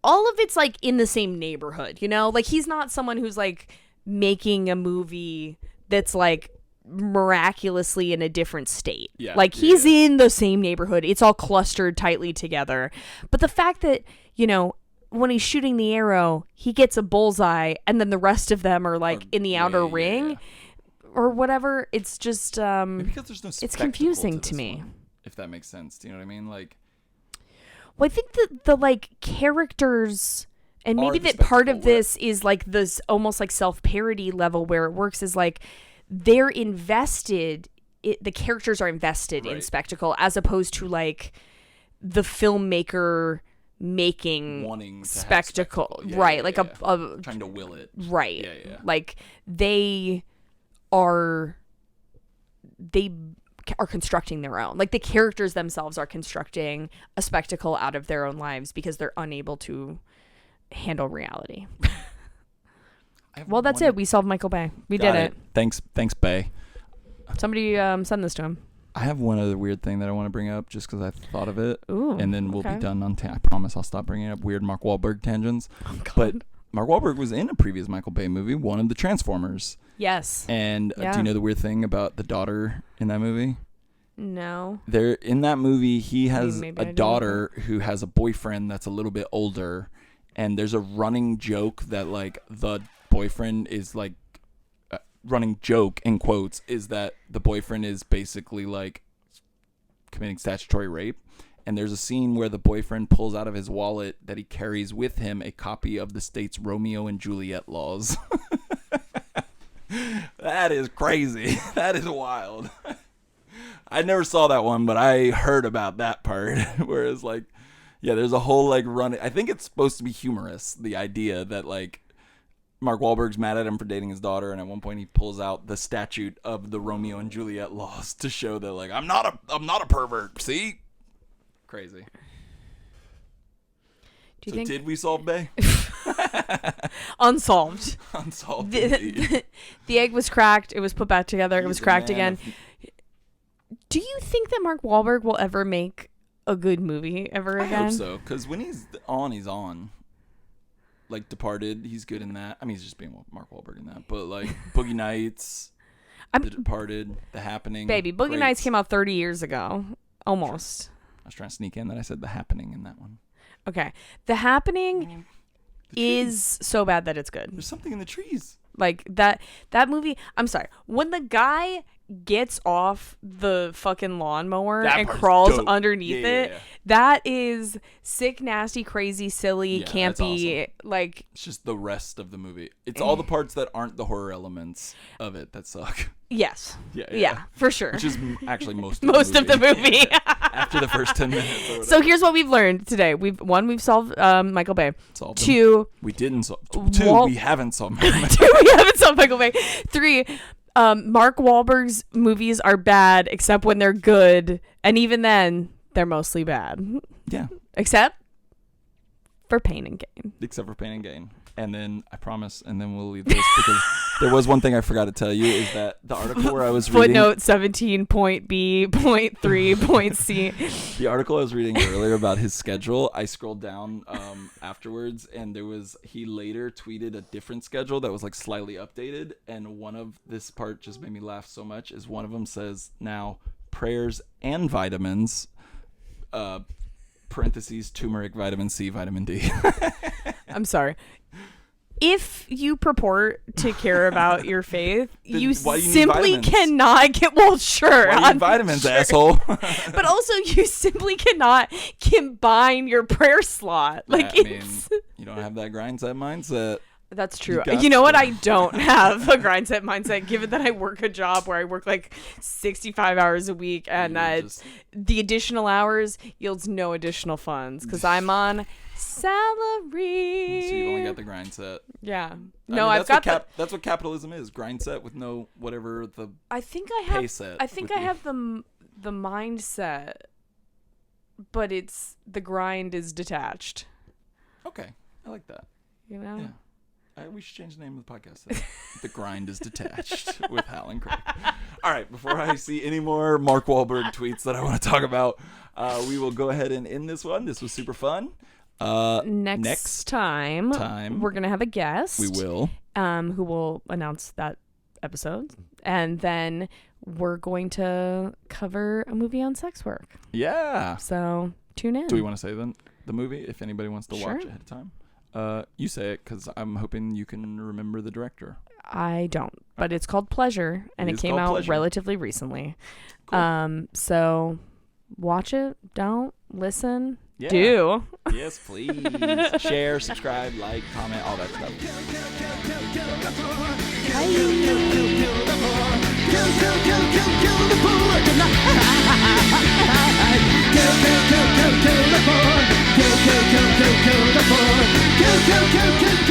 of it's like in the same neighborhood, you know? Like he's not someone who's like making a movie that's like miraculously in a different state. Yeah, like he's in the same neighborhood. It's all clustered tightly together. But the fact that, you know, when he's shooting the arrow, he gets a bullseye, and then the rest of them are like in the outer ring or whatever. It's just because there's no it's confusing to me. One, if that makes sense. Do you know what I mean? Like, well, I think that the like characters, and maybe that part of this is like this almost like self-parody level where it works, is like they're invested, the characters are invested in spectacle, as opposed to like the filmmaker wanting spectacle. A trying to will it. Right. Like they are constructing their own. Like the characters themselves are constructing a spectacle out of their own lives because they're unable to handle reality. Well, that's it. We solved Michael Bay. We did it. Thanks, Bay. Somebody send this to him. I have one other weird thing that I want to bring up just because I thought of it. Ooh, and then we'll be done on I promise I'll stop bringing up weird Mark Wahlberg tangents. Oh, God. But Mark Wahlberg was in a previous Michael Bay movie, one of the Transformers. Yes. And do you know the weird thing about the daughter in that movie? No. In that movie, he has a daughter who has a boyfriend that's a little bit older, and there's a running joke that like the boyfriend is like running joke in quotes is that the boyfriend is basically like committing statutory rape. And there's a scene where the boyfriend pulls out of his wallet that he carries with him a copy of the state's Romeo and Juliet laws. That is crazy. That is wild. I never saw that one, but I heard about that part. Whereas like, yeah, there's a whole like running. I think it's supposed to be humorous. The idea that like Mark Wahlberg's mad at him for dating his daughter, and at one point he pulls out the statute of the Romeo and Juliet laws to show that like I'm not a pervert. See, crazy. Did we solve Bay? Unsolved. Unsolved. The egg was cracked. It was put back together. It was cracked again. Do you think that Mark Wahlberg will ever make a good movie ever again? I hope so, because when he's on, he's on. Like Departed, he's good in that. I mean, he's just being Mark Wahlberg in that. But like Boogie Nights, The Departed, The Happening. Baby, Boogie Nights came out 30 years ago. Almost. I was trying to sneak in that I said The Happening in that one. Okay. The Happening is so bad that it's good. There's something in the trees. Like that movie, I'm sorry. When the guy gets off the fucking lawnmower That and part's crawls dope. underneath it. Yeah. That is sick, nasty, crazy, silly, Yeah, that's campy. awesome. Like, It's just the rest of the movie. It's all the parts that aren't the horror elements of it that suck. yes. Yeah, Yeah, for sure. Which is actually most Most of the movie. After the first 10 minutes. Or whatever. So here's what we've learned today. We've solved Michael Bay. Solved them. 2, We didn't solve. 2, we haven't solved. 2, we haven't solved Michael Bay. 3, Mark Wahlberg's movies are bad except when they're good, and even then they're mostly bad. Yeah. Except for Pain and Gain. Except for Pain and Gain. And then I promise, and then we'll leave this because there was one thing I forgot to tell you is that the article where I was reading. Footnote 17.B.3.C. The article I was reading earlier about his schedule, I scrolled down afterwards, and he later tweeted a different schedule that was like slightly updated, and one of this part just made me laugh so much is one of them says now prayers and vitamins, parentheses turmeric, vitamin C, vitamin D. I'm sorry. If you purport to care about your faith, you why do you need simply vitamins? cannot get, well, sure. Why do you need vitamins, asshole? But also, you simply cannot combine your prayer slot. Like, I mean, it's... you don't have that grindset mindset. That's true. got You know what? to. I don't have a grindset mindset, given that I work a job where I work like 65 hours a week, and the additional hours yields no additional funds because I'm on salary. So you've only got the grindset. Yeah. I No, mean, I've got that's what capitalism is. Grindset with no whatever the I think I have. pay set. I think would I be. have the mindset, but it's the grind is detached. Okay, I like that. You know. Yeah. We should change the name of the podcast. The Grind is Detached with Hal and Craig. All right, before I see any more Mark Wahlberg tweets that I want to talk about, we will go ahead and end this one. This was super fun. Next time we're gonna have a guest. We will. Who will announce that episode, and then we're going to cover a movie on sex work. Yeah. So tune in. Do we want to say the movie if anybody wants to Sure. watch ahead of time? You say it because I'm hoping you can remember the director. I don't, but it's called Pleasure, and it is came called out Pleasure. relatively recently. Cool. So watch it. Don't listen. Yeah. Do. Yes, please. Share, subscribe, like, comment, all that stuff. Kill the boy.